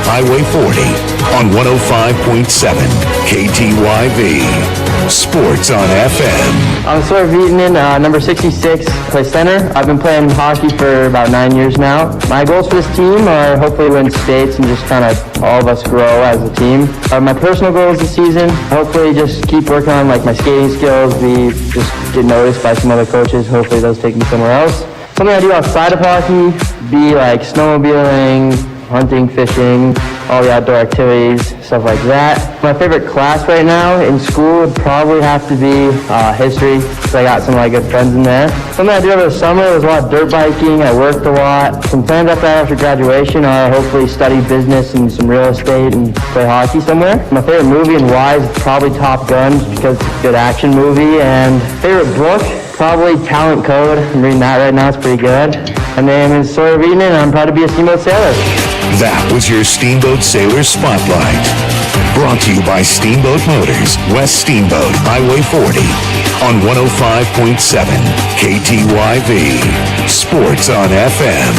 Highway 40 on 105.7 KTYV. Sports on FM. I'm Sawyer Vietanen, number 66, play center. I've been playing hockey for about 9 years now. My goals for this team are hopefully win states and just kind of all of us grow as a team. My personal goals this season, hopefully just keep working on like my skating skills, just get noticed by some other coaches. Hopefully those take me somewhere else. Something I do outside of hockey, be like snowmobiling, hunting, fishing, all the outdoor activities, stuff like that. My favorite class right now in school would probably have to be history, because I got some really good friends in there. Something I did over the summer was a lot of dirt biking. I worked a lot. Some plans after graduation are hopefully study business and some real estate and play hockey somewhere. My favorite movie and why is probably Top Gun, because it's a good action movie. And favorite book, probably Talent Code. I'm reading that right now. It's pretty good. My name is Sawyer Vietanen, and I'm proud to be a Steamboat sailor. That was your Steamboat Sailor Spotlight. Brought to you by Steamboat Motors, West Steamboat, Highway 40, on 105.7 KTYV. Sports on FM.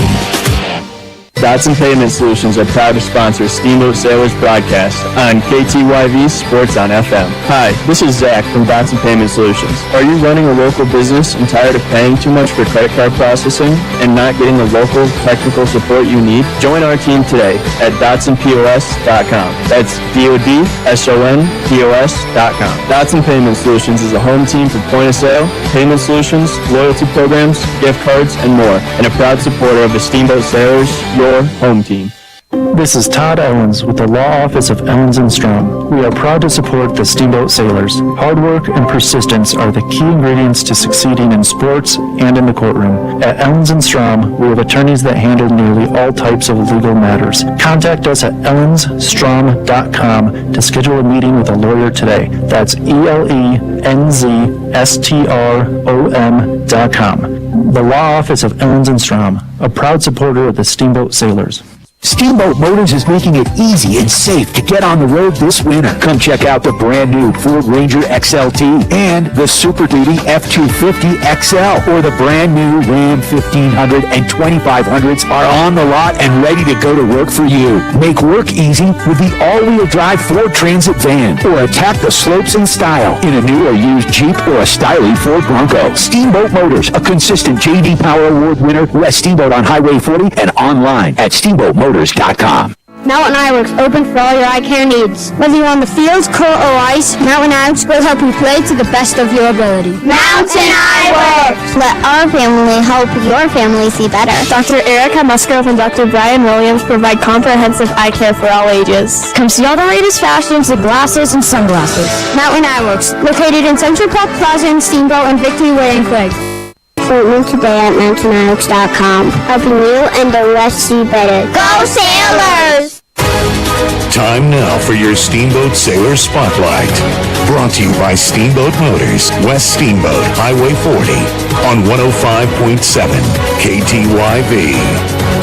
Dotson Payment Solutions are proud to sponsor Steamboat Sailors broadcast on KTYV Sports on FM. Hi, this is Zach from Dotson Payment Solutions. Are you running a local business and tired of paying too much for credit card processing and not getting the local technical support you need? Join our team today at DotsonPOS.com. That's DOTSONPOS.com. Dotson Payment Solutions is a home team for point of sale, payment solutions, loyalty programs, gift cards, and more, and a proud supporter of the Steamboat Sailors, your home team. This is Todd Ellens with the Law Office of Ellens & Strom. We are proud to support the Steamboat Sailors. Hard work and persistence are the key ingredients to succeeding in sports and in the courtroom. At Ellens & Strom, we have attorneys that handle nearly all types of legal matters. Contact us at ellensstrom.com to schedule a meeting with a lawyer today. That's ELENZSTROM.com. The Law Office of Ellens & Strom, a proud supporter of the Steamboat Sailors. Steamboat Motors is making it easy and safe to get on the road this winter. Come check out the brand new Ford Ranger XLT and the Super Duty F-250 XL, or the brand new Ram 1500 and 2500s are on the lot and ready to go to work for you. Make work easy with the all-wheel drive Ford Transit van, or attack the slopes in style in a new or used Jeep or a stylish Ford Bronco. Steamboat Motors, a consistent J.D. Power Award winner, West Steamboat on Highway 40 and online at steamboatmotors.com. Mountain Iworks, open for all your eye care needs. Whether you're on the fields, court, or ice, Mountain Iworks will help you play to the best of your ability. Mountain Iworks! Let our family help your family see better. Dr. Erica Musgrove and Dr. Brian Williams provide comprehensive eye care for all ages. Come see all the latest fashions in glasses and sunglasses. Mountain Iworks, located in Central Park Plaza in Steamboat and Victory Way in Quig. Appointment today at mountainiworks.com. Helping you and the rest see better. Go Sailors! Time now for your Steamboat Sailor Spotlight. Brought to you by Steamboat Motors, West Steamboat, Highway 40, on 105.7 KTYV.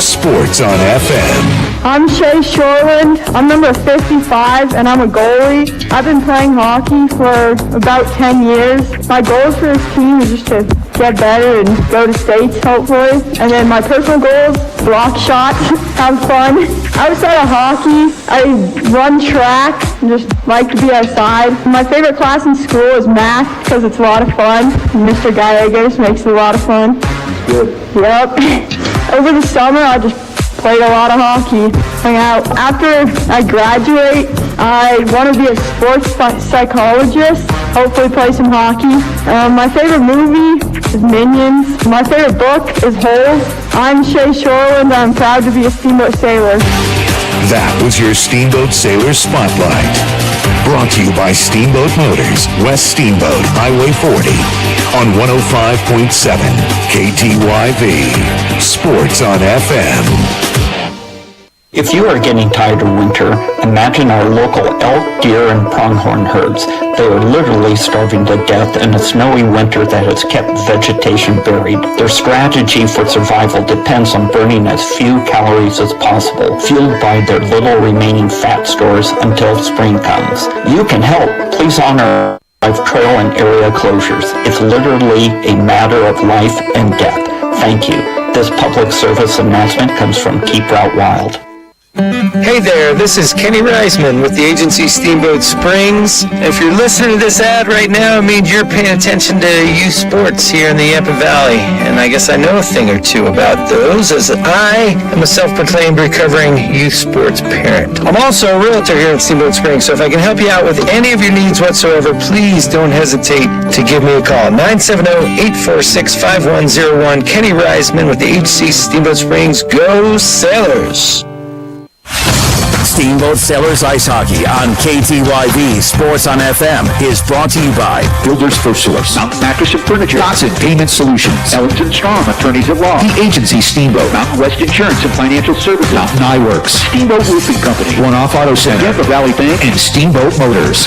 Sports on FM. I'm Shay Shoreland. I'm number 55, and I'm a goalie. I've been playing hockey for about 10 years. My goals for this team is just to get better and go to states, hopefully. And then my personal goals, block shots, have fun. Outside of hockey, I run track and just like to be outside. My favorite class in school is math because it's a lot of fun. Mr. Gallagher makes it a lot of fun. Good. Yep. Over the summer, I just played a lot of hockey, hung out. After I graduate, I want to be a sports psychologist, hopefully play some hockey. My favorite movie is Minions. My favorite book is Holes. I'm Shay Shoreland. I'm proud to be a Steamboat Sailor. That was your Steamboat Sailor Spotlight. Brought to you by Steamboat Motors, West Steamboat, Highway 40, on 105.7 KTYV. Sports on FM. If you are getting tired of winter, imagine our local elk, deer, and pronghorn herds. They are literally starving to death in a snowy winter that has kept vegetation buried. Their strategy for survival depends on burning as few calories as possible, fueled by their little remaining fat stores until spring comes. You can help. Please honor life trail and area closures. It's literally a matter of life and death. Thank you. This public service announcement comes from Keep Route Wild. Hey there, this is Kenny Reisman with the agency Steamboat Springs. If you're listening to this ad right now, it means you're paying attention to youth sports here in the Yampa Valley. And I guess I know a thing or two about those, as I am a self-proclaimed recovering youth sports parent. I'm also a realtor here at Steamboat Springs, so if I can help you out with any of your needs whatsoever, please don't hesitate to give me a call. 970-846-5101. Kenny Reisman with the agency Steamboat Springs. Go Sailors! Steamboat Sailors Ice Hockey on KTYV Sports on FM is brought to you by Builders First Source, Mountain Mattress and Furniture, Dotson Payment Solutions, Ellington Strong, Attorneys at Law, The Agency Steamboat, Mountain West Insurance and Financial Services, Mountain Iworks, Steamboat Roofing Company, One Off Auto Center, Yampa Valley Bank, and Steamboat Motors.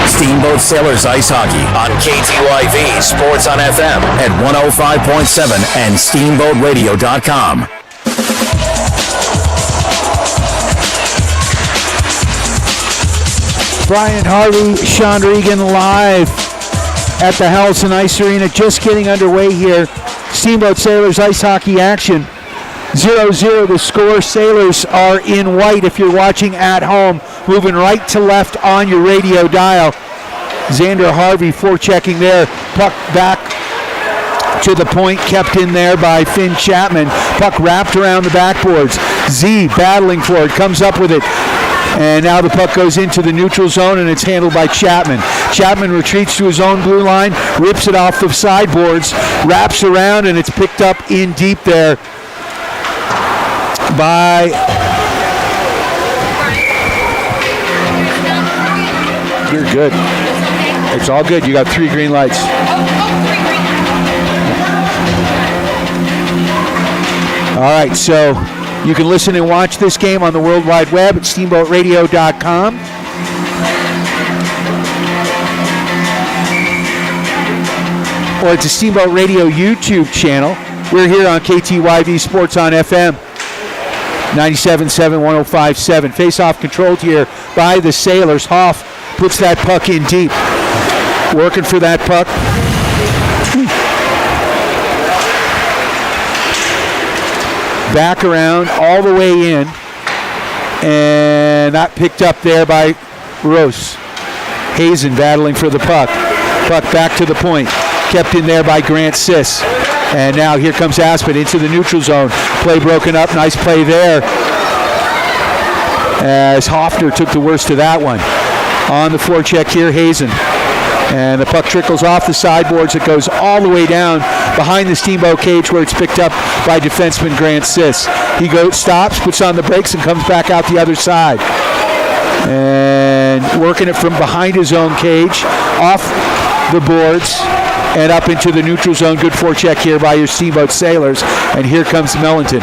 Steamboat Sailors Ice Hockey on KTYV Sports on FM at 105.7 and SteamboatRadio.com. Brian Harvey, Sean Regan live at the HOWELSEN Ice Arena. Just getting underway here. Steamboat Sailors Ice Hockey action. 0-0 the score. Sailors are in white if you're watching at home. Moving right to left on your radio dial. Xander Harvey forechecking there. Puck back to the point, kept in there by Finn Chapman. Puck wrapped around the backboards. Z battling for it, comes up with it. And now the puck goes into the neutral zone, and it's handled by Chapman. Chapman retreats to his own blue line, rips it off the sideboards, wraps around, and it's picked up in deep there by You're good. It's all good. You got 3 green lights. All right, so you can listen and watch this game on the World Wide Web at SteamboatRadio.com. Or it's a Steamboat Radio YouTube channel. We're here on KTYV Sports on FM. 97.7, 105.7. Face-off controlled here by the Sailors. Hoff puts that puck in deep. Working for that puck. Back around all the way in, and not picked up there by Rose. Hazen battling for the puck. Puck back to the point, kept in there by Grant Siss. And now here comes Aspen into the neutral zone. Play broken up, nice play there. As Hoffner took the worst of that one. On the forecheck here, Hazen. And the puck trickles off the sideboards. It goes all the way down behind the Steamboat cage where it's picked up by defenseman Grant Siss. He stops, puts on the brakes, and comes back out the other side. And working it from behind his own cage, off the boards, and up into the neutral zone. Good forecheck here by your Steamboat Sailors. And here comes Mellenton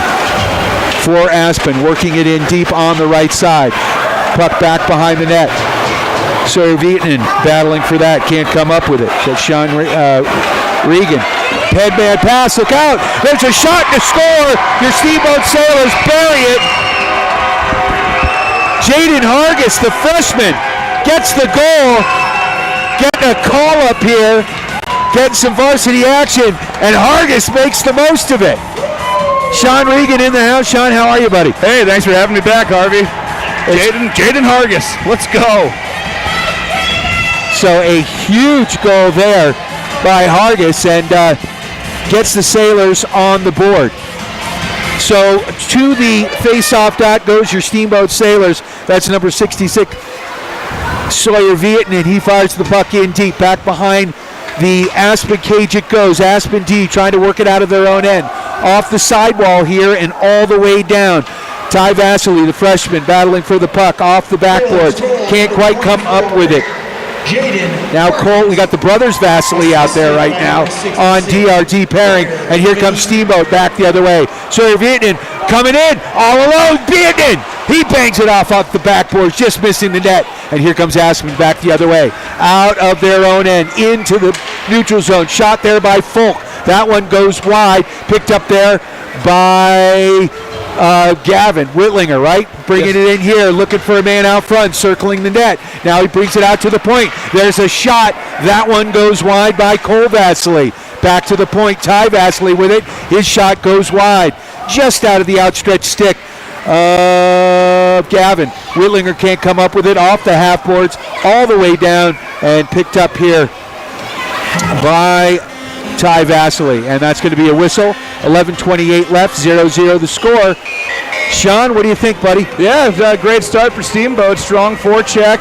for Aspen, working it in deep on the right side. Puck back behind the net. Sawyer Vietanen battling for that, can't come up with it. That's Sean Regan. Headman pass, look out! There's a shot to score! Your Steamboat Sailors bury it! Jaden Hargis, the freshman, gets the goal. Getting a call up here. Getting some varsity action, and Hargis makes the most of it. Sean Regan in the house. Sean, how are you, buddy? Hey, thanks for having me back, Harvey. Jaden Hargis, let's go. So a huge goal there by Hargis, and gets the Sailors on the board. So to the face-off dot goes your Steamboat Sailors. That's number 66, Sawyer Vietanen. He fires the puck in deep, back behind the Aspen cage it goes. Aspen D trying to work it out of their own end. Off the sidewall here and all the way down. Ty Vasily, the freshman, battling for the puck off the backboards. Can't quite come up with it. Now Cole, we got the brothers Vasily out there right now on DRD pairing, and here comes Steamboat back the other way. Sawyer Vietanen coming in, all alone, Vietanen! He bangs it off the backboards, just missing the net. And here comes Aspen back the other way. Out of their own end, into the neutral zone. Shot there by Folk. That one goes wide, picked up there by Gavin Whitlinger, right? Bringing it in here, looking for a man out front, circling the net. Now he brings it out to the point. There's a shot. That one goes wide by Cole Vasily. Back to the point, Ty Vasily with it. His shot goes wide, just out of the outstretched stick Gavin. Whitlinger can't come up with it. Off the half boards, all the way down, and picked up here by Ty Vasily. And that's going to be a whistle. 11:28 left, 0-0 the score. Sean, what do you think, buddy? Yeah, it was a great start for Steamboat. Strong forecheck.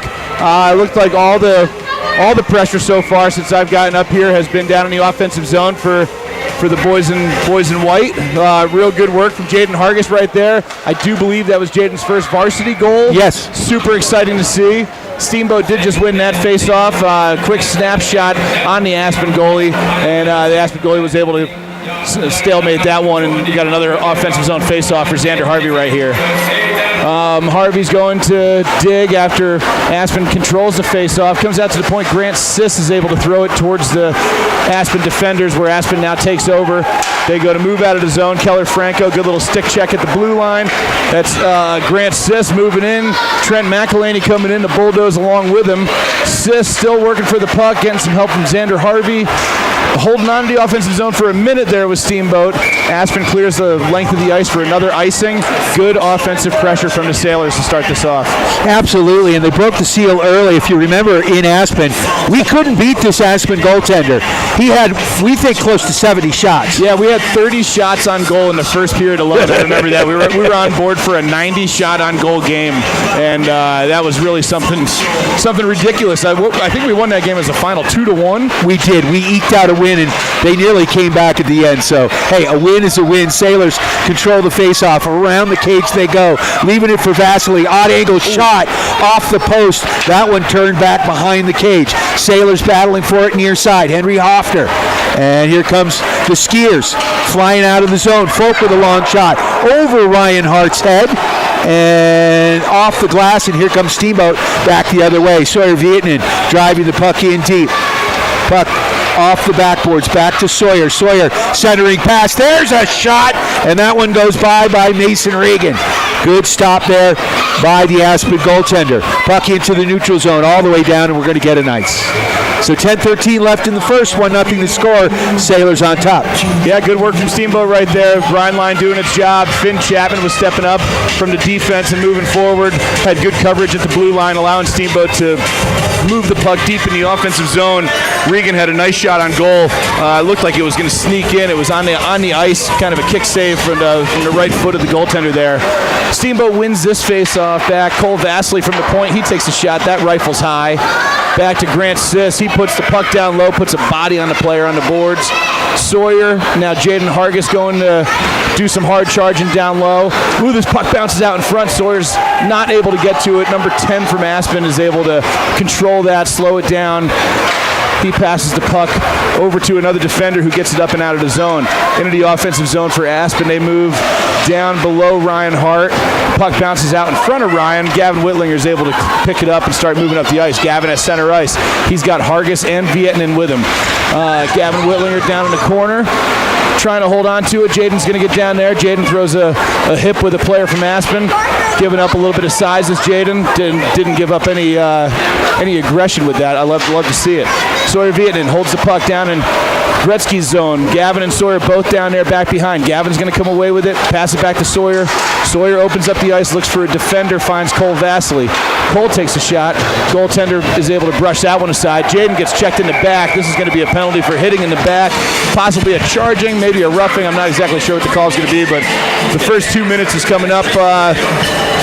It looked like all the pressure so far since I've gotten up here has been down in the offensive zone for the boys in white. Real good work from Jaden Hargis right there. I do believe that was Jaden's first varsity goal. Yes. Super exciting to see. Steamboat did just win that face-off. Quick snapshot on the Aspen goalie, and the Aspen goalie was able to stalemate that one, and we got another offensive zone face-off for Xander Harvey right here. Harvey's going to dig after Aspen controls the face-off. Comes out to the point. Grant Siss is able to throw it towards the Aspen defenders, where Aspen now takes over. They go to move out of the zone. Keller Franco, good little stick check at the blue line. That's Grant Siss moving in. Trent McElhaney coming in to bulldoze along with him. Siss still working for the puck, getting some help from Xander Harvey. Holding on to the offensive zone for a minute there with Steamboat. Aspen clears the length of the ice for another icing. Good offensive pressure from the Sailors to start this off. Absolutely, and they broke the seal early. If you remember, in Aspen, we couldn't beat this Aspen goaltender. He had, we think, close to 70 shots. Yeah, we had 30 shots on goal in the first period alone. I remember that. We were on board for a 90-shot on goal game, and that was really something ridiculous. I think we won that game as a final 2-1. We did. We eked out a win, and they nearly came back at the end. So, hey, a win is a win. Sailors control the face-off. Around the cage they go, leaving it for Vasily. Odd angle shot off the post. That one turned back behind the cage. Sailors battling for it near side. Henry Hoffner. And here comes the Skiers flying out of the zone. Folk with a long shot over Ryan Hart's head and off the glass, and here comes Steamboat back the other way. Sawyer Vietnam driving the puck in deep. Puck off the backboards, back to Sawyer. Sawyer centering pass. There's a shot, and that one goes by Mason Regan. Good stop there by the Aspen goaltender. Puck into the neutral zone all the way down, and we're going to get an ice. So 10-13 left in the first, 1-0 to score. Sailors on top. Yeah, good work from Steamboat right there. Brine line doing its job. Finn Chapman was stepping up from the defense and moving forward. Had good coverage at the blue line, allowing Steamboat to move the puck deep in the offensive zone. Regan had a nice shot on goal. Looked like it was going to sneak in. It was on the ice, kind of a kick save from the right foot of the goaltender there. Steamboat wins this face-off back. Cole Vasily from the point. He takes a shot. That rifle's high. Back to Grant Siss. He puts the puck down low, puts a body on the player on the boards. Sawyer, now Jaden Hargis going to do some hard charging down low. Ooh, this puck bounces out in front. Sawyer's not able to get to it. Number 10 from Aspen is able to control that, slow it down. He passes the puck over to another defender who gets it up and out of the zone. Into the offensive zone for Aspen. They move down below Ryan Hart. Puck bounces out in front of Ryan. Gavin Whitlinger is able to pick it up and start moving up the ice. Gavin at center ice. He's got Hargis and Vietnam with him. Gavin Whitlinger down in the corner, trying to hold on to it. Jaden's going to get down there. Jaden throws a hip with a player from Aspen, giving up a little bit of size as Jaden. Didn't give up any aggression with that. I love to see it. Sawyer Vietnam holds the puck down in Gretzky's zone. Gavin and Sawyer both down there back behind. Gavin's going to come away with it, pass it back to Sawyer. Sawyer opens up the ice, looks for a defender, finds Cole Vasily. Cole takes a shot. Goaltender is able to brush that one aside. Jaden gets checked in the back. This is going to be a penalty for hitting in the back, possibly a charging, maybe a roughing. I'm not exactly sure what the call is going to be, but the first 2 minutes is coming up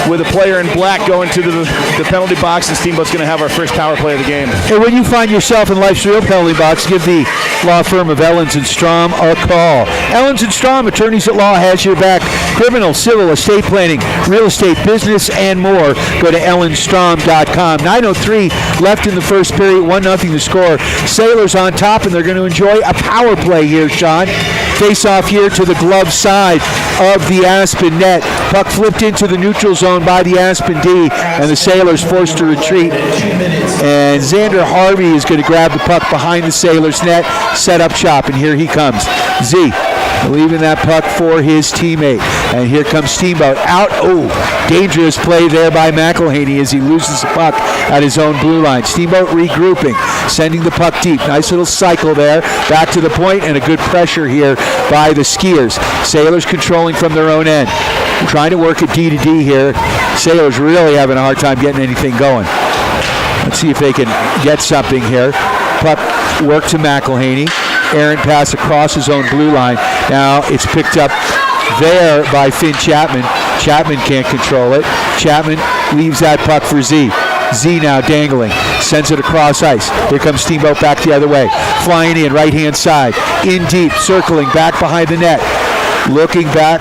with a player in black going to the penalty box, and Steamboat's going to have our first power play of the game. Hey, when you find yourself in life's real penalty box, give the law firm of Ellens and Strom a call. Ellens and Strom, attorneys at law, has your back. Criminal, civil, estate planning, real estate, business, and more. Go to ellensstrom.com. 9:03 left in the first period, 1-0 to score. Sailors on top, and they're going to enjoy a power play here, Sean. Face off here to the glove side of the Aspen net. Puck flipped into the neutral zone by the Aspen D, and the Sailors forced to retreat. And Xander Harvey is going to grab the puck behind the Sailors net, set up shop, and here he comes. Z leaving that puck for his teammate. And here comes Steamboat out. Oh, dangerous play there by McElhaney as he loses the puck at his own blue line. Steamboat regrouping, sending the puck deep. Nice little cycle there, back to the point, and a good pressure here by the Skiers. Sailors controlling from their own end. Trying to work it D to D here. Sailors really having a hard time getting anything going. Let's see if they can get something here. Puck work to McElhaney. Errant pass across his own blue line. Now it's picked up there by Finn Chapman. Chapman can't control it. Chapman leaves that puck for Z. Z now dangling. Sends it across ice. Here comes Steamboat back the other way. Flying in, right-hand side. In deep, circling, back behind the net. Looking back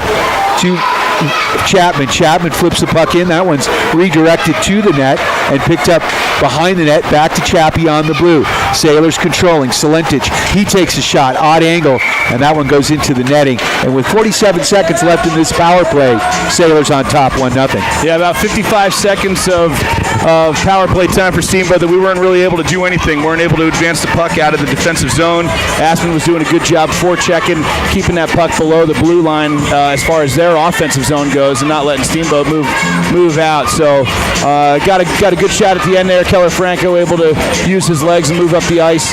to Chapman. Chapman flips the puck in. That one's redirected to the net and picked up behind the net. Back to Chappie on the blue. Sailors controlling. Salentic, he takes a shot. Odd angle, and that one goes into the netting. And with 47 seconds left in this power play, Sailors on top 1-0. Yeah, about 55 seconds of power play time for Steamboat that we weren't really able to do anything. Weren't able to advance the puck out of the defensive zone. Aspen was doing a good job forechecking, keeping that puck below the blue line as far as their offensive zone goes, and not letting Steamboat move out. So got a good shot at the end there. Keller Franco able to use his legs and move up the ice.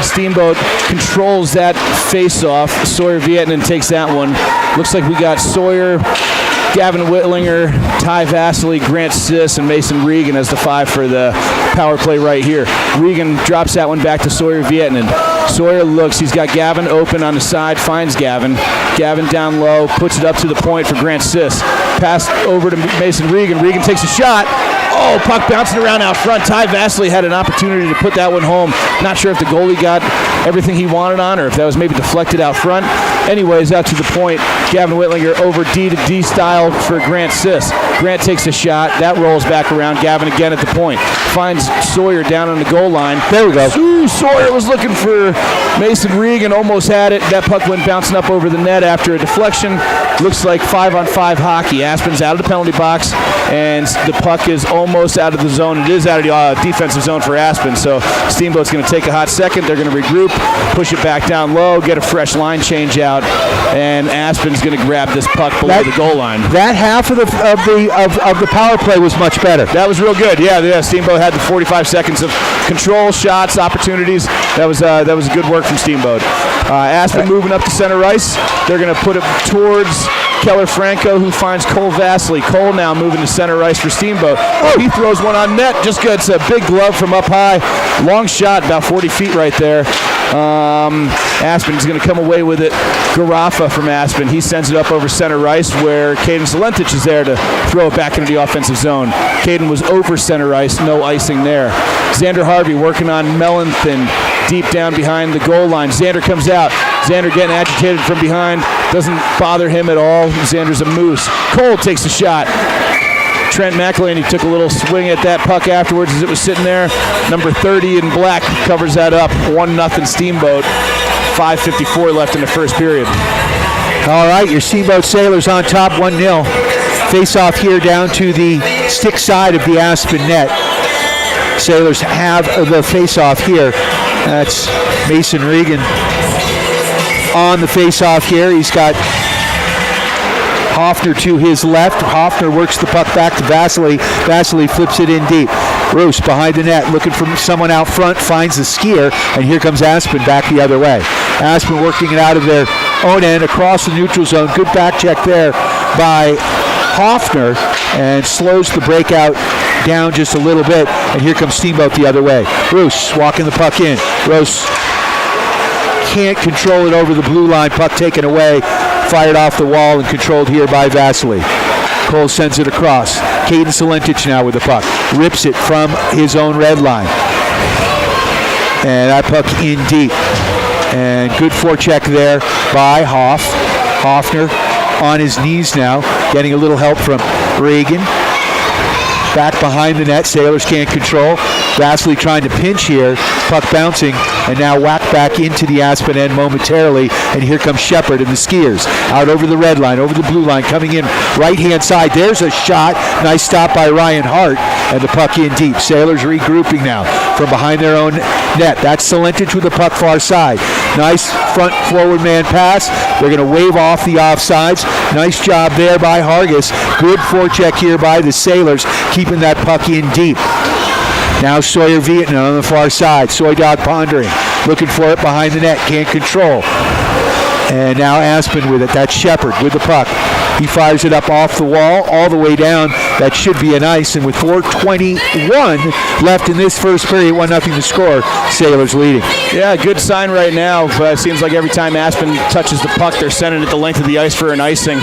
Steamboat controls that face-off. Sawyer Vietnam takes that one. Looks like we got Sawyer, Gavin Whitlinger, Ty Vasily, Grant Siss, and Mason Regan as the 5 for the power play right here. Regan drops that one back to Sawyer Vietnam. Sawyer looks, he's got Gavin open on the side, finds Gavin. Gavin down low, puts it up to the point for Grant Siss. Pass over to Mason Regan. Regan takes a shot. Oh, puck bouncing around out front. Ty Vasily had an opportunity to put that one home. Not sure if the goalie got everything he wanted on or if that was maybe deflected out front. Anyways, out to the point. Gavin Whitlinger over D to D style for Grant Siss. Grant takes a shot. That rolls back around. Gavin again at the point. Finds Sawyer down on the goal line. There we go. Ooh, Sawyer was looking for Mason Regan. Almost had it. That puck went bouncing up over the net after a deflection. Looks like 5-on-5 hockey. Aspen's out of the penalty box, and the puck is almost out of the zone. It is out of the defensive zone for Aspen, so Steamboat's going to take a hot second. They're going to regroup, push it back down low, get a fresh line change out, and Aspen's going to grab this puck below the goal line. That half of the power play was much better. That was real good. Yeah, Steamboat had the 45 seconds of control, shots, opportunities. That was good work from Steamboat. Aspen moving up to center ice. They're going to put it towards Keller Franco, who finds Cole Vasily. Cole now moving to center ice for Steamboat. Oh, he throws one on net. Just gets a big glove from up high. Long shot, about 40 feet right there. Aspen's going to come away with it. Garafa from Aspen. He sends it up over center ice where Caden Salentic is there to throw it back into the offensive zone. Caden was over center ice, no icing there. Xander Harvey working on Mellenthin deep down behind the goal line. Xander comes out. Xander getting agitated from behind. Doesn't bother him at all. Xander's a moose. Cole takes a shot. Trent McElhaney took a little swing at that puck afterwards as it was sitting there. Number 30 in black covers that up. 1-0 Steamboat. 5:54 left in the first period. All right, your Steamboat Sailors on top 1-0. Face off here down to the stick side of the Aspen net. Sailors have the face off here. That's Mason Regan on the face off here. He's got Hoffner to his left. Hoffner works the puck back to Vasily. Vasily flips it in deep. Roos behind the net, looking for someone out front, finds the skier, and here comes Aspen back the other way. Aspen working it out of their own end across the neutral zone. Good back check there by Hoffner, and slows the breakout down just a little bit, and here comes Steamboat the other way. Roos walking the puck in. Roos can't control it over the blue line. Puck taken away, fired off the wall and controlled here by Vasily. Cole sends it across. Caden Salentic now with the puck. Rips it from his own red line. And that puck in deep. And good forecheck there by Hoffner on his knees now, getting a little help from Reagan. Back behind the net, Sailors can't control. Vasily trying to pinch here, puck bouncing, and now whacked back into the Aspen end momentarily, and here comes Shepard and the Skiers. Out over the red line, over the blue line, coming in right-hand side. There's a shot, nice stop by Ryan Hart, and the puck in deep. Sailors regrouping now from behind their own net. That's Salentic with the puck far side. Nice front forward man pass, They're going to wave off the offsides. Nice job there by Hargis. Good forecheck here by the Sailors, keeping that puck in deep. Now Sawyer Vietnam on the far side. Soy Dog pondering, looking for it behind the net, can't control. And now Aspen with it. That's Shepard with the puck. He fires it up off the wall, all the way down. That should be an ice. And with 4:21 left in this first period, 1-0 to score. Sailors leading. Yeah, good sign right now. But it seems like every time Aspen touches the puck, they're sending it the length of the ice for an icing.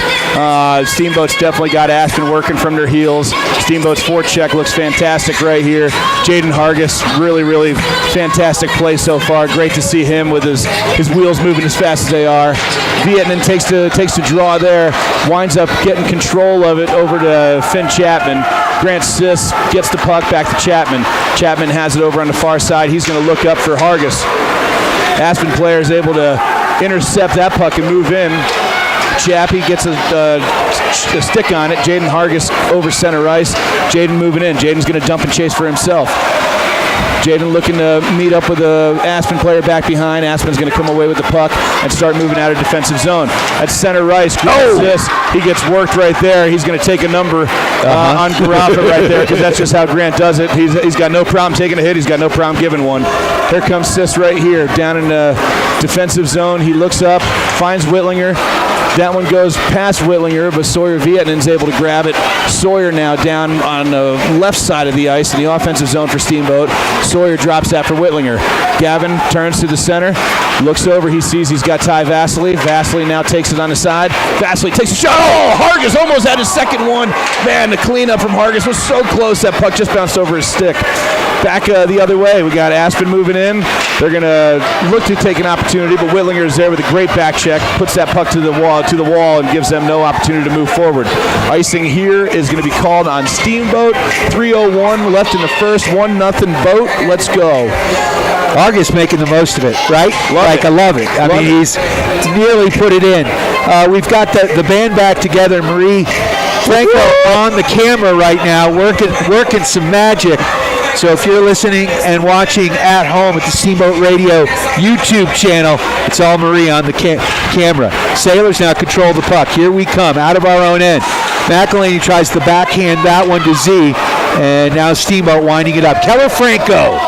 Steamboat's definitely got Aspen working from their heels. Steamboat's forecheck looks fantastic right here. Jaden Hargis, really, really fantastic play so far. Great to see him with his wheels moving as fast as they are. Vietnam takes the draw there. Winds up getting control of it over to Finn Chapman. Grant Siss gets the puck back to Chapman. Chapman has it over on the far side. He's going to look up for Hargis. Aspen player is able to intercept that puck and move in. Chappie gets a stick on it. Jaden Hargis over center ice. Jaden moving in. Jaden's going to dump and chase for himself. Jaden looking to meet up with the Aspen player back behind. Aspen's going to come away with the puck and start moving out of defensive zone. At center ice, he gets worked right there. He's going to take a number on Garafa right there, because that's just how Grant does it. He's got no problem taking a hit. He's got no problem giving one. Here comes Siss right here, down in the defensive zone. He looks up, finds Whitlinger. That one goes past Whitlinger, but Sawyer Vietnam's able to grab it. Sawyer now down on the left side of the ice in the offensive zone for Steamboat. Sawyer drops that for Whitlinger. Gavin turns to the center, looks over, he sees he's got Ty Vasily. Vasily now takes it on the side. Vasily takes a shot. Oh, Hargis almost had his second one. Man, the cleanup from Hargis was so close. That puck just bounced over his stick. Back the other way, we got Aspen moving in. They're going to look to take an opportunity, but Whitlinger is there with a great back check, puts that puck to the wall, and gives them no opportunity to move forward. Icing here is going to be called on Steamboat. 3:01 left in the first. 1-0 Boat. Let's go. Hargis making the most of it, right? I love it. I mean, he's nearly put it in. We've got the band back together. Marie Franco on the camera right now, working some magic. So if you're listening and watching at home at the Steamboat Radio YouTube channel, it's all Marie on the camera. Sailors now control the puck. Here we come, out of our own end. McElhaney tries to backhand that one to Z, and now Steamboat winding it up. Keller Franco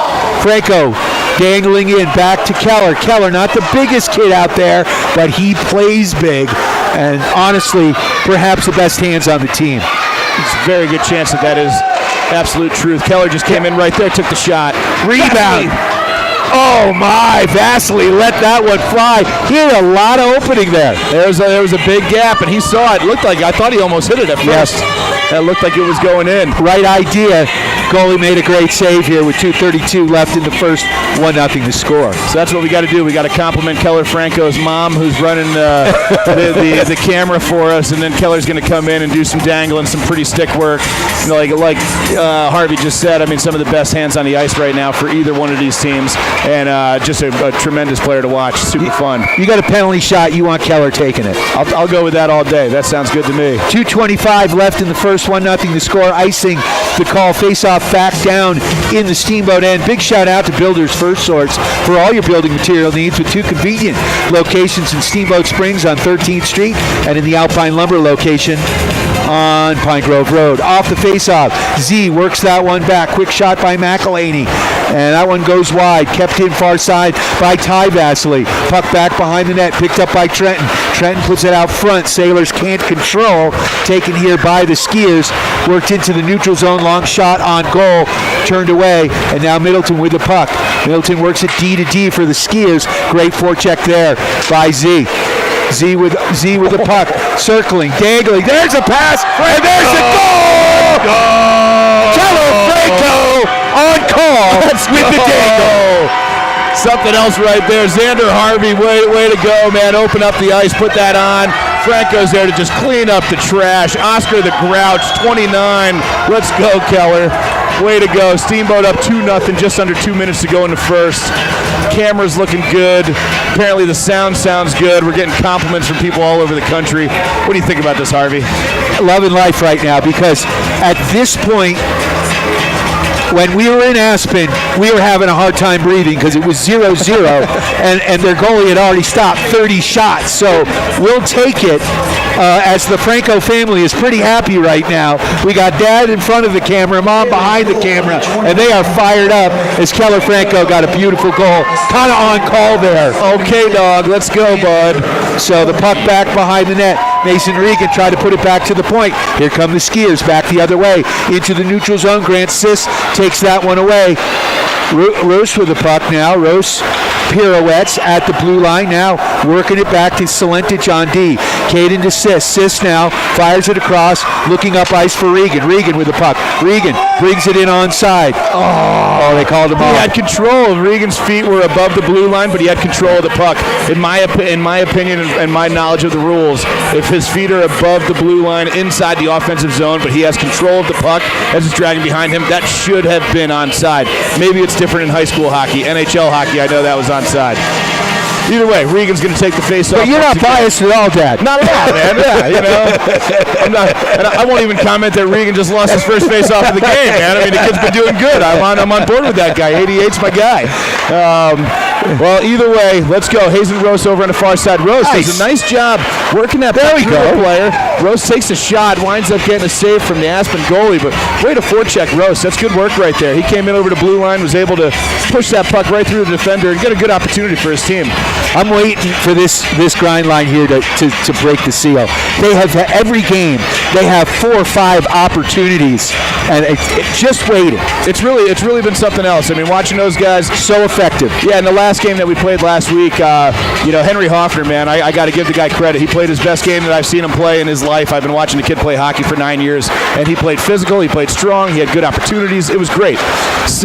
dangling in, back to Keller. Keller, not the biggest kid out there, but he plays big, and honestly, perhaps the best hands on the team. It's a very good chance that is absolute truth. Keller just came in right there, took the shot. Rebound. Oh my, Vasily let that one fly. He had a lot of opening there. There was a big gap, and he saw it. I thought he almost hit it at first. That looked like it was going in. Right idea. Goalie made a great save here with 2:32 left in the first. 1-0 to score. So that's what we got to do. We got to compliment Keller Franco's mom, who's running the camera for us, and then Keller's going to come in and do some dangling, some pretty stick work. You know, like Harvey just said, I mean, some of the best hands on the ice right now for either one of these teams, and just a tremendous player to watch. Super fun. You got a penalty shot. You want Keller taking it. I'll go with that all day. That sounds good to me. 2:25 left in the first. 1-0 to score. Icing the call. Face-off back down in the Steamboat end. Big shout out to Builders First Source for all your building material needs with 2 convenient locations in Steamboat Springs on 13th Street and in the Alpine Lumber location on Pine Grove Road. Off the face-off, Z works that one back. Quick shot by McElhaney, and that one goes wide. Kept in far side by Ty Vasily. Puck back behind the net, picked up by Trenton. Trenton puts it out front. Sailors can't control. Taken here by the Skiers. Worked into the neutral zone. Long shot on goal. Turned away, and now Middleton with the puck. Middleton works it D to D for the Skiers. Great forecheck there by Z. Z with the puck, circling, dangling. There's a pass, and there's the goal! Keller Franco on call with the dangle. Something else right there. Xander Harvey, way to go, man. Open up the ice, put that on. Franco's there to just clean up the trash. Oscar the Grouch, 29. Let's go, Keller. Way to go. Steamboat up 2-0, just under 2 minutes to go in the first. Camera's looking good. Apparently the sound sounds good. We're getting compliments from people all over the country. What do you think about this, Harvey? Loving life right now, because at this point, when we were in Aspen, we were having a hard time breathing because it was 0-0, and their goalie had already stopped 30 shots. So we'll take it, as the Franco family is pretty happy right now. We got Dad in front of the camera, Mom behind the camera, and they are fired up as Keller Franco got a beautiful goal. Kind of on call there. Okay, dog, let's go, bud. So the puck back behind the net. Mason Regan tried to put it back to the point. Here come the Skiers back the other way into the neutral zone. Grant Sis takes that one away. Rose with the puck now. Rose pirouettes at the blue line, now working it back to Salentic on D. Caden to Sis. Sis now fires it across, looking up ice for Regan. Regan with the puck. Regan brings it in onside. Oh, they called him off. He had control. Regan's feet were above the blue line, but he had control of the puck. In my opinion and my knowledge of the rules, if his feet are above the blue line inside the offensive zone, but he has control of the puck as it's dragging behind him, that should have been onside. Maybe it's different in high school hockey. NHL hockey, I know that was onside. Either way, Regan's going to take the face off. But you're not biased at all, Dad. Not at all, man. Yeah, you know. I won't even comment that Regan just lost his first face off of the game, man. I mean, the kid's been doing good. I'm on board with that guy. 88's my guy. Well, either way, let's go. Hazen Rose over on the far side. Rose does a nice job working that player. Rose takes a shot, winds up getting a save from the Aspen goalie, but way to forecheck Rose. That's good work right there. He came in over the blue line, was able to push that puck right through the defender and get a good opportunity for his team. I'm waiting for this grind line here to break the seal. They have every game. They have 4 or 5 opportunities, and it's just waiting. It's really been something else. I mean, watching those guys, so effective. Yeah, in the last game that we played last week, Henry Hoffner, man, I got to give the guy credit. He played his best game that I've seen him play in his life. I've been watching the kid play hockey for 9 years, and he played physical. He played strong. He had good opportunities. It was great.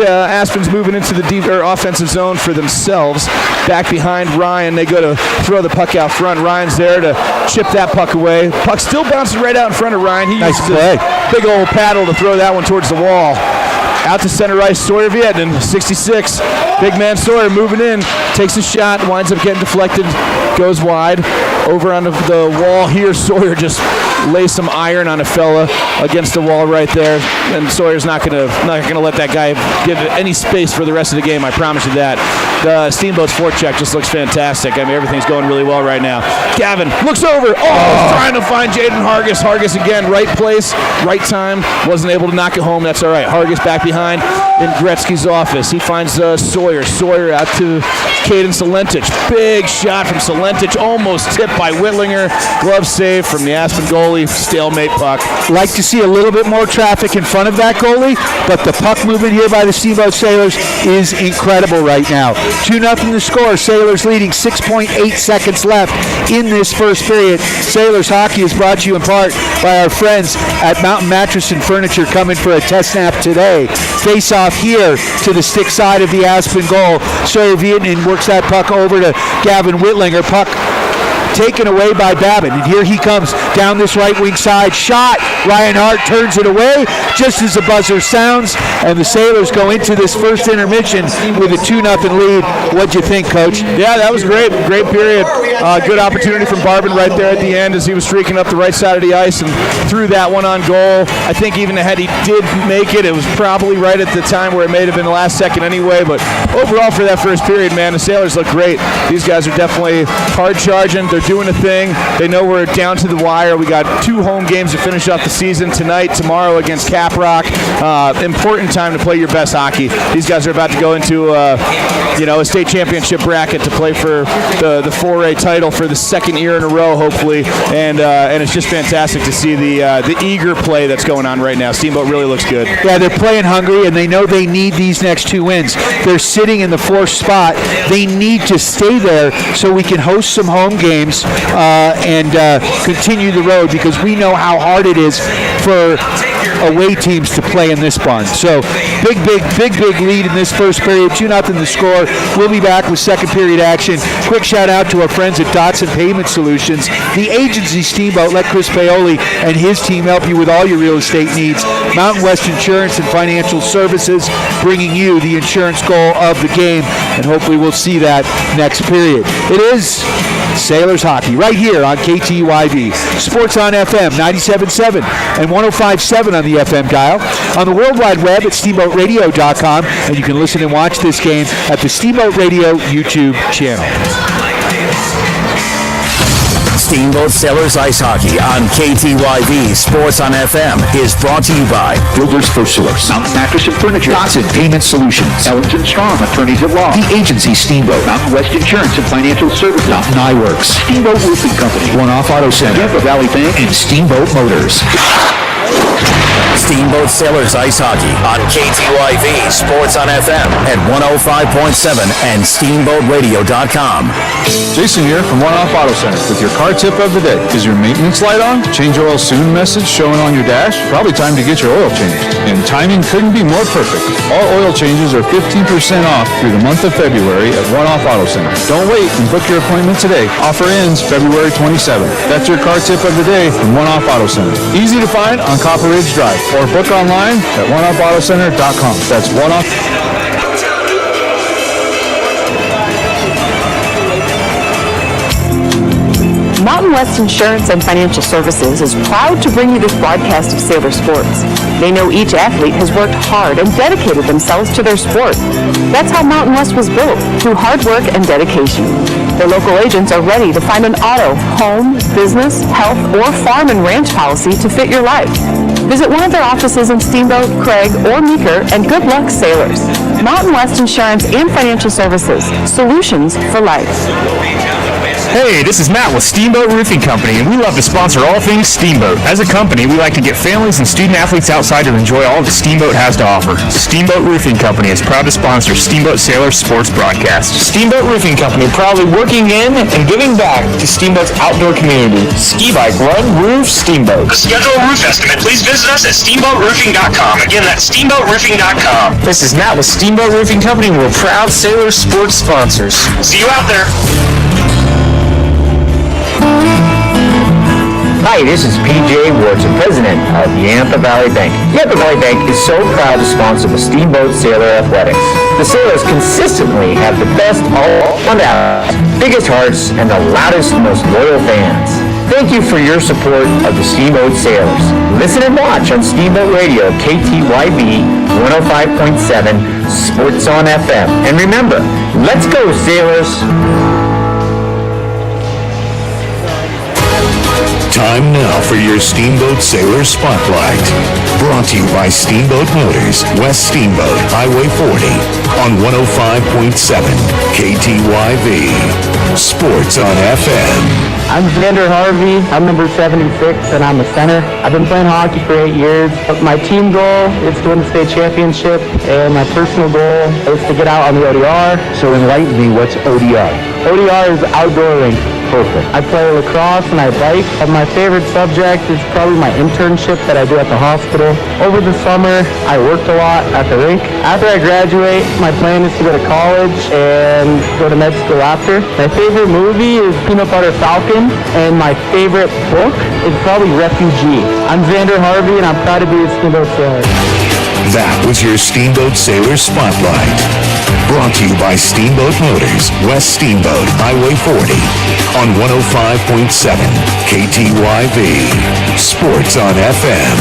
Aspen's moving into the offensive zone for themselves. Back behind Ryan, they go to throw the puck out front. Ryan's there to chip that puck away. Puck still bounces right out in front of Ryan. He uses his big old paddle to throw that one towards the wall. Out to center ice, Sawyer Vietnam, 66. Big man Sawyer moving in, takes a shot, winds up getting deflected, goes wide. Over on the wall here, Sawyer just lays some iron on a fella against the wall right there, and Sawyer's not gonna let that guy give any space for the rest of the game. I promise you that. The Steamboat's forecheck just looks fantastic. I mean, everything's going really well right now. Gavin looks over. He's trying to find Jaden Hargis. Hargis again, right place, right time. Wasn't able to knock it home. That's all right. Hargis back behind in Gretzky's office. He finds Sawyer. Sawyer out to Caden Salentic. Big shot from Salentic, almost tipped by Whitlinger. Glove save from the Aspen goalie. Stalemate puck. Like to see a little bit more traffic in front of that goalie, but the puck movement here by the Steamboat Sailors is incredible right now. 2-0 to score. Sailors leading, 6.8 seconds left in this first period. Sailors hockey is brought to you in part by our friends at Mountain Mattress and Furniture, coming for a test snap today. Face off here to the stick side of the Aspen goal. Sawyer Vietnam works that puck over to Gavin Whitlinger. Puck taken away by Babin, and here he comes down this right wing side. Shot. Ryan Hart turns it away just as the buzzer sounds, and the Sailors go into this first intermission with a 2-0 lead. What'd you think, Coach? Yeah, that was great. Great period. Good opportunity from Barbin right there at the end as he was streaking up the right side of the ice and threw that one on goal. I think even had he did make it, it was probably right at the time where it may have been the last second anyway, but overall for that first period, man, the Sailors look great. These guys are definitely hard charging. They're doing a thing. They know we're down to the wire. We got 2 home games to finish off the season, tonight, tomorrow against Caprock. Important time to play your best hockey. These guys are about to go into a state championship bracket to play for the 4A title for the second year in a row, hopefully, and it's just fantastic to see the eager play that's going on right now. Steamboat really looks good. Yeah, they're playing hungry, and they know they need these next 2 wins. They're sitting in the 4th spot. They need to stay there so we can host some home games and continue the road, because we know how hard it is for away teams to play in this barn. So big lead in this first period, 2-0 the score. We'll be back with second period action. Quick shout out to our friends at Dotson Payment Solutions, the agency Steamboat. Let Chris Paoli and his team help you with all your real estate needs. Mountain West Insurance and Financial Services, bringing you the insurance goal of the game, and hopefully we'll see that next period. It is Sailors hockey right here on KTYV. Sports on FM 97.7 and 105.7 on the FM dial. on the World Wide Web at SteamboatRadio.com, and you can listen and watch this game at the Steamboat Radio YouTube channel. Steamboat Sailors Ice Hockey on KTYV Sports on FM is brought to you by Builders FirstSource, Mountain Mattress and Furniture, Dotson Payment Solutions, Ellington Strong, Attorneys at Law, The Agency Steamboat, Mountain West Insurance and Financial Services, Mountain Eyeworks, Steamboat Roofing Company, One Off Auto Center, Tampa Valley Bank, and Steamboat Motors. Steamboat Sailors Ice Hockey on KTYV Sports on FM at 105.7 and SteamboatRadio.com. Jason here from One Off Auto Center with your car tip of the day. Is your maintenance light on? Change oil soon message showing on your dash? Probably time to get your oil changed. And timing couldn't be more perfect. All oil changes are 15% off through the month of February at One Off Auto Center. Don't wait and book your appointment today. Offer ends February 27th. That's your car tip of the day from One Off Auto Center. Easy to find on Copper Ridge Drive or book online at oneoffautocenter.com. That's One Off. Mountain West Insurance and Financial Services is proud to bring you this broadcast of Sailor Sports. They know each athlete has worked hard and dedicated themselves to their sport. That's how Mountain West was built, through hard work and dedication. Their local agents are ready to find an auto, home, business, health, or farm and ranch policy to fit your life. Visit one of their offices in Steamboat, Craig, or Meeker, and good luck, sailors. Mountain West Insurance and Financial Services. Solutions for life. Hey, this is Matt with Steamboat Roofing Company, and we love to sponsor all things Steamboat. As a company, we like to get families and student-athletes outside to enjoy all that Steamboat has to offer. Steamboat Roofing Company is proud to sponsor Steamboat Sailor Sports broadcast. Steamboat Roofing Company proudly working in and giving back to Steamboat's outdoor community. Ski Bike Run, Roof, Steamboat. To schedule a roof estimate, please visit us at SteamboatRoofing.com. Again, that's SteamboatRoofing.com. This is Matt with Steamboat Roofing Company, and we're proud Sailor Sports sponsors. See you out there. Hi, this is PJ Wardson, president of Yampa Valley Bank. Yampa Valley Bank is so proud to sponsor the Steamboat Sailor Athletics. The Sailors consistently have the best all-around athletes, biggest hearts, and the loudest, most loyal fans. Thank you for your support of the Steamboat Sailors. Listen and watch on Steamboat Radio, KTYV 105.7, Sports on FM. And remember, let's go, Sailors! Time now for your Steamboat Sailor Spotlight. Brought to you by Steamboat Motors, West Steamboat, Highway 40, on 105.7 KTYV. Sports on FM. I'm Xander Harvey. I'm number 76, and I'm a center. I've been playing hockey for 8 years. My team goal is to win the state championship, and my personal goal is to get out on the ODR. So enlighten me, what's ODR? ODR is outdoor rink. Perfect. I play lacrosse and I bike. My favorite subject is probably my internship that I do at the hospital. Over the summer, I worked a lot at the rink. After I graduate, my plan is to go to college and go to med school after. My favorite movie is Peanut Butter Falcon, and my favorite book is probably Refugee. I'm Xander Harvey, and I'm proud to be a Steamboat Sailor. That was your Steamboat Sailor Spotlight. Brought to you by Steamboat Motors, West Steamboat, Highway 40, on 105.7 KTYV. Sports on FM.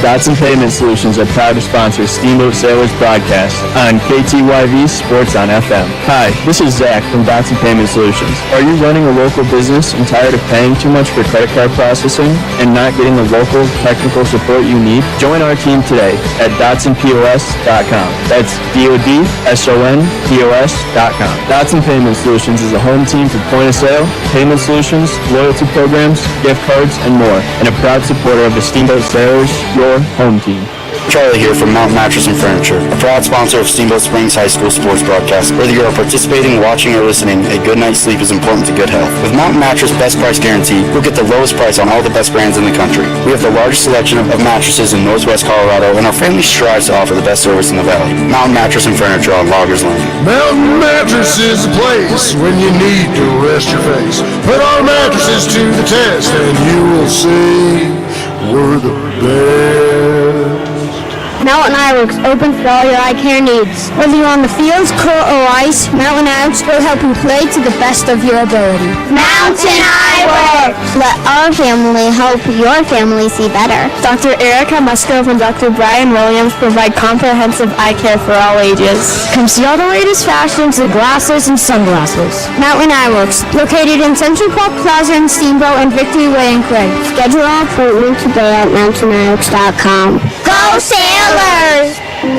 Dotson Payment Solutions are proud to sponsor Steamboat Sailors broadcast on KTYV Sports on FM. Hi, this is Zach from Dotson Payment Solutions. Are you running a local business and tired of paying too much for credit card processing and not getting the local technical support you need? Join our team today at DotsonPOS.com. That's DOTSONPOS.com. Dotson Payment Solutions is a home team for point of sale, payment solutions, loyalty programs, gift cards, and more, and a proud supporter of the Steamboat Sailors, your home team. Charlie here from Mountain Mattress and Furniture, a proud sponsor of Steamboat Springs High School sports broadcast. Whether you are participating, watching, or listening, a good night's sleep is important to good health. With Mountain Mattress Best Price Guarantee, you'll get the lowest price on all the best brands in the country. We have the largest selection of mattresses in Northwest Colorado, and our family strives to offer the best service in the valley. Mountain Mattress and Furniture on Loggers Lane. Mountain Mattress is the place when you need to rest your face. Put our mattresses to the test, and you will see we're the best. Now Mountain Eyeworks, open for all your eye care needs. Whether you're on the fields, court, or ice, Mountain Eyeworks will help you play to the best of your ability. Mountain Eyeworks! Let our family help your family see better. Dr. Erica Musgrove and Dr. Brian Williams provide comprehensive eye care for all ages. Come see all the latest fashions in glasses and sunglasses. Mountain Eyeworks, located in Central Park Plaza in Steamboat and Victory Way in Craig. Schedule an appointment today at mountainEyeworks.com. Go Sailors!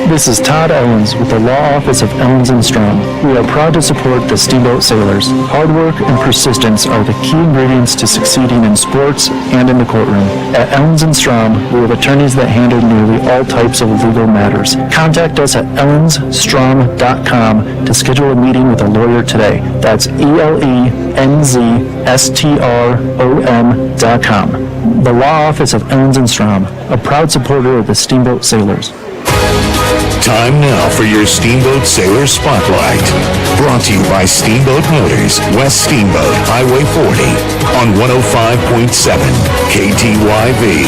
This is Todd Owens with the Law Office of Owens & Strong. We are proud to support the Steamboat Sailors. Hard work and persistence are the key ingredients to succeeding in sports and in the courtroom. At Owens & Strong, we have attorneys that handle nearly all types of legal matters. Contact us at ellensstrom.com to schedule a meeting with a lawyer today. That's ELENZSTROM.com. The Law Office of Owens & Strom, a proud supporter of the Steamboat Sailors. Time now for your Steamboat Sailor Spotlight. Brought to you by Steamboat Motors, West Steamboat, Highway 40, on 105.7 KTYV.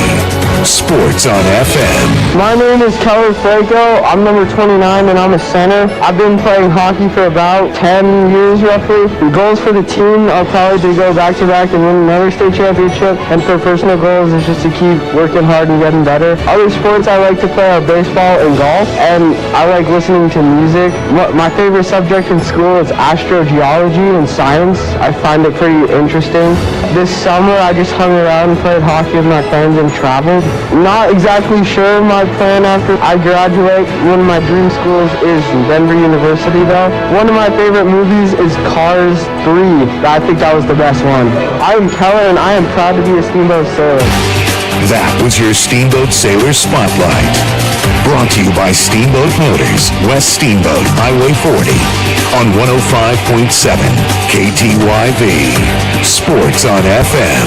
Sports on FM. My name is Keller Franco. I'm number 29 and I'm a center. I've been playing hockey for about 10 years roughly. The goals for the team are probably to go back-to-back and win another state championship. And for personal goals is just to keep working hard and getting better. Other sports I like to play are baseball and golf. And I like listening to music. My favorite subject in school is astrogeology and science. I find it pretty interesting. This summer I just hung around and played hockey with my friends and traveled. Not exactly sure my plan after I graduate. One of my dream schools is Denver University though. One of my favorite movies is Cars 3. I think that was the best one. I am Keller and I am proud to be a Steamboat Sailor. That was your Steamboat Sailor Spotlight. Brought to you by Steamboat Motors, West Steamboat, Highway 40, on 105.7 KTYV. Sports on FM.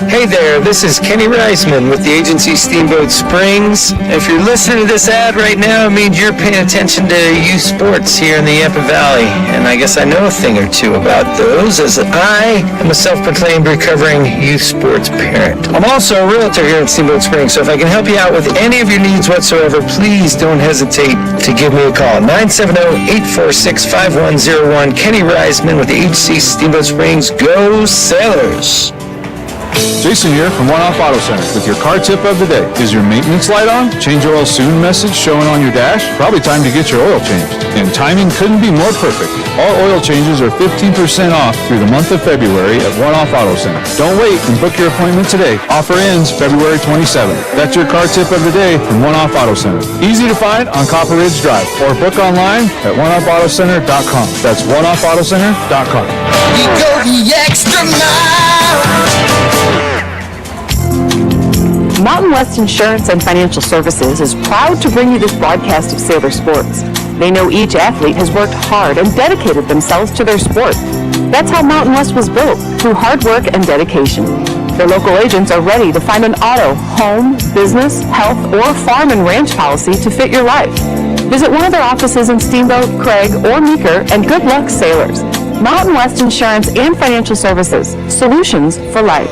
Hey there, this is Kenny Reisman with the agency Steamboat Springs. If you're listening to this ad right now, it means you're paying attention to youth sports here in the Yampa Valley. And I guess I know a thing or two about those, as I am a self-proclaimed recovering youth sports parent. I'm also a realtor here at Steamboat Springs, so if I can help you out with any of your needs whatsoever, please don't hesitate to give me a call. 970-846-5101. Kenny Reisman with the agency Steamboat Springs. Go Sailors! Jason here from One Off Auto Center with your car tip of the day. Is your maintenance light on? Change oil soon message showing on your dash? Probably time to get your oil changed. And timing couldn't be more perfect. All oil changes are 15% off through the month of February at One Off Auto Center. Don't wait and book your appointment today. Offer ends February 27th. That's your car tip of the day from One Off Auto Center. Easy to find on Copper Ridge Drive or book online at oneoffautocenter.com. That's oneoffautocenter.com. We go the extra mile. Mountain West Insurance and Financial Services is proud to bring you this broadcast of Sailor Sports. They know each athlete has worked hard and dedicated themselves to their sport. That's how Mountain West was built, through hard work and dedication. Their local agents are ready to find an auto, home, business, health, or farm and ranch policy to fit your life. Visit one of their offices in Steamboat, Craig, or Meeker, and good luck, sailors. Mountain West Insurance and Financial Services, solutions for life.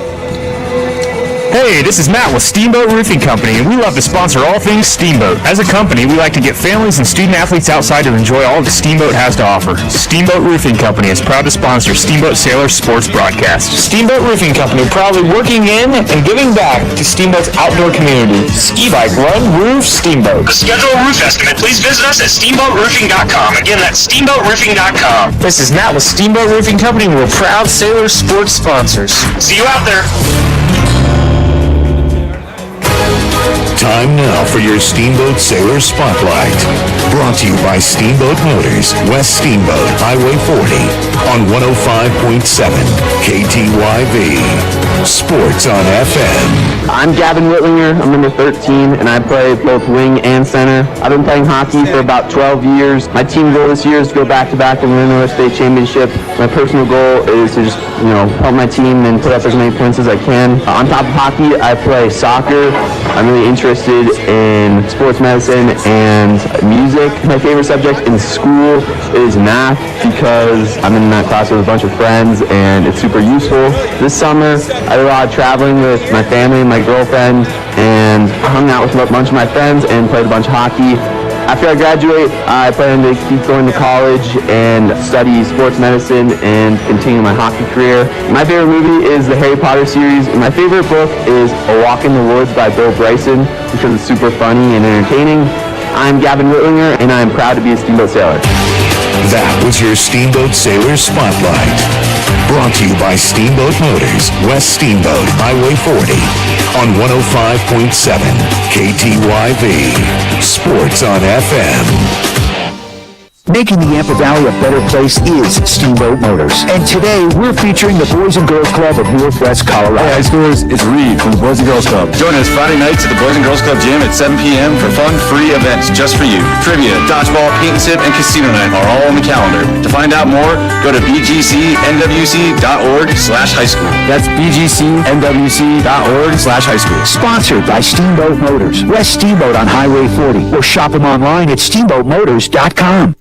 Hey, this is Matt with Steamboat Roofing Company, and we love to sponsor all things Steamboat. As a company, we like to get families and student athletes outside to enjoy all that Steamboat has to offer. Steamboat Roofing Company is proud to sponsor Steamboat Sailor Sports broadcast. Steamboat Roofing Company proudly working in and giving back to Steamboat's outdoor community. Ski bike run, roof, Steamboat. To schedule a roof estimate, please visit us at steamboatroofing.com. Again, that's steamboatroofing.com. This is Matt with Steamboat Roofing Company. We're proud Sailor Sports sponsors. See you out there. Time now for your Steamboat Sailor Spotlight. Brought to you by Steamboat Motors, West Steamboat, Highway 40, on 105.7 KTYV. Sports on FM. I'm Gavin Whitlinger. I'm number 13, and I play both wing and center. I've been playing hockey for about 12 years. My team goal this year is to go back-to-back and win another state championship. My personal goal is to just, help my team and put up as many points as I can. On top of hockey, I play soccer. I'm really interested in sports medicine and music. My favorite subject in school is math because I'm in that class with a bunch of friends and it's super useful. This summer, I did a lot of traveling with my family and my girlfriend. and hung out with a bunch of my friends and played a bunch of hockey. After I graduate, I plan to keep going to college and study sports medicine and continue my hockey career. My favorite movie is the Harry Potter series, and my favorite book is A Walk in the Woods by Bill Bryson because it's super funny and entertaining. I'm Gavin Whitlinger, and I am proud to be a Steamboat Sailor. That was your Steamboat Sailor Spotlight. Brought to you by Steamboat Motors, West Steamboat, Highway 40, on 105.7 KTYV. Sports on FM. Making the Yampa Valley a better place is Steamboat Motors. And today, we're featuring the Boys and Girls Club of Northwest Colorado. Hey, high schoolers, it's Reed from the Boys and Girls Club. Join us Friday nights at the Boys and Girls Club gym at 7 p.m. for fun, free events just for you. Trivia, dodgeball, paint and sip, and casino night are all on the calendar. To find out more, go to bgcnwc.org/high school. That's bgcnwc.org/high school. Sponsored by Steamboat Motors, West Steamboat on Highway 40, or shop them online at steamboatmotors.com.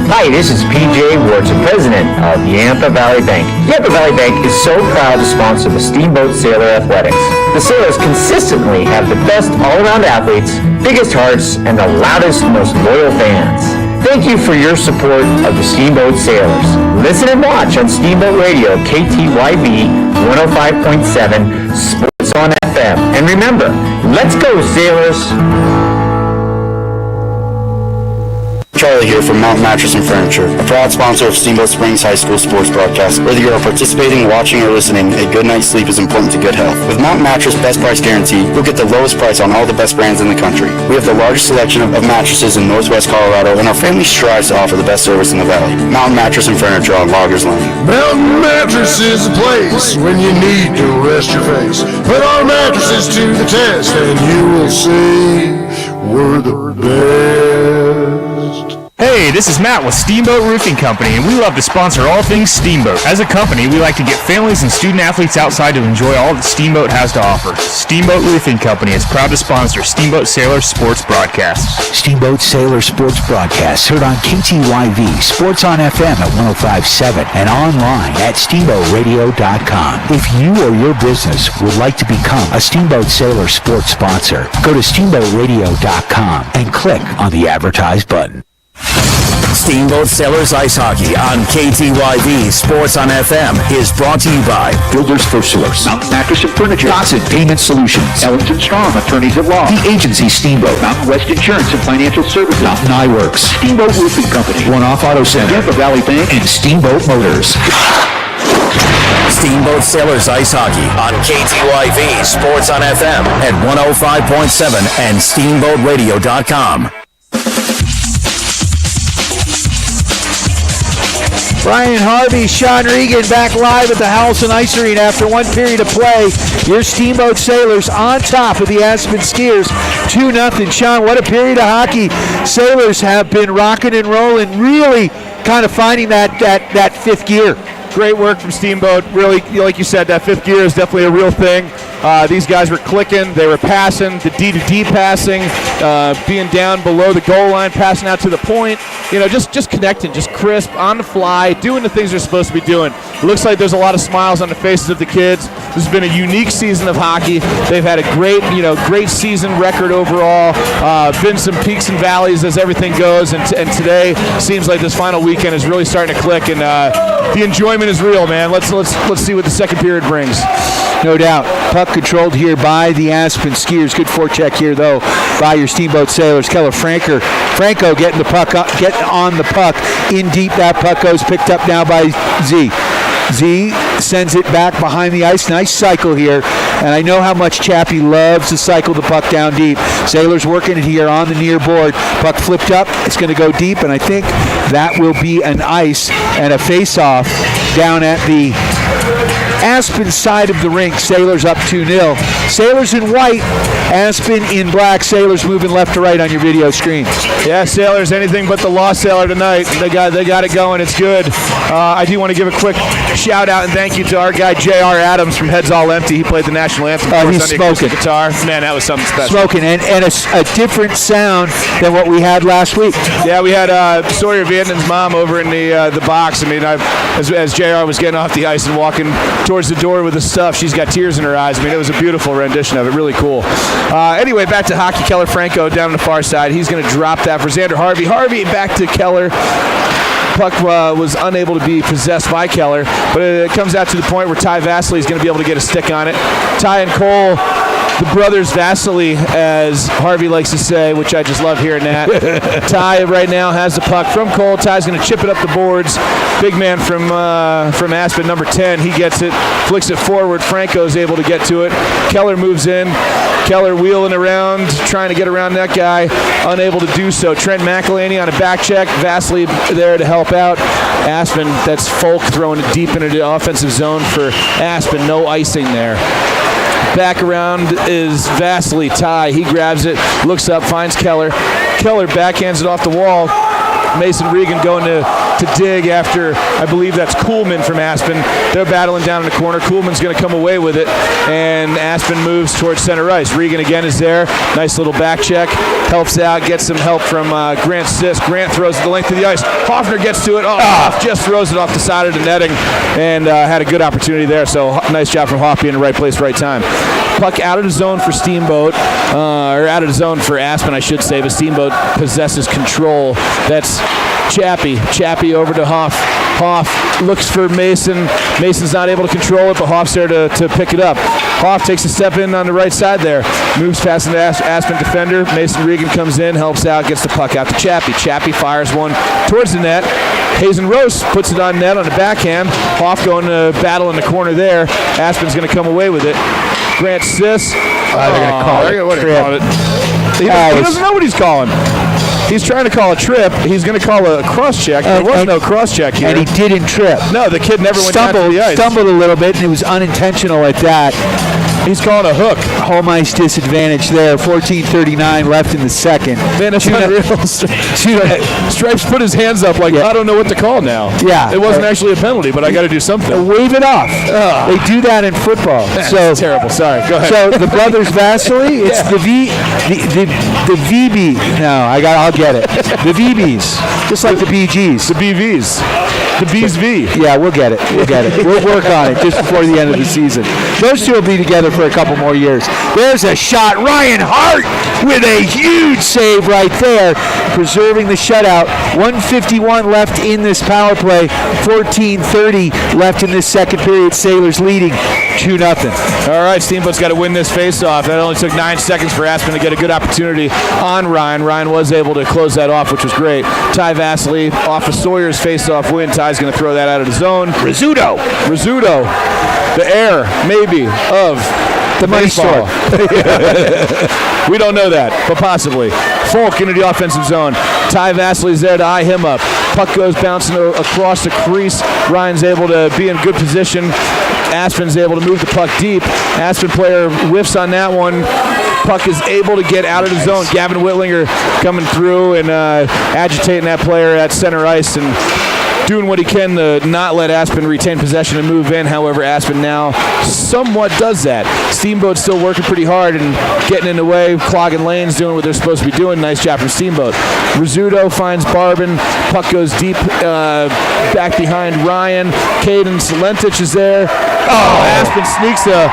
Hi, this is PJ Wardson, president of Yampa Valley Bank. Yampa Valley Bank is so proud to sponsor the Steamboat Sailor Athletics. The Sailors consistently have the best all-around athletes, biggest hearts, and the loudest, most loyal fans. Thank you for your support of the Steamboat Sailors. Listen and watch on Steamboat Radio, KTYV 105.7, Sports on FM. And remember, let's go, Sailors! Charlie here from Mountain Mattress and Furniture, a proud sponsor of Steamboat Springs High School sports broadcast. Whether you are participating, watching, or listening, a good night's sleep is important to good health. With Mountain Mattress Best Price Guarantee, you'll get the lowest price on all the best brands in the country. We have the largest selection of mattresses in Northwest Colorado, and our family strives to offer the best service in the valley. Mountain Mattress and Furniture on Loggers Lane. Mountain Mattress is a place when you need to rest your face. Put our mattresses to the test, and you will see we're the best. Hey, this is Matt with Steamboat Roofing Company, and we love to sponsor all things Steamboat. As a company, we like to get families and student athletes outside to enjoy all that Steamboat has to offer. Steamboat Roofing Company is proud to sponsor Steamboat Sailor Sports Broadcasts. Steamboat Sailor Sports Broadcasts heard on KTYV, Sports on FM at 105.7, and online at steamboatradio.com. If you or your business would like to become a Steamboat Sailor Sports sponsor, go to steamboatradio.com and click on the Advertise button. Steamboat Sailors Ice Hockey on KTYV Sports on FM is brought to you by Builders First Source, Mountain Mattress and Furniture, Dawson Payment Solutions, Ellington Strong, Attorneys at Law, The Agency Steamboat, Mountain West Insurance and Financial Services, Mountain Eyeworks, Steamboat Roofing Company, One Off Auto Center, Yampa Valley Bank, and Steamboat Motors. Steamboat Sailors Ice Hockey on KTYV Sports on FM at 105.7 and steamboatradio.com. Brian Harvey, Sean Regan back live at the HOWELSEN Ice Arena after one period of play. Your Steamboat Sailors on top of the ASPEN Skiers, 2-0. Sean, what a period of hockey. Sailors have been rocking and rolling, really kind of finding that fifth gear. Great work from Steamboat. Really, like you said, that fifth gear is definitely a real thing. These guys were clicking. They were passing, the D-to-D passing, being down below the goal line, passing out to the point. You know, just connecting, just crisp, on the fly, doing the things they're supposed to be doing. It looks like there's a lot of smiles on the faces of the kids. This has been a unique season of hockey. They've had a great season record overall. Been some peaks and valleys as everything goes, and today seems like this final weekend is really starting to click, and the enjoyment is real, man. Let's see what the second period brings. No doubt. Puck controlled here by the Aspen Skiers. Good forecheck here, though, by your Steamboat Sailors. Keller Franco getting the puck on the puck. In deep, that puck goes picked up now by Z. Z sends it back behind the ice. Nice cycle here. And I know how much Chappie loves to cycle the puck down deep. Sailors working it here on the near board. Puck flipped up. It's going to go deep, and I think that will be an ice and a face-off down at the Aspen side of the rink. Sailors up 2-0. Sailors in white, Aspen in black. Sailors moving left to right on your video screen. Yeah, Sailors, anything but the lost Sailor tonight. They got it going. It's good. I do want to give a quick shout out and thank you to our guy J.R. Adams from Heads All Empty. He played the national anthem. He's smoking guitar. Man, that was something special. Smoking and a different sound than what we had last week. Yeah, we had Sawyer Vietnam's mom over in the box. I mean, as J.R. was getting off the ice and walking towards the door with the stuff. She's got tears in her eyes. I mean, it was a beautiful rendition of it. Really cool. Anyway, back to hockey. Keller Franco down on the far side. He's going to drop that for Xander Harvey. Harvey back to Keller. Puck was unable to be possessed by Keller, but it comes out to the point where Ty Vasily is going to be able to get a stick on it. Ty and Cole, the brothers Vasily, as Harvey likes to say, which I just love hearing that. Ty right now has the puck from Cole. Ty's going to chip it up the boards. Big man from Aspen, number 10, he gets it, flicks it forward. Franco's able to get to it. Keller moves in. Keller wheeling around, trying to get around that guy, unable to do so. Trent McElhaney on a back check. Vasily there to help out. Aspen, that's Folk throwing it deep into the offensive zone for Aspen. No icing there. Back around is Vasily. Ty, he grabs it, looks up, finds Keller. Keller backhands it off the wall. Mason Regan going to dig after, I believe that's Kuhlman from Aspen. They're battling down in the corner. Kuhlman's going to come away with it, and Aspen moves towards center ice. Regan again is there. Nice little back check. Helps out, gets some help from Grant Sisk. Grant throws it the length of the ice. Hoffner gets to it. Hoff just throws it off the side of the netting and had a good opportunity there. So nice job from Hoff being in the right place, right time. Puck out of the zone for Steamboat, or out of the zone for Aspen, I should say, but Steamboat possesses control. That's Chappie over to Hoff. Hoff looks for Mason. Mason's not able to control it, but Hoff's there to pick it up. Hoff takes a step in on the right side there. Moves past an Aspen defender. Mason Regan comes in, helps out, gets the puck out to Chappie. Chappie fires one towards the net. Hazen Rose puts it on net on the backhand. Hoff going to battle in the corner there. Aspen's going to come away with it. Grant Sisk. They're going to call it. What are they calling it? He doesn't know what he's calling. He's trying to call a trip. He's going to call a cross-check. There was no cross-check here. And he didn't trip. No, the kid never went down to the ice. Stumbled a little bit, and it was unintentional at that. He's calling a hook. Home ice disadvantage there. 14:39 left in the second. Man, that's unreal. Stripes put his hands up like, I don't know what to call now. Yeah. It wasn't actually a penalty, but I got to do something. Wave it off. They do that in football. That's terrible. Sorry. Go ahead. So the brothers Vasily, it's the VB. No, I'll get it. The VBs, just like the BGs. The BVs. The B's V. Yeah, we'll get it. We'll work on it just before the end of the season. Those two will be together for a couple more years. There's a shot. Ryan Hart with a huge save right there, preserving the shutout. 1:51 left in this power play. 14:30 left in this second period. Sailors leading 2-0. All right, Steamboat's got to win this face-off. That only took 9 seconds for Aspen to get a good opportunity on Ryan. Ryan was able to close that off, which was great. Ty Vasily off of Sawyer's face-off win. Ty's going to throw that out of the zone. Rizzuto, the heir, maybe, of the money store. We don't know that, but possibly. Folk into the offensive zone. Ty Vasily's there to eye him up. Puck goes bouncing across the crease. Ryan's able to be in good position. Aspen's able to move the puck deep. Aspen player whiffs on that one. Puck is able to get out of the zone. Gavin Whitlinger coming through and agitating that player at center ice and doing what he can to not let Aspen retain possession and move in. However, Aspen now somewhat does that. Steamboat's still working pretty hard and getting in the way, clogging lanes, doing what they're supposed to be doing. Nice job from Steamboat. Rizzuto finds Barbin. Puck goes deep back behind Ryan. Caden Salentich is there. Aspen sneaks a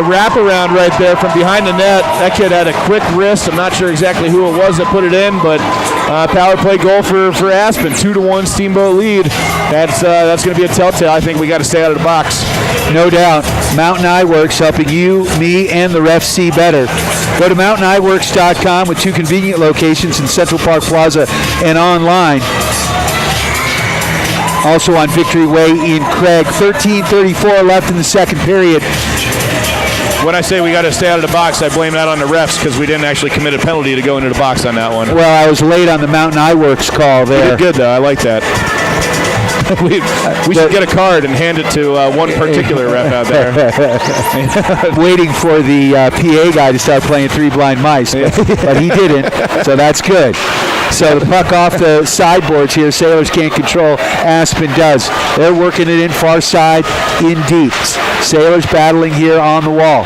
wraparound right there from behind the net. That kid had a quick wrist. I'm not sure exactly who it was that put it in, but power play goal for Aspen. 2-1 Steamboat lead. That's going to be a telltale. I think we got to stay out of the box. No doubt. Mountain Eye Works helping you, me, and the refs see better. Go to MountainEyeWorks.com with 2 convenient locations in Central Park Plaza and online. Also on Victory Way in Craig. 13:34 left in the second period. When I say we got to stay out of the box, I blame that on the refs because we didn't actually commit a penalty to go into the box on that one. Well, I was late on the Mountain Eye Works call there. You did good, though. I like that. we should get a card and hand it to one particular ref out there. Waiting for the PA guy to start playing Three Blind Mice, but he didn't, so that's good. So the puck off the sideboards here. Sailors can't control. Aspen does. They're working it in far side, in deep. Sailors battling here on the wall.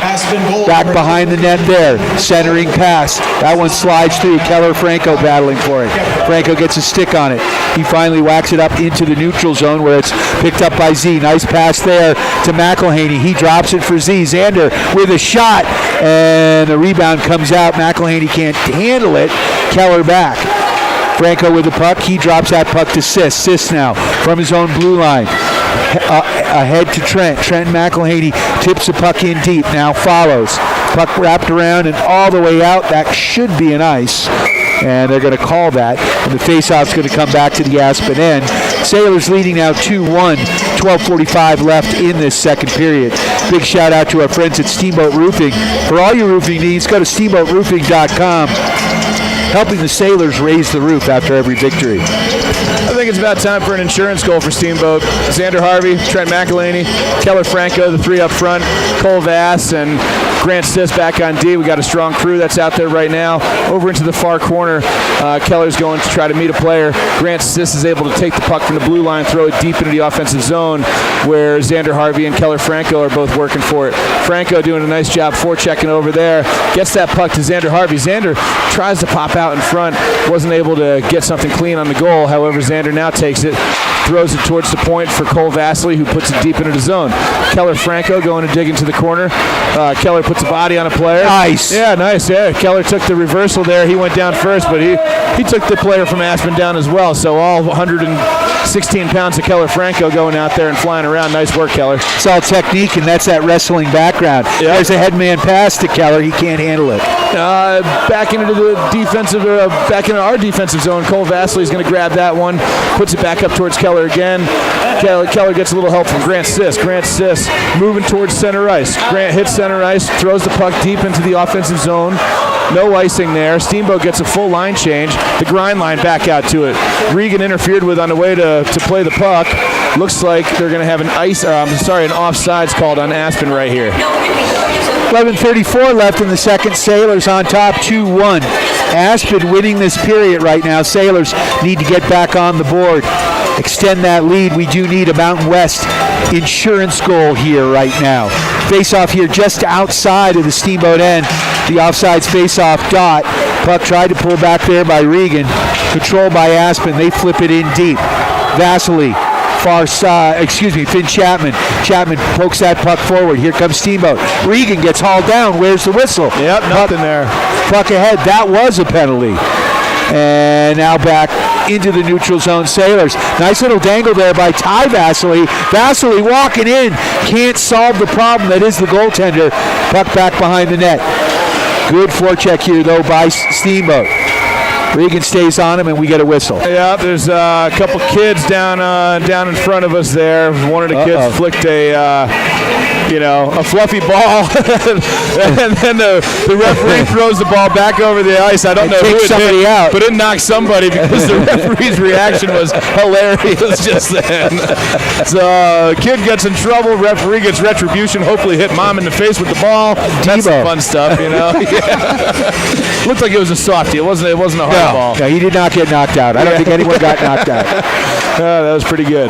Back behind the net there. Centering pass. That one slides through. Keller Franco battling for it. Franco gets a stick on it. He finally whacks it up into the neutral zone where it's picked up by Z. Nice pass there to McElhaney. He drops it for Z. Xander with a shot, and the rebound comes out. McElhaney can't handle it. Keller back. Franco with the puck. He drops that puck to Sis. Sis now from his own blue line. Ahead to Trent. Trent McElhaney tips the puck in deep. Now follows. Puck wrapped around and all the way out. That should be an ice. And they're going to call that. And the faceoff's going to come back to the Aspen end. Sailors leading now 2-1. 12:45 left in this second period. Big shout out to our friends at Steamboat Roofing. For all your roofing needs, go to steamboatroofing.com. Helping the Sailors raise the roof after every victory. I think it's about time for an insurance goal for Steamboat. Xander Harvey, Trent McElhaney, Keller Franco, the three up front, Cole Vass, and Grant Stiss back on D. We got a strong crew that's out there right now. Over into the far corner, Keller's going to try to meet a player. Grant Stiss is able to take the puck from the blue line, throw it deep into the offensive zone, where Xander Harvey and Keller Franco are both working for it. Franco doing a nice job forechecking over there, gets that puck to Xander Harvey. Xander tries to pop out in front, wasn't able to get something clean on the goal. However, Xander now takes it, throws it towards the point for Cole Vasily, who puts it deep into the zone. Keller Franco going to dig into the corner. Keller puts a body on a player. Nice. Yeah, nice. Yeah, Keller took the reversal there. He went down first, but he took the player from Aspen down as well. So all 116 pounds of Keller Franco going out there and flying around. Nice work, Keller. It's all technique, and that's that wrestling background. Yep. There's a headman pass to Keller. He can't handle it. Back into the defensive, back into our defensive zone. Cole Vasily is going to grab that one, puts it back up towards Keller again. Keller gets a little help from Grant Stiss. Grant Stiss moving towards center ice. Grant hits center ice, throws the puck deep into the offensive zone. No icing there. Steamboat gets a full line change. The grind line back out to it. Regan interfered with on the way to play the puck. Looks like they're going to have an offsides called on Aspen right here. 11:34 left in the second. Sailors on top 2-1. Aspen winning this period right now. Sailors need to get back on the board. Extend that lead. We do need a Mountain West insurance goal here right now. Face-off here just outside of the Steamboat end. The offsides face-off dot. Puck tried to pull back there by Regan. Controlled by Aspen. They flip it in deep. Vasily. Far side, Finn Chapman. Chapman pokes that puck forward. Here comes Steamboat. Regan gets hauled down. Where's the whistle? Yep, nothing there. Puck ahead. That was a penalty. And now back into the neutral zone. Sailors. Nice little dangle there by Ty Vasily. Vasily walking in. Can't solve the problem that is the goaltender. Puck back behind the net. Good forecheck here, though, by Steamboat. Regan stays on him, and we get a whistle. Yeah, there's a couple kids down in front of us there. One of the kids flicked a fluffy ball, and then the referee throws the ball back over the ice. I don't know who it hit, out. but it knocked somebody because the referee's reaction was hilarious just then. So kid gets in trouble. Referee gets retribution. Hopefully hit mom in the face with the ball. That's some fun stuff, you know. Yeah. Looked like it was a softie. It wasn't a hard ball. No, he did not get knocked out. I don't think anyone got knocked out. That was pretty good.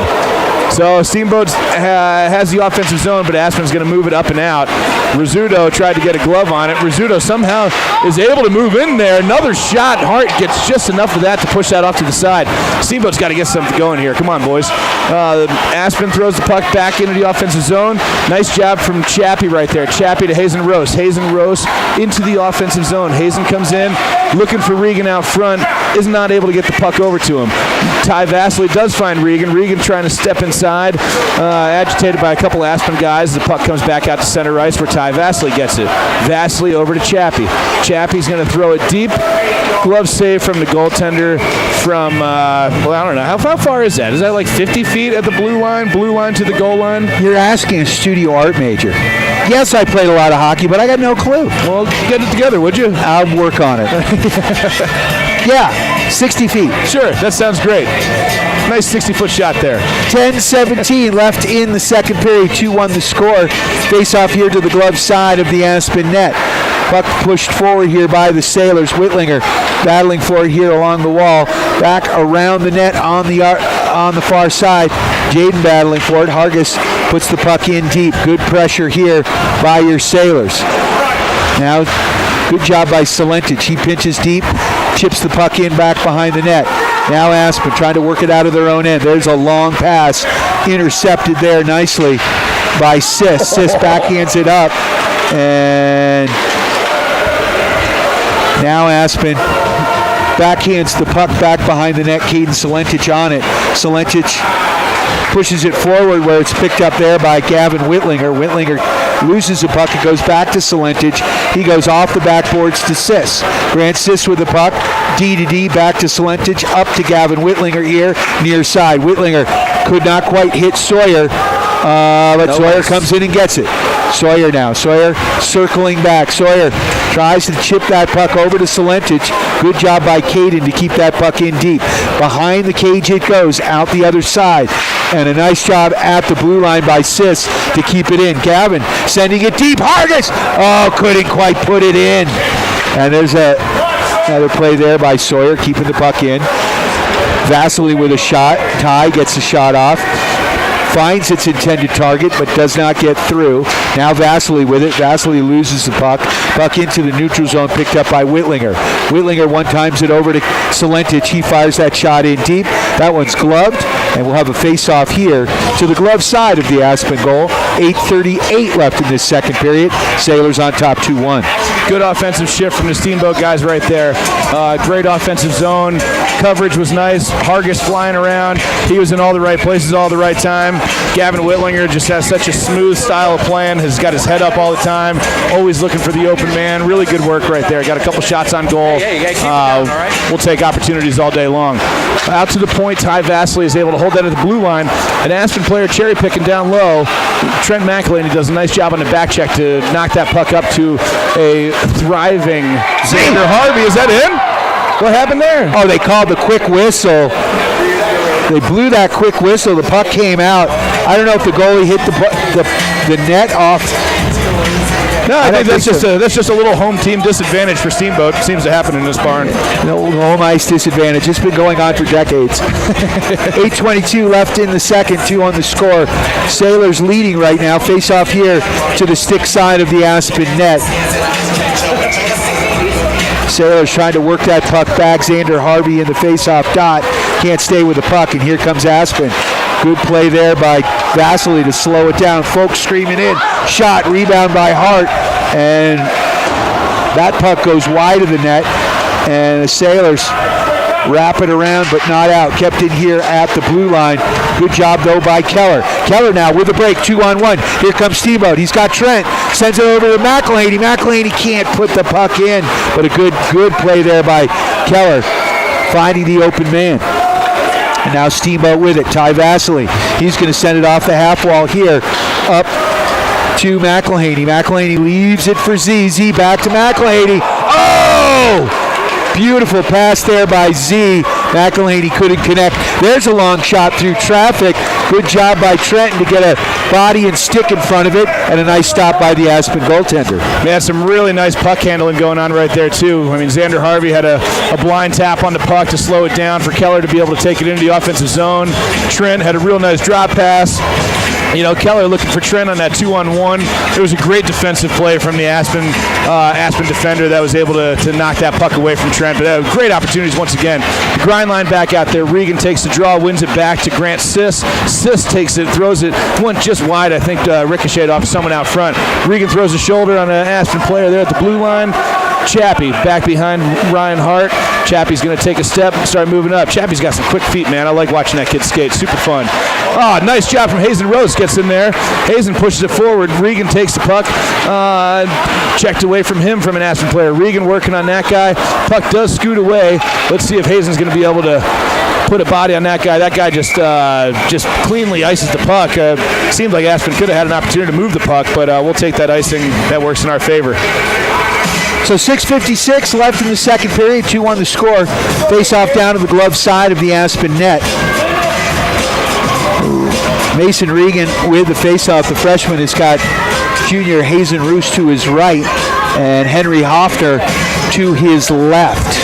So Steamboat has the offensive zone, but Aspen's going to move it up and out. Rizzuto tried to get a glove on it. Rizzuto somehow is able to move in there. Another shot. Hart gets just enough of that to push that off to the side. Steamboat's got to get something going here. Come on, boys. Aspen throws the puck back into the offensive zone. Nice job from Chappie right there. Chappie to Hazen Rose. Hazen Rose into the offensive zone. Hazen comes in, looking for Regan out front. Is not able to get the puck over to him. Ty Vasily does find Regan. Regan trying to step inside, agitated by a couple Aspen guys. The puck comes back out to center ice where Ty Vasily gets it. Vasily over to Chappie. Chappie's going to throw it deep. Glove save from the goaltender from, I don't know. How far is that? Is that like 50 feet at the blue line to the goal line? You're asking a studio art major. Yes, I played a lot of hockey, but I got no clue. Well, get it together, would you? I'll work on it. Yeah, 60 feet. Sure, that sounds great. Nice 60-foot shot there. 10:17 left in the second period. 2-1 the score. Face off here to the glove side of the Aspen net. Puck pushed forward here by the Sailors. Whitlinger battling for it here along the wall. Back around the net on the far side. Jaden battling for it. Hargis puts the puck in deep. Good pressure here by your Sailors. Now, good job by Salentic. He pinches deep, chips the puck in back behind the net. Now Aspen trying to work it out of their own end. There's a long pass intercepted there nicely by Sis. Sis backhands it up, and now Aspen backhands the puck back behind the net. Caden Salentic on it. Salentic pushes it forward where it's picked up there by Gavin Whitlinger. Whitlinger loses the puck. It goes back to Salentic. He goes off the backboards to Sis. Grant Sis with the puck. D to D back to Salentic. Up to Gavin Whitlinger here near side. Whitlinger could not quite hit Sawyer. But Sawyer comes in and gets it. Sawyer now. Sawyer circling back. Sawyer tries to chip that puck over to Salentic. Good job by Caden to keep that puck in deep. Behind the cage it goes, out the other side. And a nice job at the blue line by Sis to keep it in. Gavin sending it deep. Hargis! Oh, couldn't quite put it in. And there's another play there by Sawyer, keeping the puck in. Vasily with a shot. Ty gets the shot off. Finds its intended target, but does not get through. Now Vasily with it. Vasily loses the puck. Puck into the neutral zone, picked up by Whitlinger. Whitlinger one-times it over to Salentic. He fires that shot in deep. That one's gloved, and we'll have a face-off here to the glove side of the Aspen goal. 8:38 left in this second period. Sailors on top 2-1. Good offensive shift from the Steamboat guys right there. Great offensive zone. Coverage was nice. Hargis flying around. He was in all the right places all the right time. Gavin Whitlinger just has such a smooth style of playing. Has got his head up all the time. Always looking for the open man. Really good work right there. Got a couple shots on goal. We'll take opportunities all day long. Out to the point, Ty Vasily is able to hold that at the blue line. An Aspen player cherry picking down low. Trent McElhaney does a nice job on the back check to knock that puck up to a thriving Xander Harvey. Is that in? What happened there? Oh, they called the quick whistle. They blew that quick whistle. The puck came out. I don't know if the goalie hit the net off. No, I think that's just a little home team disadvantage for Steamboat. Seems to happen in this barn. No home ice disadvantage. It's been going on for decades. 8:22 left in the second. 2 on the score. Sailors leading right now. Face off here to the stick side of the Aspen net. Sailors trying to work that puck back. Xander Harvey in the face-off dot. Can't stay with the puck, and here comes Aspen. Good play there by Vasily to slow it down. Folks screaming in. Shot, rebound by Hart, and that puck goes wide of the net, and the Sailors wrap it around, but not out. Kept in here at the blue line. Good job, though, by Keller. Keller now with the break, 2-on-1. Here comes Steamboat. He's got Trent. Sends it over to McElhaney. McElhaney can't put the puck in, but a good play there by Keller, finding the open man. And now Steamboat with it. Ty Vasily. He's going to send it off the half wall here. Up to McElhaney. McElhaney leaves it for Z. Z back to McElhaney. Oh! Beautiful pass there by Z. McElhaney couldn't connect. There's a long shot through traffic. Good job by Trenton to get a body and stick in front of it, and a nice stop by the Aspen goaltender. Yeah, some really nice puck handling going on right there, too. I mean, Xander Harvey had a blind tap on the puck to slow it down for Keller to be able to take it into the offensive zone. Trent had a real nice drop pass. You know, Keller looking for Trent on that 2-on-1. It was a great defensive play from the Aspen defender that was able to knock that puck away from Trent. But great opportunities once again. The grind line back out there. Regan takes the draw, wins it back to Grant Sis. Sis takes it, throws it, went just wide. I think ricocheted off someone out front. Regan throws a shoulder on an Aspen player there at the blue line. Chappie back behind Ryan Hart. Chappie's going to take a step and start moving up. Chappie's got some quick feet, man. I like watching that kid skate. Super fun. Oh, nice job from Hazen Rose. Gets in there. Hazen pushes it forward. Regan takes the puck. Checked away from him from an Aspen player. Regan working on that guy. Puck does scoot away. Let's see if Hazen's going to be able to put a body on that guy. That guy just cleanly ices the puck. Seemed like Aspen could have had an opportunity to move the puck, but we'll take that icing. That works in our favor. So 6:56 left in the second period, 2 on the score. Face off down to the glove side of the Aspen net. Mason Regan with the face-off. The freshman has got junior Hazen Roos to his right and Henry Hoffner to his left.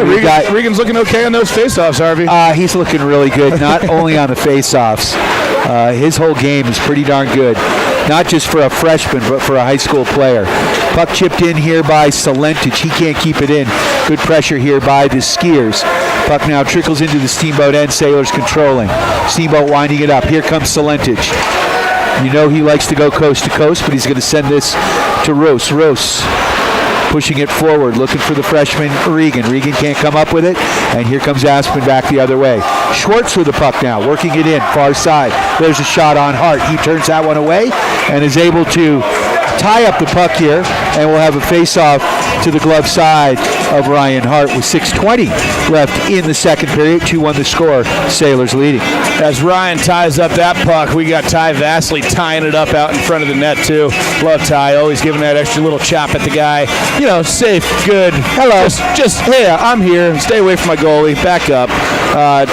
Yeah, Regan's looking okay on those face-offs, Harvey. He's looking really good, not only on the face-offs. His whole game is pretty darn good, not just for a freshman, but for a high school player. Puck chipped in here by Salentic. He can't keep it in. Good pressure here by the Skiers. Puck now trickles into the Steamboat end. Sailors controlling. Steamboat winding it up. Here comes Salentic. You know he likes to go coast to coast, but he's going to send this to Rose. Rose pushing it forward, looking for the freshman Regan. Regan can't come up with it, and here comes Aspen back the other way. Schwartz with the puck now, working it in, far side. There's a shot on Hart. He turns that one away and is able to tie up the puck here, and we'll have a face-off to the glove side of Ryan Hart with 6:20 left in the second period. 2-1 the score. Sailors leading. As Ryan ties up that puck, we got Ty Vasily tying it up out in front of the net, too. Love Ty, always giving that extra little chop at the guy. You know, safe, good. Hello. Just hey, I'm here. Stay away from my goalie. Back up.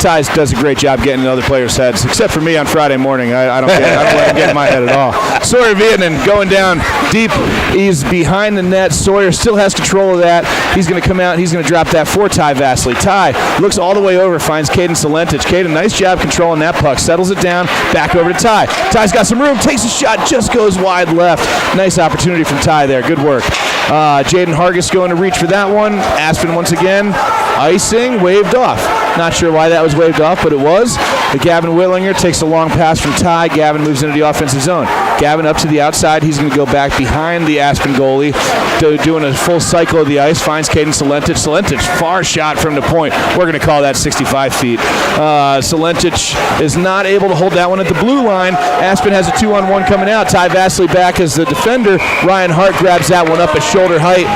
Ty does a great job getting in other players' heads, except for me on Friday morning. I don't let him get in my head at all. Sawyer Vietnam going down deep. He's behind the net. Sawyer still has control of that. He's going to come out. He's going to drop that for Ty Vasily. Ty looks all the way over, finds Caden Salentic. Caden, nice job controlling that puck. Settles it down. Back over to Ty. Ty's got some room. Takes a shot. Just goes wide left. Nice opportunity from Ty there. Good work. Jaden Hargis going to reach for that one. Aspen once again. Icing. Waved off. Not sure why that was waved off, but it was. Gavin Whitlinger takes a long pass from Ty. Gavin moves into the offensive zone. Gavin up to the outside. He's going to go back behind the Aspen goalie, doing a full cycle of the ice. Finds Caden Salentic. Salentic, far shot from the point. We're going to call that 65 feet. Salentic is not able to hold that one at the blue line. Aspen has a 2-on-1 coming out. Ty Vasily back as the defender. Ryan Hart grabs that one up at shoulder height.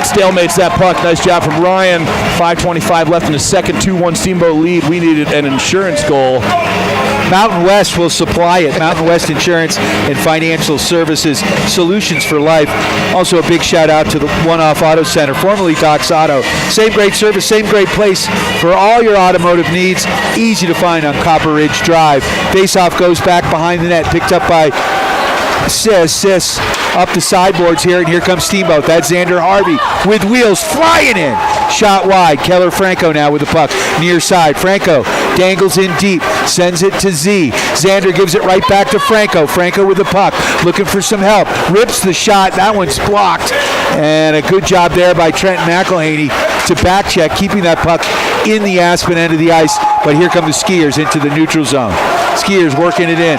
Stalemates that puck. Nice job from Ryan. 5:25 left in the second. 2-1 Steamboat lead. We needed an insurance goal. Mountain West will supply it. Mountain West Insurance and Financial Services, solutions for life. Also a big shout out to the One-Off Auto Center, formerly Doc's Auto. Same great service, same great place for all your automotive needs. Easy to find on Copper Ridge Drive. Faceoff goes back behind the net, picked up by Sis up the sideboards here, and here comes Steamboat. That's Xander Harvey with wheels flying in. Shot wide. Keller Franco now with the puck near side. Franco dangles in deep, sends it to Z. Xander gives it right back to Franco. Franco with the puck, looking for some help. Rips the shot. That one's blocked. And a good job there by Trent McElhaney to back check, keeping that puck in the Aspen end of the ice. But here come the Skiers into the neutral zone. Skiers working it in.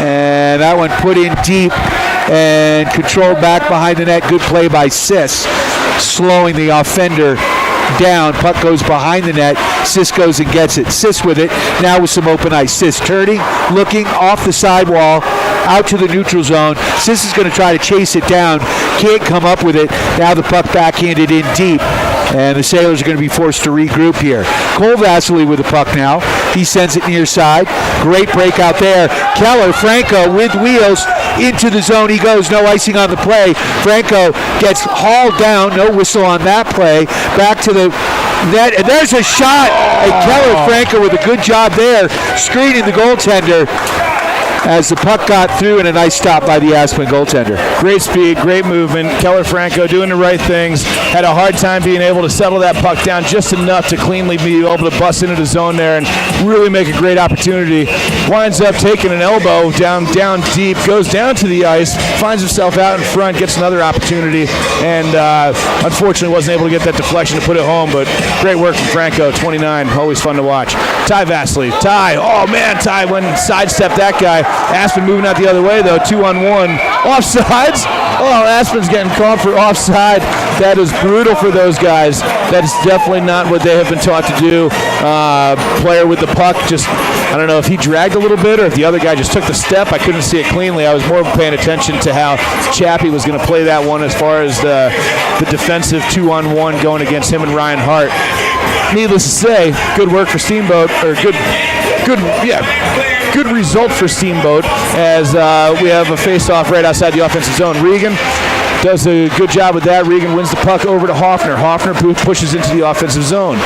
And that one put in deep and controlled back behind the net. Good play by Sis, slowing the offender down. Puck goes behind the net. Sis goes and gets it. Sis with it, now with some open ice. Sis turning, looking off the sidewall, out to the neutral zone. Sis is going to try to chase it down. Can't come up with it. Now the puck backhanded in deep. And the Sailors are going to be forced to regroup here. Cole Vasily with the puck now. He sends it near side. Great break out there. Keller, Franco with wheels into the zone. He goes. No icing on the play. Franco gets hauled down. No whistle on that play. Back to the net. And there's a shot. And Keller Franco with a good job there, screening the goaltender as the puck got through, and a nice stop by the Aspen goaltender. Great speed, great movement. Keller Franco doing the right things. Had a hard time being able to settle that puck down just enough to cleanly be able to bust into the zone there and really make a great opportunity. Winds up taking an elbow down deep, goes down to the ice, finds himself out in front, gets another opportunity, and unfortunately wasn't able to get that deflection to put it home, but great work from Franco, 29, always fun to watch. Ty Vasily, Ty went and sidestepped that guy. Aspen moving out the other way, though. 2-on-1. Offsides. Oh, Aspen's getting called for offside. That is brutal for those guys. That is definitely not what they have been taught to do. Player with the puck, just, I don't know if he dragged a little bit or if the other guy just took the step. I couldn't see it cleanly. I was more paying attention to how Chappie was going to play that one as far as the defensive 2-on-1 going against him and Ryan Hart. Needless to say, good work for Steamboat, or good result for Steamboat, as we have a face-off right outside the offensive zone. Regan does a good job with that. Regan wins the puck over to Hoffner. Hoffner pushes into the offensive zone.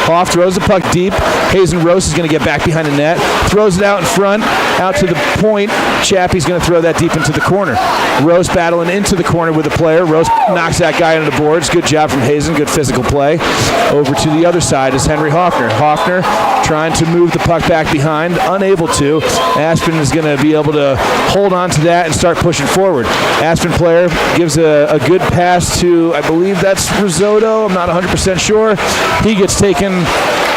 Hoff throws the puck deep. Hazen Rose is going to get back behind the net, throws it out in front, out to the point. Chappie's going to throw that deep into the corner. Rose battling into the corner with the player. Rose knocks that guy into the boards. Good job from Hazen, good physical play. Over to the other side is Henry Hoffner. Hoffner trying to move the puck back behind, unable to. Aspen is going to be able to hold on to that and start pushing forward. Aspen player gives a good pass to, I believe that's Risotto. I'm not 100% sure. He gets taken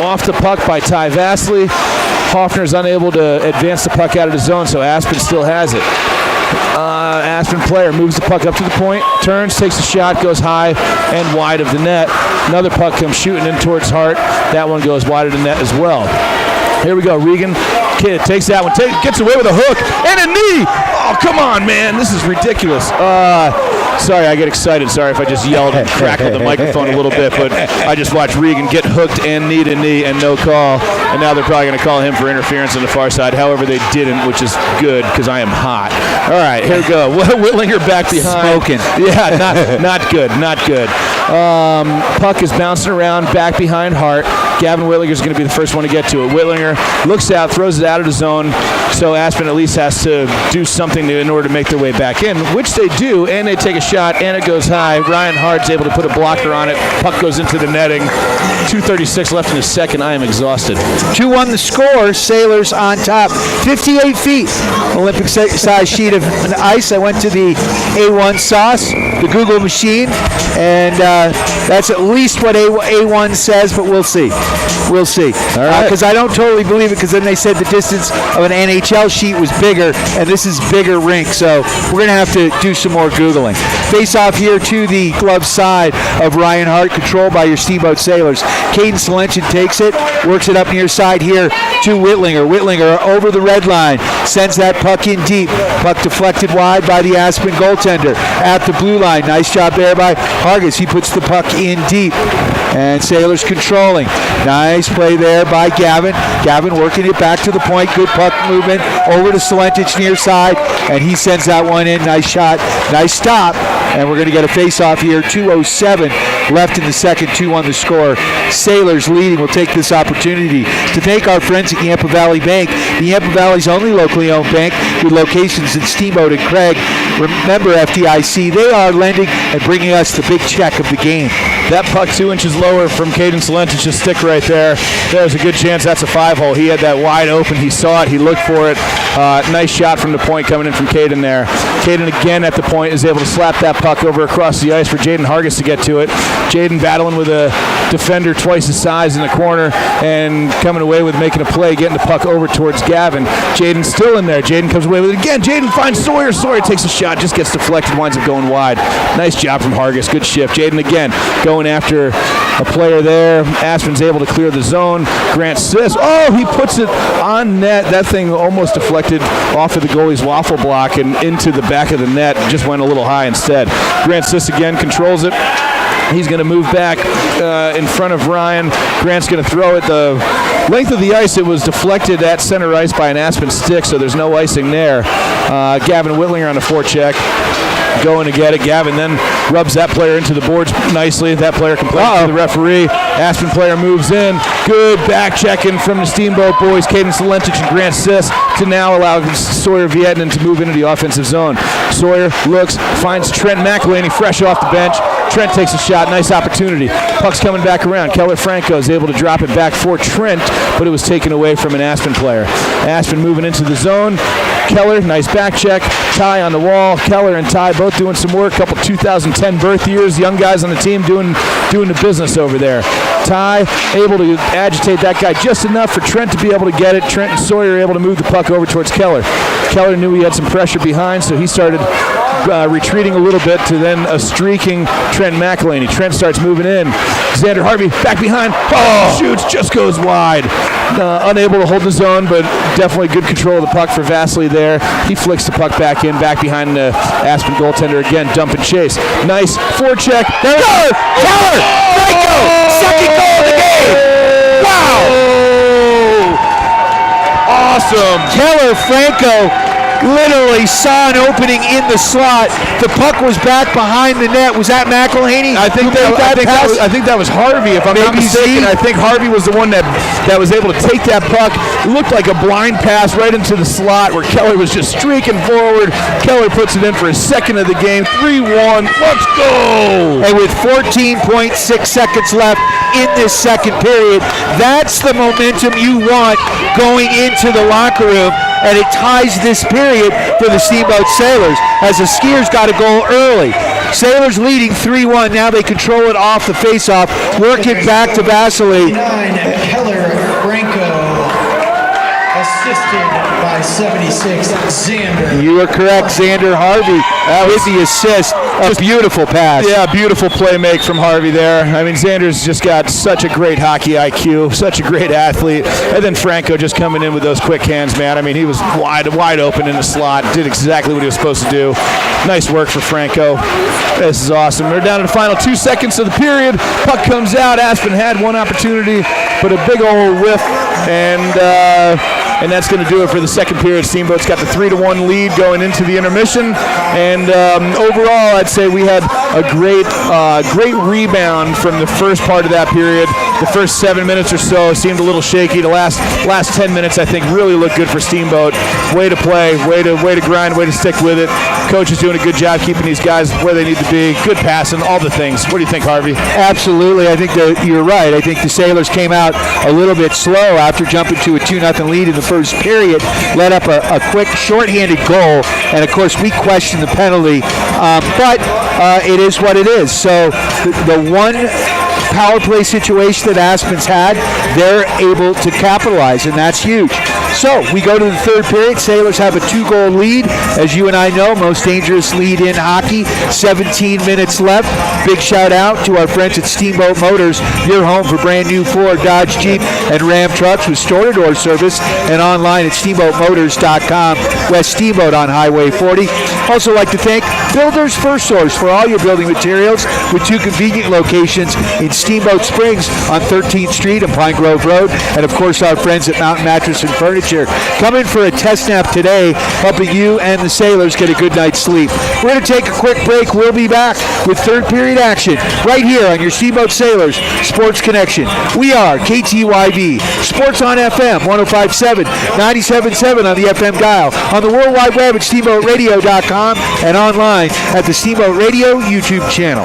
off the puck by Ty Vasily. Hoffner is unable to advance the puck out of the zone, so Aspen still has it. Aspen player moves the puck up to the point, turns, takes a shot, goes high and wide of the net. Another puck comes shooting in towards Hart. That one goes wide of the net as well. Here we go. Regan Kidd takes that one, gets away with a hook and a knee. Oh, come on, man. This is ridiculous. Sorry, I get excited. Sorry if I just yelled and crackled the microphone a little bit, but I just watched Regan get hooked and knee to knee and no call, and now they're probably going to call him for interference on the far side. However, they didn't, which is good because I am hot. All right, here we go. Whitlinger back behind. Smoking. Yeah, not good, not good. Puck is bouncing around back behind Hart. Gavin Whitlinger is going to be the first one to get to it. Whitlinger looks out, throws it out of the zone, so Aspen at least has to do something in order to make their way back in, which they do, and they take a shot, and it goes high. Ryan Hart's able to put a blocker on it. Puck goes into the netting. 2:36 left in the second. I am exhausted. 2-1 the score. Sailors on top. 58 feet. Olympic size sheet of ice. I went to the A1 sauce, the Google machine, and that's at least what A1 says, but we'll see. We'll see. All right. Because I don't totally believe it, because then they said the distance of an NHL sheet was bigger, and this is bigger rink, so we're going to have to do some more Googling. Face off here to the glove side of Ryan Hart, controlled by your Steamboat Sailors. Caden Salenchen takes it, works it up near side here to Whitlinger. Whitlinger over the red line, sends that puck in deep. Puck deflected wide by the Aspen goaltender at the blue line. Nice job there by Hargis. He puts the puck in deep, and Sailors controlling. Nice play there by Gavin. Gavin working it back to the point. Good puck movement over to Salentic near side, and he sends that one in. Nice shot, nice stop, and we're going to get a face-off here. 2:07 left in the second. 2-1 the score. Sailors leading. We'll take this opportunity to thank our friends at Yampa Valley Bank, the Yampa Valley's only locally owned bank with locations in Steamboat and Craig. Remember FDIC, they are lending and bringing us the big check of the game. That puck 2 inches lower from Caden Salentic's stick right there. There's a good chance that's a 5-hole. He had that wide open. He saw it. He looked for it. Nice shot from the point coming in from Caden there. Caden again at the point is able to slap that puck over across the ice for Jaden Hargis to get to it. Jaden battling with a defender twice his size in the corner and coming away with making a play, getting the puck over towards Gavin. Jaden still in there. Jaden comes away with it again. Jaden finds Sawyer. Sawyer takes a shot, just gets deflected, winds up going wide. Nice job from Hargis. Good shift. Jaden again going after a player there. Aspen's able to clear the zone. Grant Siss. Oh, he puts it on net. That thing almost deflected off of the goalie's waffle block and into the back of the net. Just went a little high instead. Grant Siss again controls it. He's going to move back in front of Ryan. Grant's going to throw it the length of the ice. It was deflected at center ice by an Aspen stick, so there's no icing there. Gavin Whitlinger on the forecheck. Going to get it. Gavin then rubs that player into the boards nicely. That player complains to the referee. Aspen player moves in. Good back checking from the Steamboat boys, Caden Salentic and Grant Siss, to now allow Sawyer Vietnam to move into the offensive zone. Sawyer looks, finds Trent McElhaney fresh off the bench. Trent takes a shot. Nice opportunity. Puck's coming back around. Keller Franco is able to drop it back for Trent, but it was taken away from an Aspen player. Aspen moving into the zone. Keller, nice back check. Ty on the wall. Keller and Ty both doing some work. Couple 2010 birth years. Young guys on the team doing the business over there. Ty able to agitate that guy just enough for Trent to be able to get it. Trent and Sawyer able to move the puck over towards Keller. Keller knew he had some pressure behind, so he started retreating a little bit to then a streaking Trent McElhaney. Trent starts moving in. Xander Harvey back behind. Oh, shoots, just goes wide. Unable to hold the zone, but definitely good control of the puck for Vasily there. He flicks the puck back in, back behind the Aspen goaltender again. Dump and chase. Nice forecheck. There it goes. Keller! Franco! Second goal of the game! Wow! Awesome. Keller Franco literally saw an opening in the slot. The puck was back behind the net. Was that McElhaney? I think that was Harvey, if I'm not mistaken. I think Harvey was the one that was able to take that puck. It looked like a blind pass right into the slot where Keller was just streaking forward. Keller puts it in for his second of the game. 3-1. Let's go! And with 14.6 seconds left in this second period, that's the momentum you want going into the locker room, and it ties this period for the Steamboat Sailors as the Skiers got a goal early. Sailors leading 3-1. Now they control it off the faceoff, work it back to Vasily. Keller Franco, assisted by 76 Xander. You are correct, Xander Harvey with the assist. A beautiful pass. Yeah, beautiful play make from Harvey there. I mean, Xander's just got such a great hockey IQ, such a great athlete. And then Franco just coming in with those quick hands, man. I mean, he was wide open in the slot, did exactly what he was supposed to do. Nice work for Franco. This is awesome. We're down to the final 2 seconds of the period. Puck comes out. Aspen had one opportunity, but a big old whiff, and that's going to do it for the second period. Steamboat's got the 3-1 lead going into the intermission, and overall, I'd say we had a great rebound from the first part of that period. The first 7 minutes or so seemed a little shaky. The last 10 minutes, I think, really looked good for Steamboat. Way to play, way to grind, way to stick with it. Coach is doing a good job keeping these guys where they need to be. Good passing, all the things. What do you think, Harvey? Absolutely. I think you're right. I think the Sailors came out a little bit slow after jumping to a 2-0 lead in the first period, let up a quick shorthanded goal, and of course we question the penalty, but it is what it is. So the one power play situation that Aspen's had, they're able to capitalize, and that's huge. So we go to the third period. Sailors have a 2-goal lead. As you and I know, most dangerous lead in hockey. 17 minutes left. Big shout out to our friends at Steamboat Motors, your home for brand new Ford, Dodge, Jeep, and Ram trucks with store-to-door service, and online at steamboatmotors.com. West Steamboat on Highway 40. Also like to thank Builders First Source for all your building materials with 2 convenient locations in Steamboat Springs on 13th Street and Pine Grove Road, and of course our friends at Mountain Mattress and Furniture. Come in for a test nap today, helping you and the Sailors get a good night's sleep. We're going to take a quick break. We'll be back with third period action right here on your Steamboat Sailors Sports Connection. We are KTYV, Sports on FM, 105.7, 97.7 on the FM dial, on the World Wide Web at steamboatradio.com, and online at the Steamboat Radio YouTube channel.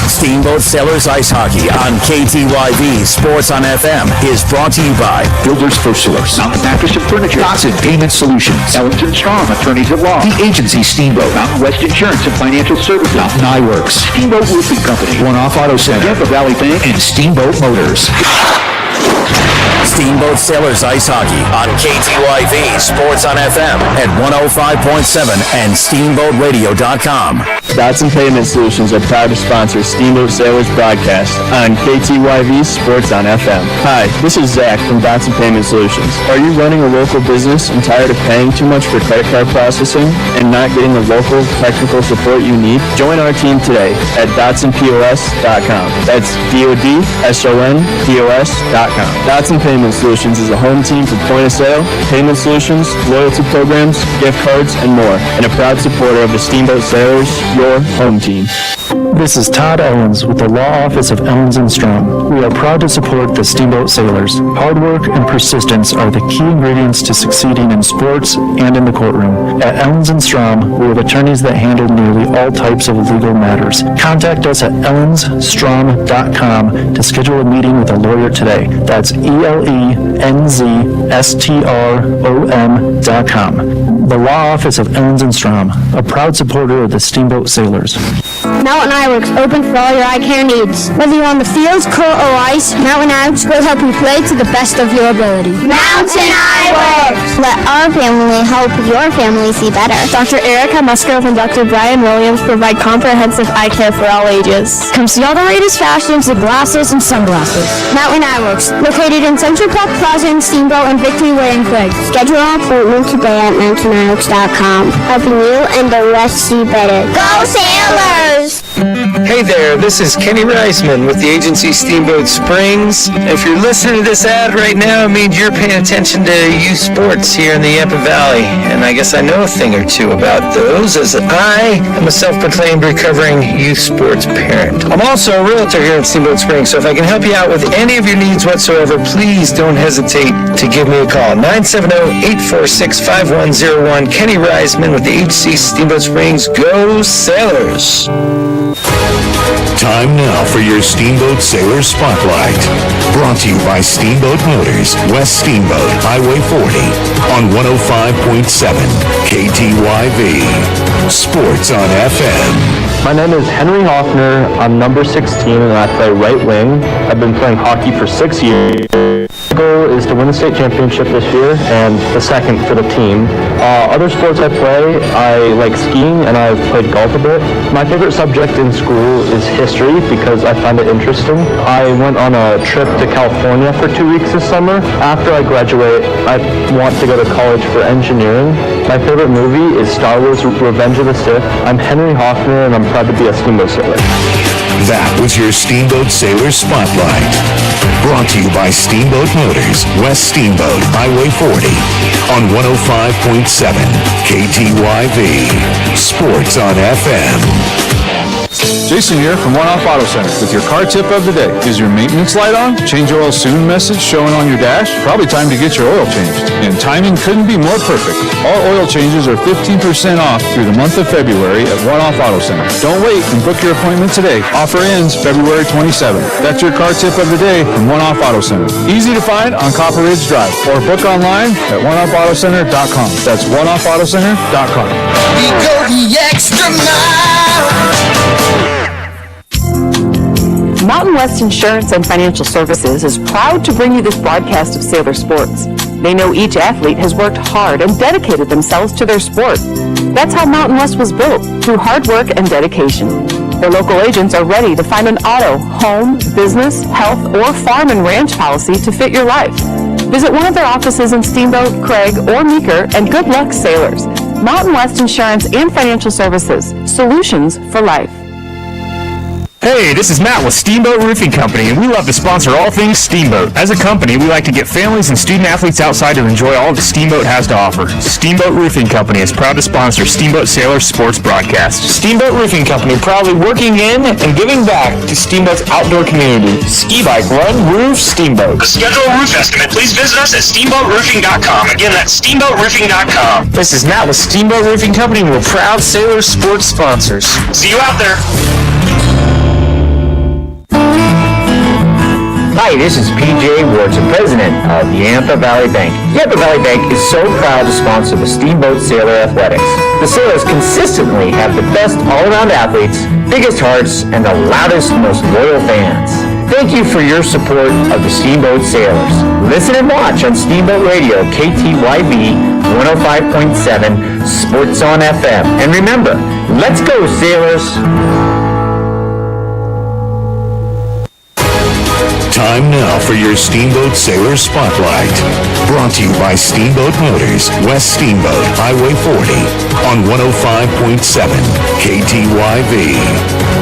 Steamboat Sailors Ice Hockey on KTYV Sports on FM is brought to you by Builders First Source, Mountain Mattress and Furniture, Dodson Payment Solutions, HOWELSEN Strong, Attorneys at Law, The Agency Steamboat, Mountain West Insurance and Financial Services, Mountain Eyeworks, Steamboat Roofing Company, One Off Auto Center, Yampa Valley Bank, and Steamboat Motors. Steamboat Sailors Ice Hockey on KTYV Sports on FM at 105.7 and steamboatradio.com. Dodson Payment Solutions are proud to sponsor Steamboat Sailors broadcast on KTYV Sports on FM. Hi, this is Zach from Dodson Payment Solutions. Are you running a local business and tired of paying too much for credit card processing and not getting the local technical support you need? Join our team today at DodsonPOS.com. That's DODSONPOS.com. Dodson Payment Solutions is a home team for point-of-sale, payment solutions, loyalty programs, gift cards, and more, and a proud supporter of the Steamboat Sailors, your home team. This is Todd Owens with the Law Office of Owens & Strom. We are proud to support the Steamboat Sailors. Hard work and persistence are the key ingredients to succeeding in sports and in the courtroom. At Owens & Strom, we have attorneys that handle nearly all types of legal matters. Contact us at ellensstrom.com to schedule a meeting with a lawyer today. That's ELENZSTROM.com. The Law Office of Owens & Strom, a proud supporter of the Steamboat Sailors. Mountain Eyeworks, open for all your eye care needs. Whether you're on the fields, court, or ice, Mountain Eyeworks will help you play to the best of your ability. Mountain Eyeworks! Let our family help your family see better. Dr. Erica Musgrove and Dr. Brian Williams provide comprehensive eye care for all ages. Come see all the latest fashions of glasses and sunglasses. Mountain Eyeworks, located in Central Park Plaza in Steamboat and Victory Way in Craig. Schedule an appointment today at MountainEyeworks.com, helping you and the rest see better. Go Sailors! Hey there, this is Kenny Reisman with the agency Steamboat Springs. If you're listening to this ad right now, it means you're paying attention to youth sports here in the Yampa Valley. And I guess I know a thing or two about those, as I am a self-proclaimed recovering youth sports parent. I'm also a realtor here at Steamboat Springs, so if I can help you out with any of your needs whatsoever, please don't hesitate to give me a call. 970-846-5101. Kenny Reisman with the HC Steamboat Springs. Go Sailors! Time now for your Steamboat Sailor Spotlight. Brought to you by Steamboat Motors, West Steamboat, Highway 40, on 105.7 KTYV. Sports on FM. My name is Henry Hoffner. I'm number 16 and I play right wing. I've been playing hockey for 6 years. My goal is to win the state championship this year and the second for the team. Other sports I play, I like skiing and I've played golf a bit. My favorite subject in school is history because I find it interesting. I went on a trip to California for 2 weeks this summer. After I graduate, I want to go to college for engineering. My favorite movie is Star Wars Revenge of the Sith. I'm Henry Hoffner and I'm proud to be a Steamboat Sailor. That was your Steamboat Sailor Spotlight. Brought to you by Steamboat Motors, West Steamboat, Highway 40, on 105.7 KTYV. Sports on FM. Jason here from One Off Auto Center with your car tip of the day. Is your maintenance light on? Change oil soon message showing on your dash? Probably time to get your oil changed. And timing couldn't be more perfect. All oil changes are 15% off through the month of February at One Off Auto Center. Don't wait and book your appointment today. Offer ends February 27th. That's your car tip of the day from One Off Auto Center. Easy to find on Copper Ridge Drive or book online at oneoffautocenter.com. That's oneoffautocenter.com. We go the extra mile. Mountain West Insurance and Financial Services is proud to bring you this broadcast of Sailor Sports. They know each athlete has worked hard and dedicated themselves to their sport. That's how Mountain West was built, through hard work and dedication. Their local agents are ready to find an auto, home, business, health, or farm and ranch policy to fit your life. Visit one of their offices in Steamboat, Craig, or Meeker, and good luck, sailors. Mountain West Insurance and Financial Services. Solutions for life. Hey, this is Matt with Steamboat Roofing Company, and we love to sponsor all things Steamboat. As a company, we like to get families and student athletes outside to enjoy all that Steamboat has to offer. Steamboat Roofing Company is proud to sponsor Steamboat Sailor Sports Broadcast. Steamboat Roofing Company proudly working in and giving back to Steamboat's outdoor community. Ski bike run, roof, Steamboat. To schedule a roof estimate, please visit us at steamboatroofing.com. Again, that's steamboatroofing.com. This is Matt with Steamboat Roofing Company. We're proud Sailor Sports sponsors. See you out there. Hi, this is PJ Wardson, president of Yampa Valley Bank. Yampa Valley Bank is so proud to sponsor the Steamboat Sailor Athletics. The Sailors consistently have the best all-around athletes, biggest hearts, and the loudest, most loyal fans. Thank you for your support of the Steamboat Sailors. Listen and watch on Steamboat Radio, KTYV 105.7, Sports on FM. And remember, let's go, Sailors! Time now for your Steamboat Sailor Spotlight. Brought to you by Steamboat Motors, West Steamboat, Highway 40, on 105.7 KTYV.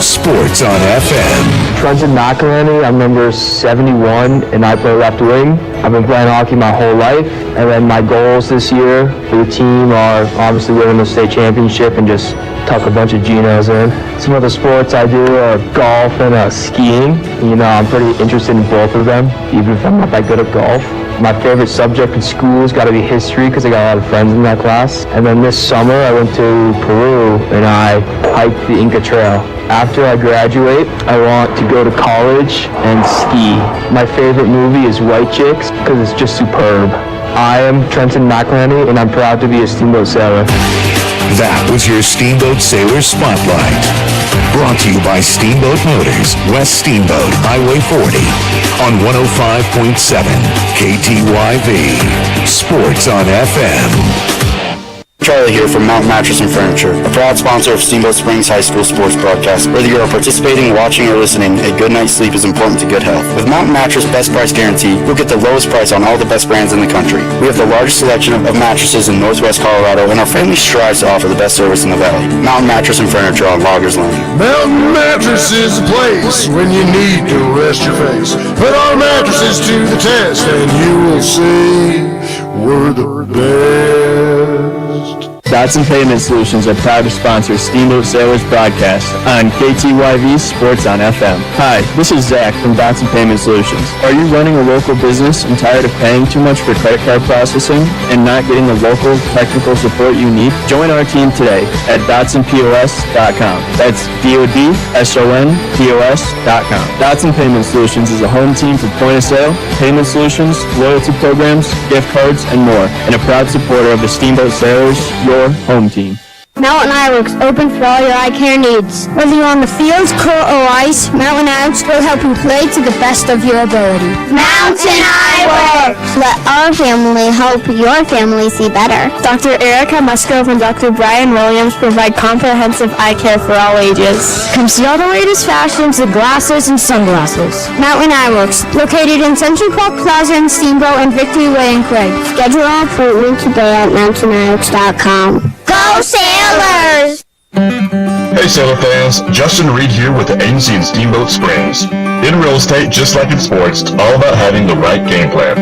Sports on FM. Trenton McElhenney, I'm number 71 and I play left wing. I've been playing hockey my whole life, and then my goals this year for the team are obviously winning the state championship and just tuck a bunch of Genos in. Some of the sports I do are golf and skiing. You know, I'm pretty interested in both of them, even if I'm not that good at golf. My favorite subject in school has got to be history because I got a lot of friends in that class. And then this summer I went to Peru and I hiked the Inca Trail. After I graduate, I want to go to college and ski. My favorite movie is White Chicks because it's just superb. I am Trenton McElhenney and I'm proud to be a Steamboat Sailor. That was your Steamboat Sailor Spotlight. Brought to you by Steamboat Motors, West Steamboat, Highway 40, on 105.7 KTYV. Sports on FM. Charlie here from Mountain Mattress and Furniture, a proud sponsor of Steamboat Springs High School sports broadcast. Whether you are participating, watching, or listening, a good night's sleep is important to good health. With Mountain Mattress Best Price Guarantee, you'll get the lowest price on all the best brands in the country. We have the largest selection of mattresses in Northwest Colorado, and our family strives to offer the best service in the valley. Mountain Mattress and Furniture on Loggers Lane. Mountain Mattress is the place when you need to rest your face. Put our mattresses to the test, and you will see we're the best. Dotson Payment Solutions are proud to sponsor Steamboat Sailors broadcast on KTYV Sports on FM. Hi, this is Zach from Dotson Payment Solutions. Are you running a local business and tired of paying too much for credit card processing and not getting the local technical support you need? Join our team today at DotsonPOS.com. That's DOTSONPOS.com. Dotson Payment Solutions is a home team for point of sale, payment solutions, loyalty programs, gift cards, and more, and a proud supporter of the Steamboat Sailors, your home team. Mountain Iworks, open for all your eye care needs. Whether you're on the fields, court, or ice, Mountain Iworks will help you play to the best of your ability. Mountain Iworks! Let our family help your family see better. Dr. Erica Musgrove and Dr. Brian Williams provide comprehensive eye care for all ages. Come see all the latest fashions of glasses and sunglasses. Mountain Iworks, located in Central Park Plaza in Steamboat and Victory Way in Craig. Schedule an appointment today at mountainiworks.com. Go Sailors! Hey Sailor fans, Justin Reed here with the agency in Steamboat Springs. In real estate, just like in sports, it's all about having the right game plan.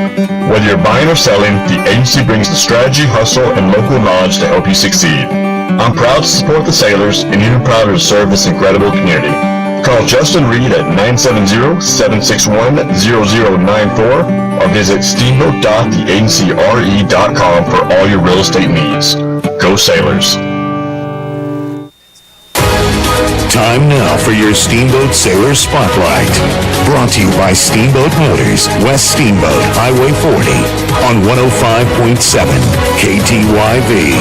Whether you're buying or selling, the agency brings the strategy, hustle, and local knowledge to help you succeed. I'm proud to support the Sailors and even prouder to serve this incredible community. Call Justin Reed at 970-761-0094 or visit steamboat.theagencyre.com for all your real estate needs. Go Sailors! Time now for your Steamboat Sailor Spotlight. Brought to you by Steamboat Motors, West Steamboat, Highway 40, on 105.7 KTYV.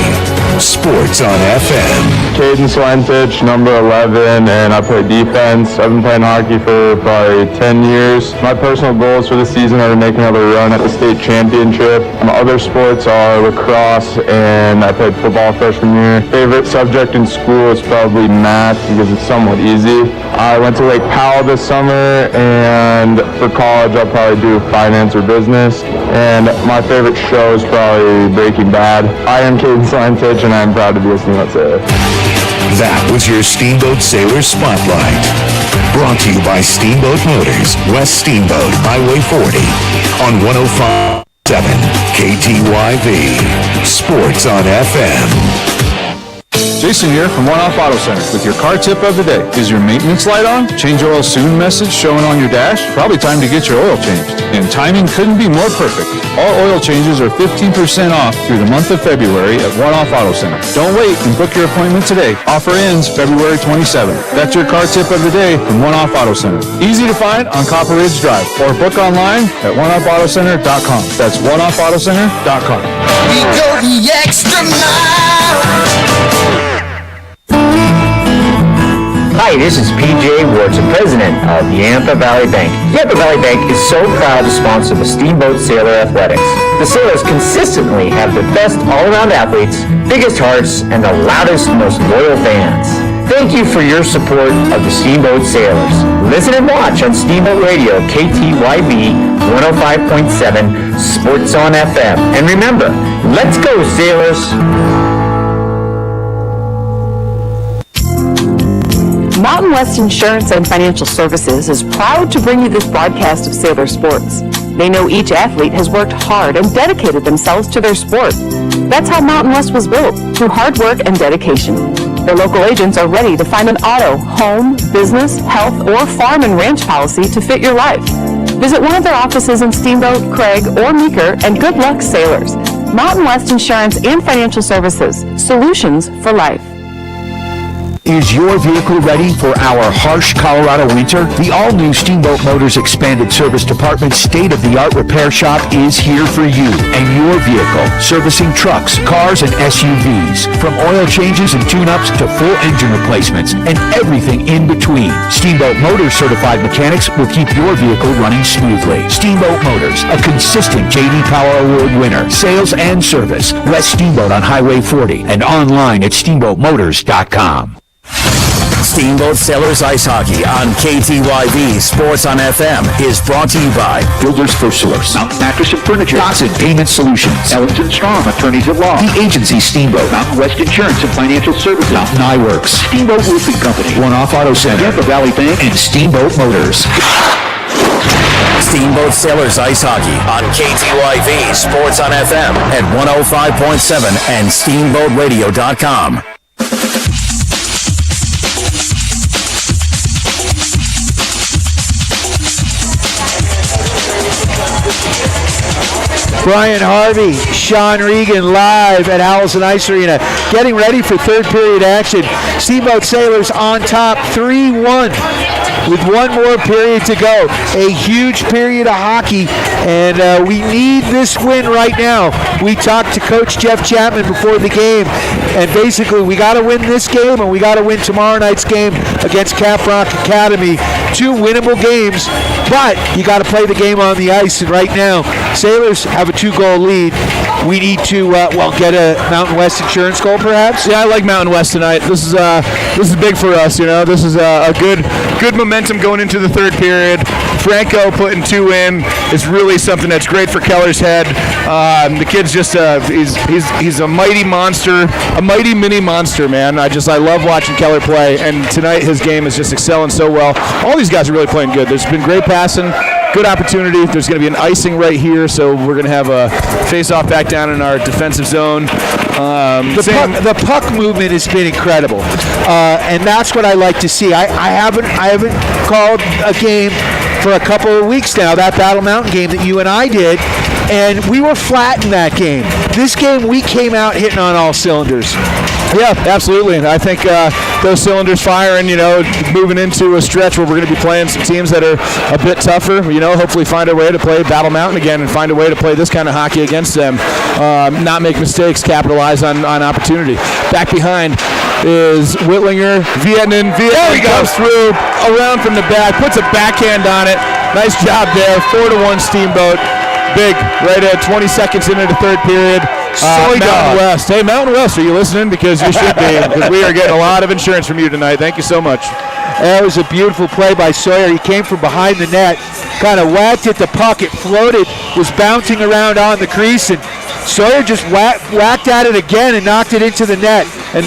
Sports on FM. Caden Slantich, number 11, and I play defense. I've been playing hockey for probably 10 years. My personal goals for the season are to make another run at the state championship. My other sports are lacrosse, and I played football freshman year. Favorite subject in school is probably math because it's somewhat easy. I went to Lake Powell this summer, and for college I'll probably do finance or business. And my favorite show is probably Breaking Bad. I am Caden Slantich, and I'm proud to be a Steamboat Sailor. That was your Steamboat Sailor Spotlight. Brought to you by Steamboat Motors, West Steamboat, Highway 40, on 105.7 KTYV. Sports on FM. Jason here from One Off Auto Center with your car tip of the day. Is your maintenance light on? Change oil soon message showing on your dash? Probably time to get your oil changed. And timing couldn't be more perfect. All oil changes are 15% off through the month of February at One Off Auto Center. Don't wait and book your appointment today. Offer ends February 27th. That's your car tip of the day from One Off Auto Center. Easy to find on Copper Ridge Drive or book online at oneoffautocenter.com. That's oneoffautocenter.com. We go the extra mile. Hi, this is PJ Wardson, president of Yampa Valley Bank. Yampa Valley Bank is so proud to sponsor the Steamboat Sailor Athletics. The Sailors consistently have the best all-around athletes, biggest hearts, and the loudest, most loyal fans. Thank you for your support of the Steamboat Sailors. Listen and watch on Steamboat Radio, KTYV 105.7, Sports on FM. And remember, let's go, Sailors! Mountain West Insurance and Financial Services is proud to bring you this broadcast of Sailor Sports. They know each athlete has worked hard and dedicated themselves to their sport. That's how Mountain West was built, through hard work and dedication. Their local agents are ready to find an auto, home, business, health, or farm and ranch policy to fit your life. Visit one of their offices in Steamboat, Craig, or Meeker, and good luck, Sailors. Mountain West Insurance and Financial Services, solutions for life. Is your vehicle ready for our harsh Colorado winter? The all-new Steamboat Motors Expanded Service Department state-of-the-art repair shop is here for you and your vehicle, servicing trucks, cars, and SUVs. From oil changes and tune-ups to full engine replacements and everything in between. Steamboat Motors certified mechanics will keep your vehicle running smoothly. Steamboat Motors, a consistent J.D. Power Award winner. Sales and service. West Steamboat on Highway 40 and online at steamboatmotors.com. Steamboat Sailors Ice Hockey on KTYV Sports on FM is brought to you by Builders FirstSource, Mountain Mattress and Furniture, Dodson Payment Solutions, Ellington Strong, Attorneys at Law, The Agency Steamboat, Mountain West Insurance and Financial Services, Mountain Eyeworks, Steamboat Roofing Company, One Off Auto Center, Yampa Valley Bank, and Steamboat Motors. Steamboat Sailors Ice Hockey on KTYV Sports on FM at 105.7 and SteamboatRadio.com. Brian Harvey, Sean Regan live at HOWELSEN Ice Arena, getting ready for third period action. Steamboat Sailors on top 3-1 with one more period to go. A huge period of hockey, and we need this win right now. We talked to Coach Jeff Chapman before the game, and basically we got to win this game, and we got to win tomorrow night's game against Caprock Academy. Two winnable games, but you got to play the game on the ice, and right now Sailors have a 2-goal lead. We need to get a Mountain West insurance goal, perhaps. Yeah, I like Mountain West tonight. This is big for us. You know, this is a good momentum going into the third period. Franco putting 2 in is really something that's great for Keller's head. The kid's just he's a mighty monster, a mighty mini monster, man. I love watching Keller play, and tonight his game is just excelling so well. All these guys are really playing good. There's been great passing. Good opportunity. There's going to be an icing right here, so we're going to have a face-off back down in our defensive zone. The puck movement has been incredible, and that's what I like to see. I haven't called a game for a couple of weeks now, that Battle Mountain game that you and I did, and we were flat in that game. This game, we came out hitting on all cylinders. Yeah, absolutely. I think those cylinders firing, moving into a stretch where we're going to be playing some teams that are a bit tougher, hopefully find a way to play Battle Mountain again and find a way to play this kind of hockey against them. Not make mistakes, capitalize on opportunity. Back behind is Whitlinger. Vietnam goes through, around from the back, puts a backhand on it. Nice job there. 4-1 Steamboat. Big, right at 20 seconds into the third period. Mountain West. Hey, Mountain West, are you listening? Because you should be, because we are getting a lot of insurance from you tonight. Thank you so much. That was a beautiful play by Sawyer. He came from behind the net, kind of whacked at the puck. It floated, was bouncing around on the crease, and Sawyer just whacked at it again and knocked it into the net. And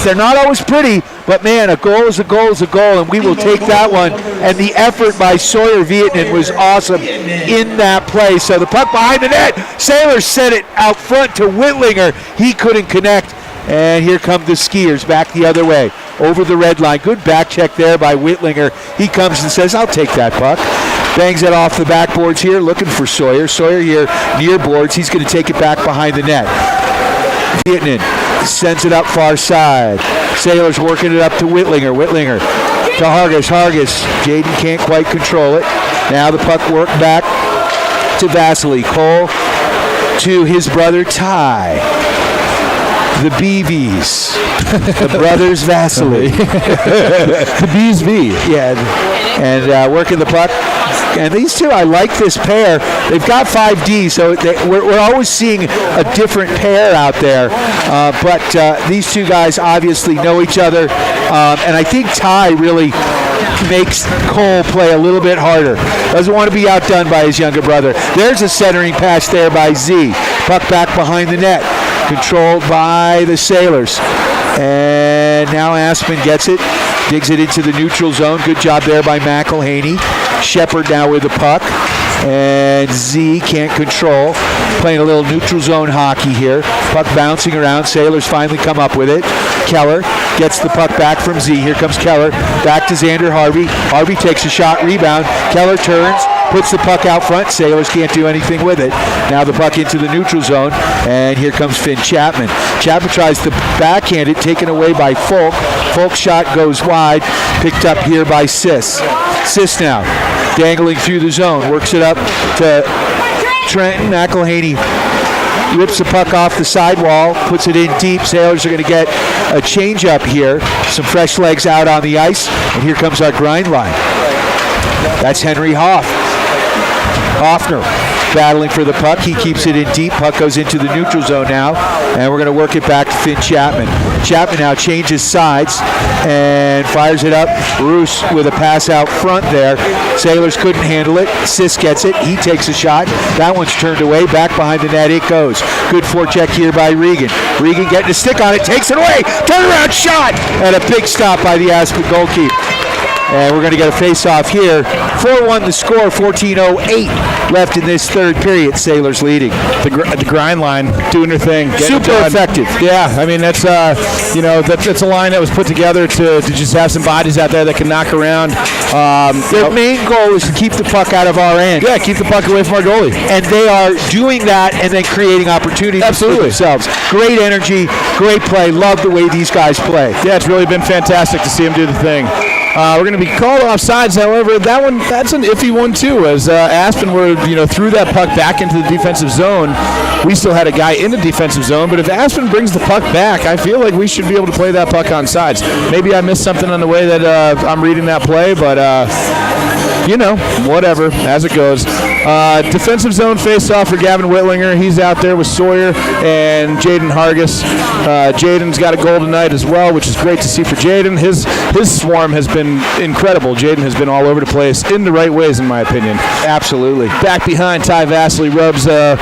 they're not always pretty, but man, a goal is a goal is a goal, and we will take that one. And the effort by Sawyer Vietnam was awesome in that play. So the puck behind the net, Sailors sent it out front to Whitlinger. He couldn't connect. And here come the Skiers back the other way, over the red line. Good back check there by Whitlinger. He comes and says, I'll take that puck. Bangs it off the backboards here, looking for Sawyer. Sawyer here near boards. He's going to take it back behind the net. Vietnam sends it up far side. Sailors working it up to Whitlinger. Whitlinger to Hargis. Hargis. Jaden can't quite control it. Now the puck worked back to Vasily. Cole to his brother Ty. The BVs. The brothers Vasily. The BSV. Yeah. And working the puck. And these two, I like this pair. They've got 5D, so we're always seeing a different pair out there. But these two guys obviously know each other. And I think Ty really makes Cole play a little bit harder. Doesn't want to be outdone by his younger brother. There's a centering pass there by Z. Puck back behind the net. Controlled by the Sailors. And now Aspen gets it. Digs it into the neutral zone. Good job there by McElhaney. Shepard now with the puck. And Z can't control. Playing a little neutral zone hockey here. Puck bouncing around. Sailors finally come up with it. Keller gets the puck back from Z. Here comes Keller. Back to Xander Harvey. Harvey takes a shot. Rebound. Keller turns. puts the puck out front. Sailors can't do anything with it. Now the puck into the neutral zone, and here comes Finn Chapman. Chapman tries to backhand it, taken away by Folk. Folk's shot goes wide, picked up here by Sis. Sis now dangling through the zone, works it up to Trenton. McElhaney rips the puck off the sidewall, puts it in deep. Sailors are going to get a change up here. Some fresh legs out on the ice, and here comes our grind line. That's Henry Hoffner battling for the puck. He keeps it in deep. Puck goes into the neutral zone now, and we're going to work it back to Finn Chapman. Chapman now changes sides and fires it up. Bruce with a pass out front there. Sailors couldn't handle it. Sis gets it. He takes a shot. That one's turned away. Back behind the net it goes. Good forecheck here by Regan. Regan getting a stick on it. Takes it away. Turnaround shot. And a big stop by the Aspen goalkeeper. And we're going to get a face-off here. 4-1 the score, 14:08 left in this third period. Sailors leading. The grind line doing her thing. Super effective. Yeah, I mean, that's that's a line that was put together to just have some bodies out there that can knock around. Their main goal is to keep the puck out of our end. Yeah, keep the puck away from our goalie. And they are doing that and then creating opportunities for themselves. Great energy, great play. Love the way these guys play. Yeah, it's really been fantastic to see them do the thing. We're going to be called offsides, however. That's an iffy one too, as Aspen were threw that puck back into the defensive zone. We still had a guy in the defensive zone, but if Aspen brings the puck back, I feel like we should be able to play that puck on sides. Maybe I missed something on the way that I'm reading that play, but whatever, as it goes. Defensive zone face-off for Gavin Whitlinger. He's out there with Sawyer and Jaden Hargis. Jaden's got a goal tonight as well, which is great to see for Jaden. His swarm has been incredible. Jaden has been all over the place in the right ways, in my opinion. Absolutely. Back behind, Ty Vasily rubs a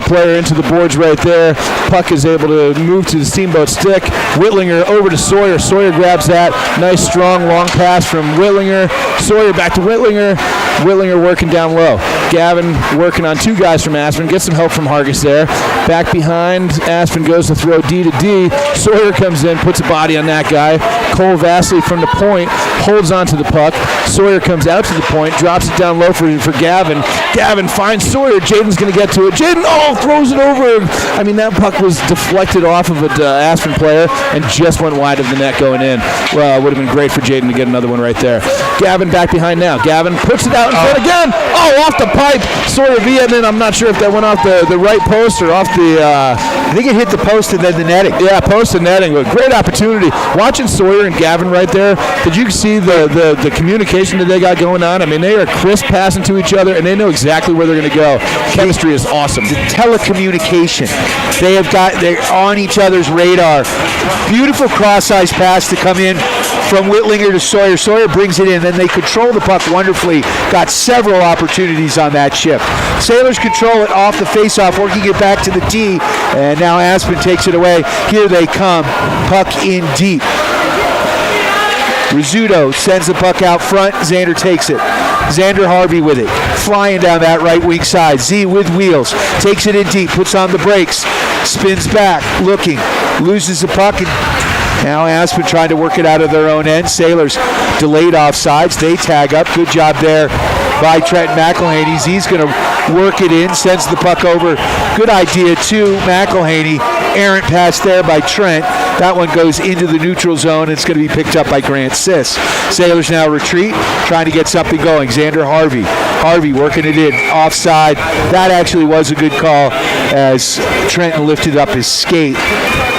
player into the boards right there. Puck is able to move to the Steamboat stick. Whitlinger over to Sawyer. Sawyer grabs that. Nice, strong, long pass from Whitlinger. Sawyer back to Whitlinger. Whitlinger working down low. Gavin working on two guys from Aspen. Gets some help from Hargis there. Back behind, Aspen goes to throw D to D. Sawyer comes in, puts a body on that guy. Cole Vasily from the point holds onto the puck. Sawyer comes out to the point, drops it down low for Gavin. Gavin finds Sawyer. Jaden's going to get to it. Jaden, throws it over. I mean, that puck was deflected off of an Aspen player and just went wide of the net going in. Well, it would have been great for Jaden to get another one right there. Gavin back behind now. Gavin puts it out in front again. Off the pipe. Sawyer via it in. I'm not sure if that went off the right post or off the... I think it hit the post and then the netting. Yeah, post and netting. But great opportunity. Watching Sawyer and Gavin right there, did you see the communication that they got going on? I mean, they are crisp passing to each other, and they know exactly where they're going to go. Chemistry is awesome. The telecommunication. They're on each other's radar. Beautiful cross-ice pass to come in from Whitlinger to Sawyer. Sawyer brings it in, then they control the puck wonderfully. Got several opportunities on that shift. Sailors control it off the face-off, working it back to the D, and now Aspen takes it away. Here they come. Puck in deep. Rizzuto sends the puck out front. Xander takes it. Xander Harvey with it. Flying down that right wing side. Z with wheels. Takes it in deep. Puts on the brakes. Spins back. Looking. Loses the puck. And now Aspen trying to work it out of their own end. Sailors delayed offsides. They tag up. Good job there by Trenton McElhaney. He's going to work it in. Sends the puck over. Good idea to McElhaney. Errant pass there by Trent. That one goes into the neutral zone. It's going to be picked up by Grant Sis. Sailors now retreat, trying to get something going. Xander Harvey. Harvey working it in. Offside. That actually was a good call as Trenton lifted up his skate.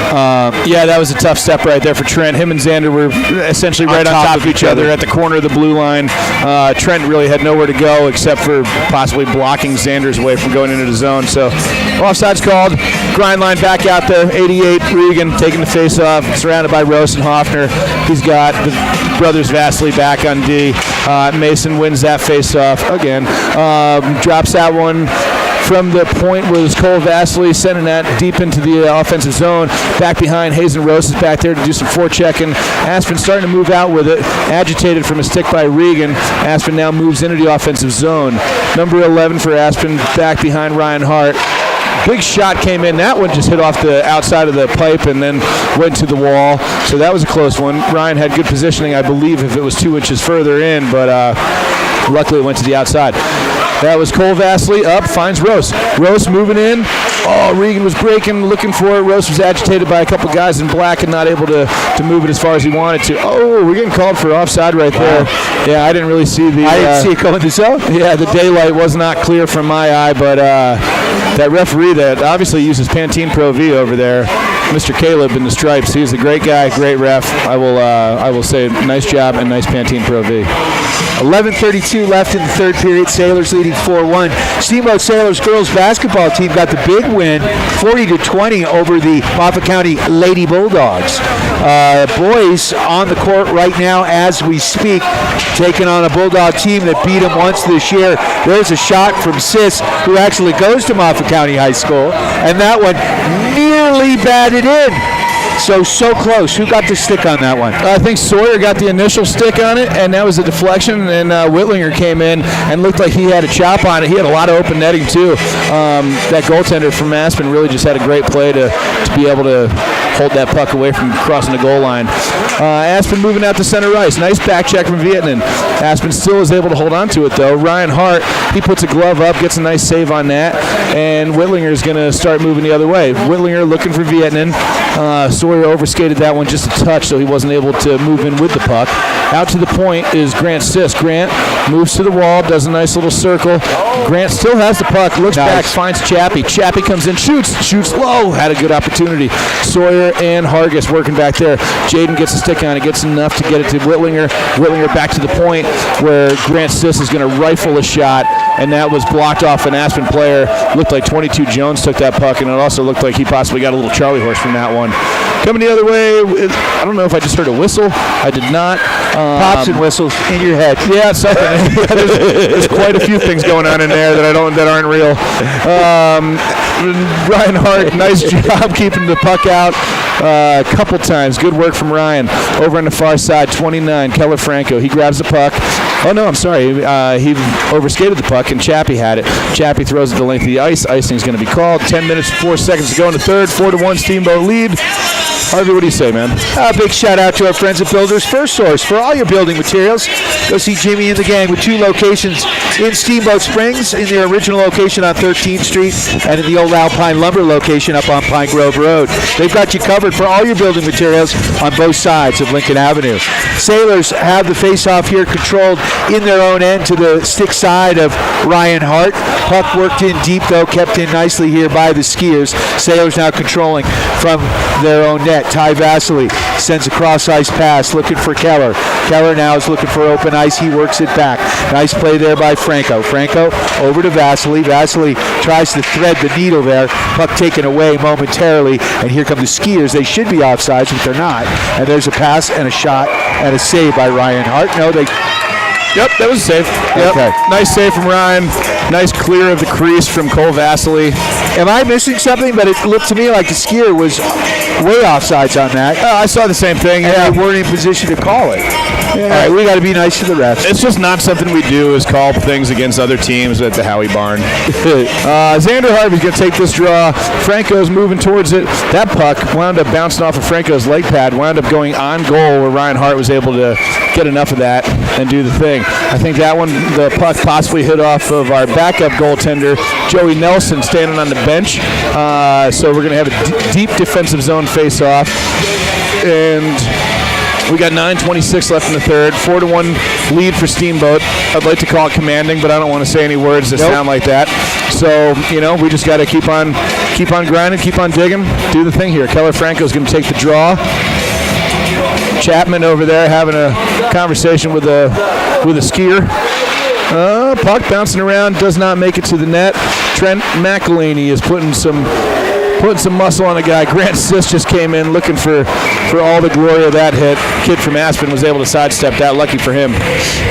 That was a tough step right there for Trent. Him and Xander were essentially right on top of each other at the corner of the blue line. Trent really had nowhere to go except for possibly blocking Xander's way from going into the zone. So offside's called. Grind line back out there. 88, Regan taking the face off, surrounded by Rose and Hoffner. He's got the brothers Vasily back on D. Mason wins that face off again. Drops that one from the point was Cole Vasily sending that deep into the offensive zone. Back behind, Hazen Rose is back there to do some forechecking. Aspen starting to move out with it. Agitated from a stick by Regan. Aspen now moves into the offensive zone. Number 11 for Aspen, back behind Ryan Hart. Big shot came in. That one just hit off the outside of the pipe and then went to the wall. So that was a close one. Ryan had good positioning, I believe, if it was 2 inches further in, but luckily it went to the outside. That was Cole Vasily up, finds Rose. Rose moving in. Oh, Regan was breaking, looking for it. Rose was agitated by a couple guys in black and not able to move it as far as he wanted to. Oh, we're getting called for offside right there. Yeah, I didn't really see the... I didn't see it going to zone? Yeah, the daylight was not clear from my eye, but that referee that obviously uses Pantene Pro V over there, Mr. Caleb in the stripes, he's a great guy, great ref. I will say nice job and nice Pantene Pro V. 11:32 left in the third period. Sailors leading 4-1. Steamboat Sailors girls basketball team got the big win, 40-20 over the Moffat County Lady Bulldogs. Boys on the court right now as we speak, taking on a Bulldog team that beat them once this year. There's a shot from Sis, who actually goes to Moffat County High School, and that one nearly batted in. So close. Who got the stick on that one? I think Sawyer got the initial stick on it, and that was a deflection, and Whitlinger came in and looked like he had a chop on it. He had a lot of open netting, too. That goaltender from Aspen really just had a great play to be able to hold that puck away from crossing the goal line. Aspen moving out to center ice. Nice back check from Vietnam. Aspen still is able to hold on to it, though. Ryan Hart, he puts a glove up, gets a nice save on that, and Whitlinger is going to start moving the other way. Whitlinger looking for Vietnam. Sawyer overskated that one just a touch, so he wasn't able to move in with the puck. Out to the point is Grant Sis. Grant moves to the wall, does a nice little circle. Grant still has the puck, looks back, finds Chappie. Chappie comes in, shoots low, had a good opportunity. Sawyer and Hargis working back there. Jaden gets a stick on it, gets enough to get it to Whitlinger. Whitlinger back to the point where Grant Sis is going to rifle a shot, and that was blocked off an Aspen player. Looked like 22 Jones took that puck, and it also looked like he possibly got a little Charlie horse from that one. Coming the other way, I don't know if I just heard a whistle. I did not. Pops and whistles in your head. Yeah, something. there's quite a few things going on in there that aren't real. Ryan Hart, nice job keeping the puck out a couple times. Good work from Ryan. Over on the far side, 29, Keller Franco. He grabs the puck. Oh, no, I'm sorry. He overskated the puck, and Chappie had it. Chappie throws it the length of the ice. Icing is going to be called. 10 minutes, 4 seconds to go in the third. 4-1 Steamboat lead. Harvey, what do you say, man? A big shout out to our friends at Builders First Source for all your building materials. Go see Jimmy and the gang with 2 locations in Steamboat Springs, in their original location on 13th Street, and in the old Alpine Lumber location up on Pine Grove Road. They've got you covered for all your building materials on both sides of Lincoln Avenue. Sailors have the face-off here controlled in their own end to the stick side of Ryan Hart. Puck worked in deep, though, kept in nicely here by the Skiers. Sailors now controlling from their own net. Ty Vasily sends a cross-ice pass looking for Keller. Keller now is looking for open ice. He works it back. Nice play there by Franco. Franco over to Vasily. Vasily tries to thread the needle there. Puck taken away momentarily. And here come the Skiers. They should be offsides, but they're not. And there's a pass and a shot and a save by Ryan Hart. No, they... Yep, that was a save. Yep. Okay. Nice save from Ryan. Nice clear of the crease from Cole Vasily. Am I missing something? But it looked to me like the Skier was way offsides on that. I saw the same thing. And they weren't in position to call it. Yeah. All right, we got to be nice to the refs. It's just not something we do, is call things against other teams at the Howie Barn. Xander Harvey's going to take this draw. Franco's moving towards it. That puck wound up bouncing off of Franco's leg pad, wound up going on goal where Ryan Hart was able to get enough of that and do the thing. I think that one, the puck possibly hit off of our backup goaltender, Joey Nelson, standing on the bench. So we're going to have a deep defensive zone face-off. And we got 9:26 left in the third. 4-1 lead for Steamboat. I'd like to call it commanding, but I don't want to say any words that sound like that. So, we just got to keep on grinding, keep on digging, do the thing here. Keller Franco's going to take the draw. Chapman over there having a conversation with a skier. Puck bouncing around, does not make it to the net. Trent McElhaney is putting some muscle on a guy. Grant Sis just came in looking for all the glory of that hit. Kid from Aspen was able to sidestep that. Lucky for him.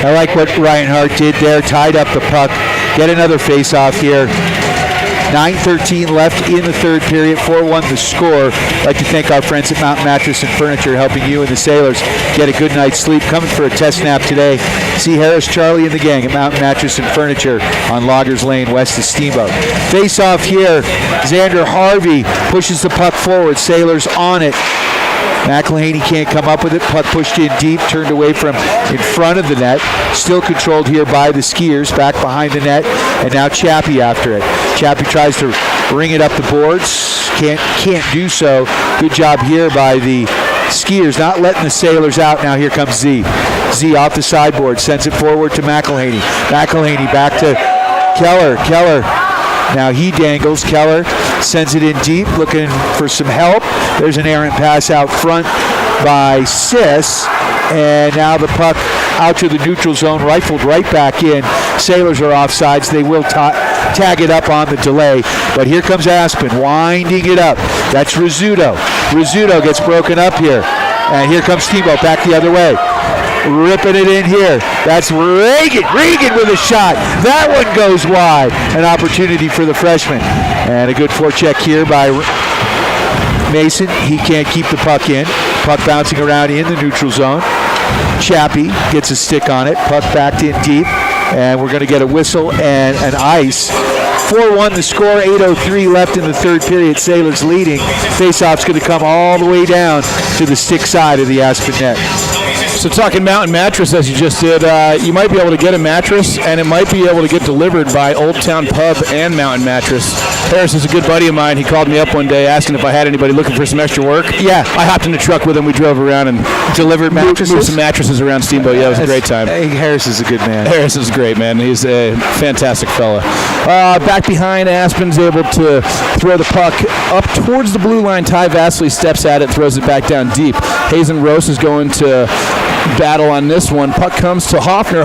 I like what Ryan Hart did there. Tied up the puck. Get another face-off here. 9:13 left in the third period, 4-1 the score. I'd like to thank our friends at Mountain Mattress and Furniture, helping you and the Sailors get a good night's sleep. Coming for a test nap today, see Harris, Charlie, and the gang at Mountain Mattress and Furniture on Loggers Lane, west of Steamboat. Face off here, Xander Harvey pushes the puck forward, Sailors on it. McElhaney can't come up with it. Puck pushed in deep, turned away from in front of the net. Still controlled here by the Skiers, back behind the net, and now Chappie after it. Chappie tries to ring it up the boards. Can't do so. Good job here by the Skiers, not letting the Sailors out. Now here comes Z. Z off the sideboard, sends it forward to McElhaney. McElhaney back to Keller. Keller. Now he dangles. Keller sends it in deep, looking for some help. There's an errant pass out front by Sis. And now the puck out to the neutral zone, rifled right back in. Sailors are offsides. They will tag it up on the delay. But here comes Aspen, winding it up. That's Rizzuto. Rizzuto gets broken up here. And here comes Steamboat back the other way. Ripping it in here. That's Reagan. Reagan with a shot. That one goes wide. An opportunity for the freshman. And a good forecheck here by Mason. He can't keep the puck in. Puck bouncing around in the neutral zone. Chappie gets a stick on it. Puck backed in deep. And we're going to get a whistle and an ice. 4-1 the score, 8:03 left in the third period. Sailors leading. Faceoff's going to come all the way down to the stick side of the Aspen net. So talking Mountain Mattress, as you just did, you might be able to get a mattress, and it might be able to get delivered by Old Town Pub and Mountain Mattress. Harris is a good buddy of mine. He called me up one day asking if I had anybody looking for some extra work. Yeah. I hopped in the truck with him. We drove around and delivered mattresses? Moved some mattresses around Steamboat. Yeah, it was a great time. Hey, Harris is a good man. Harris is great, man. He's a fantastic fella. Back behind, Aspen's able to throw the puck up towards the blue line. Ty Vasily steps at it, throws it back down deep. Hazen Rose is going to battle on this one. Puck comes to Hoffner.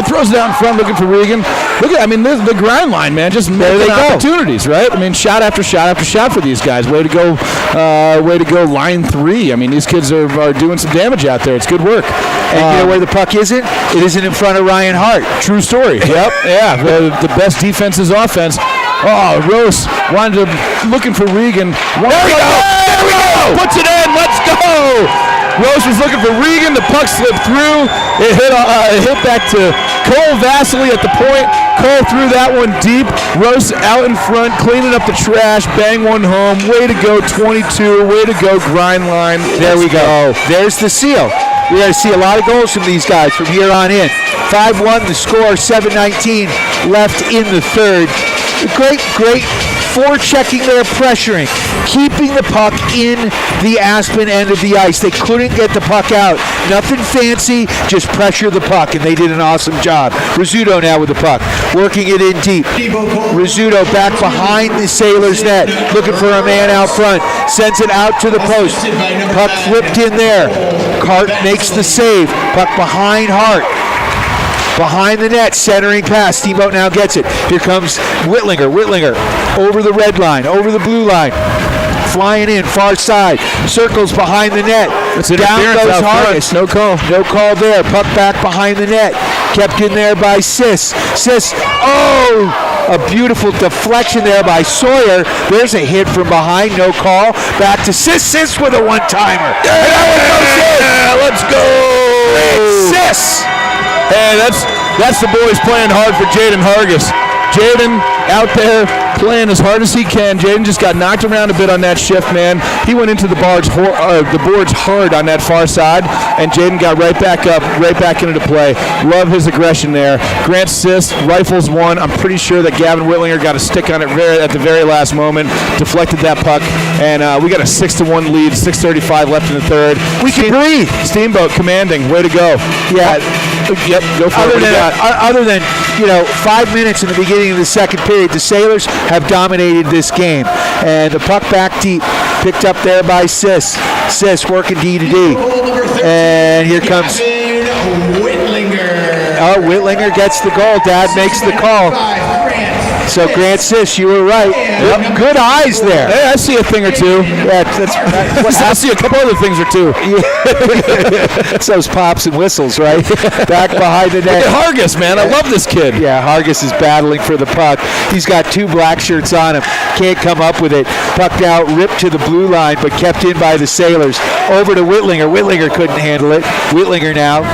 Throws it out in front, looking for Regan. Look at, the grind line, man. Just making opportunities, right? Shot after shot after shot for these guys. Way to go, line three. These kids are doing some damage out there. It's good work. And you know where the puck isn't? It isn't in front of Ryan Hart. True story. Yep. Yeah. The best defense is offense. Rose looking for Regan. There we go. Puts it in. Let's go. Rose was looking for Regan. The puck slipped through. It hit back to Cole Vasily at the point. Cole threw that one deep. Rose out in front, cleaning up the trash. Bang one home. Way to go, 22. Way to go, grind line. There we go. There's the seal. We're going to see a lot of goals from these guys from here on in. 5-1 the score, 7:19 left in the third. Great forechecking there, pressuring, keeping the puck in the Aspen end of the ice. They couldn't get the puck out. Nothing fancy, just pressure the puck, and they did an awesome job. Rizzuto now with the puck, working it in deep. Rizzuto back behind the Sailors net, looking for a man out front, sends it out to the post. Puck flipped in there. Hart makes the save. Puck behind Hart. Behind the net, centering pass. Steamboat now gets it. Here comes Whitlinger. Whitlinger over the red line, over the blue line. Flying in, far side. Circles behind the net. Down goes Harness. No call. No call there. Puck back behind the net. Kept in there by Sis. Sis, a beautiful deflection there by Sawyer. There's a hit from behind. No call. Back to Sis. Sis with a one-timer. Yeah, let's go. Sis. Hey, that's the boys playing hard for Jaden Hargis. Jaden out there playing as hard as he can. Jaden just got knocked around a bit on that shift, man. He went into the boards hard on that far side, and Jaden got right back up, right back into the play. Love his aggression there. Grant Sis rifles one. I'm pretty sure that Gavin Whitlinger got a stick on it at the very last moment, deflected that puck, and we got a 6-1 lead, 6:35 left in the third. We can breathe. Steamboat commanding. Way to go. Yeah. Yep, go for it. Other than 5 minutes in the beginning of the second period, the Sailors have dominated this game. And the puck back deep, picked up there by Sis. Sis working D to D. And here comes Whitlinger. Whitlinger gets the goal. Dad makes the call. So Grant Sish, you were right. Yep. Good eyes there. Hey, I see a thing or two. Yeah, I see a couple other things or two. It's those pops and whistles, right? Back behind the net. Look at Hargis, man. I love this kid. Yeah, Hargis is battling for the puck. He's got 2 black shirts on him. Can't come up with it. Puck out, ripped to the blue line, but kept in by the Sailors. Over to Whitlinger. Whitlinger couldn't handle it. Whitlinger now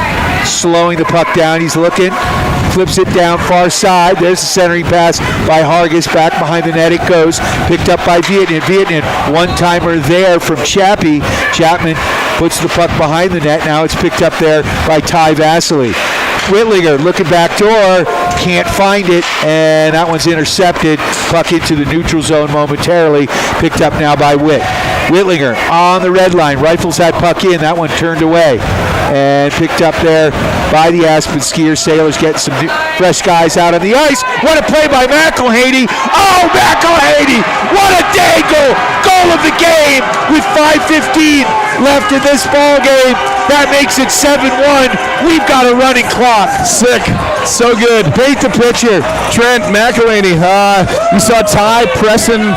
slowing the puck down. He's looking. Flips it down far side. There's the centering pass by Hargis. Back behind the net it goes. Picked up by Vietnam. Vietnam, one-timer there from Chappie. Chapman puts the puck behind the net. Now it's picked up there by Ty Vasily. Whitlinger looking back door. Can't find it. And that one's intercepted. Puck into the neutral zone momentarily. Picked up now by Whit. Whitlinger on the red line. Rifles that puck in. That one turned away. And picked up there by the Aspen Skiers. Sailors getting some fresh guys out on the ice. What a play by McElhaney. Oh, McElhaney! What a day goal! Goal of the game with 5:15 left in this ball game. That makes it 7-1. We've got a running clock. Sick. So good. Paint the picture. Trent McElhaney. You saw Ty pressing.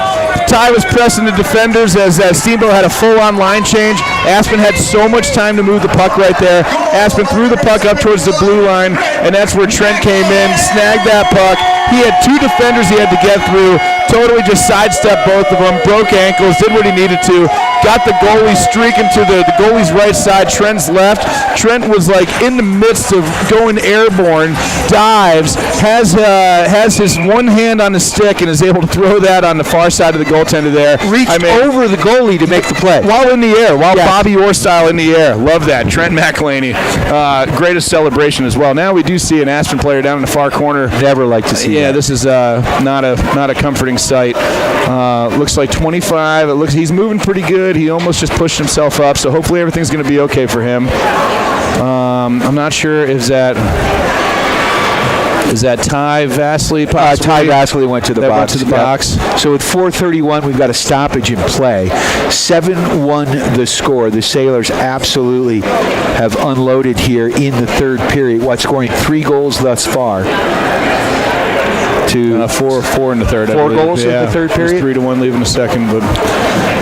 Ty was pressing the defenders as Steamboat had a full-on line change. Aspen had so much time to move the puck right there. Aspen threw the puck up towards the blue line, and that's where Trent came in, snagged that puck. He had 2 defenders he had to get through, totally just sidestepped both of them, broke ankles, did what he needed to, got the goalie streaking to the goalie's right side, Trent's left. Trent was like in the midst of going airborne, dives, has his one hand on the stick and is able to throw that on the far side of the goaltender there. Reached over the goalie to make the play. While in the air, Bobby Orr style in the air. Love that. Trent McElhaney, greatest celebration as well. Now we do see an Aspen player down in the far corner. Never like to see that. Yeah, this is not a comforting sight. Looks like 25. It looks he's moving pretty good. He almost just pushed himself up, so hopefully everything's going to be okay for him. I'm not sure is that Ty Vasily? Ty Vasily went to the box. Went to the box. So with 4:31, we've got a stoppage in play. 7-1 the score. The Sailors absolutely have unloaded here in the third period. Scoring 3 goals thus far. To 4 in the third. 4 goals in the third period. 3-1 leaving the second, but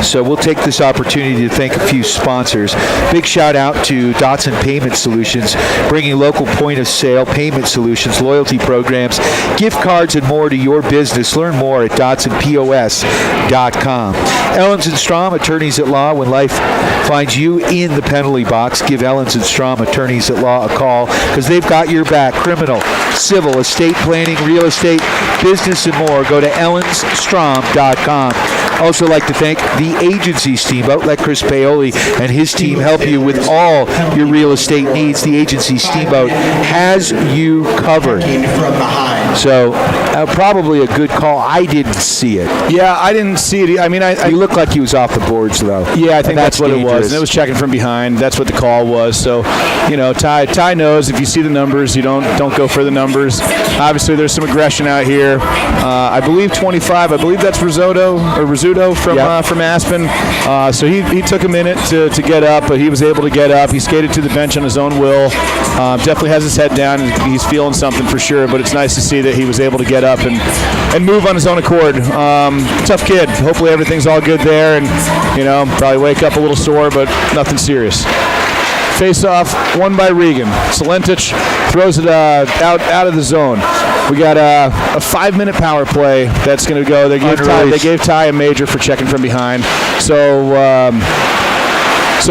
so we'll take this opportunity to thank a few sponsors. Big shout out to Dotson Payment Solutions, bringing local point of sale payment solutions, loyalty programs, gift cards, and more to your business. Learn more at DotsonPOS.com. Ellens and Strom, attorneys at law. When life finds you in the penalty box, give Ellens and Strom, attorneys at law, a call because they've got your back. Criminal, civil, estate planning, real estate, business, and more. Go to ellensstrom.com. Also like to thank the agency Steamboat. Let Chris Paoli and his team help you with all your real estate needs. The agency Steamboat has you covered. So probably a good call. I didn't see it. Yeah, I didn't see it. I mean, he looked like he was off the boards, though. Yeah, I think that's what it was. And it was checking from behind. That's what the call was. So, Ty knows if you see the numbers, you don't go for the numbers. Obviously, there's some aggression out here. I believe 25. I believe that's Rizzuto from Aspen. So he took a minute to get up, but he was able to get up. He skated to the bench on his own will. Definitely has his head down, and he's feeling something for sure. But it's nice to see that he was able to get up and move on his own accord. Tough kid. Hopefully everything's all good there, and probably wake up a little sore, but nothing serious. Face-off won by Regan. Solentich throws it out of the zone. We got a 5-minute power play that's going to go. They gave Ty a major for checking from behind. So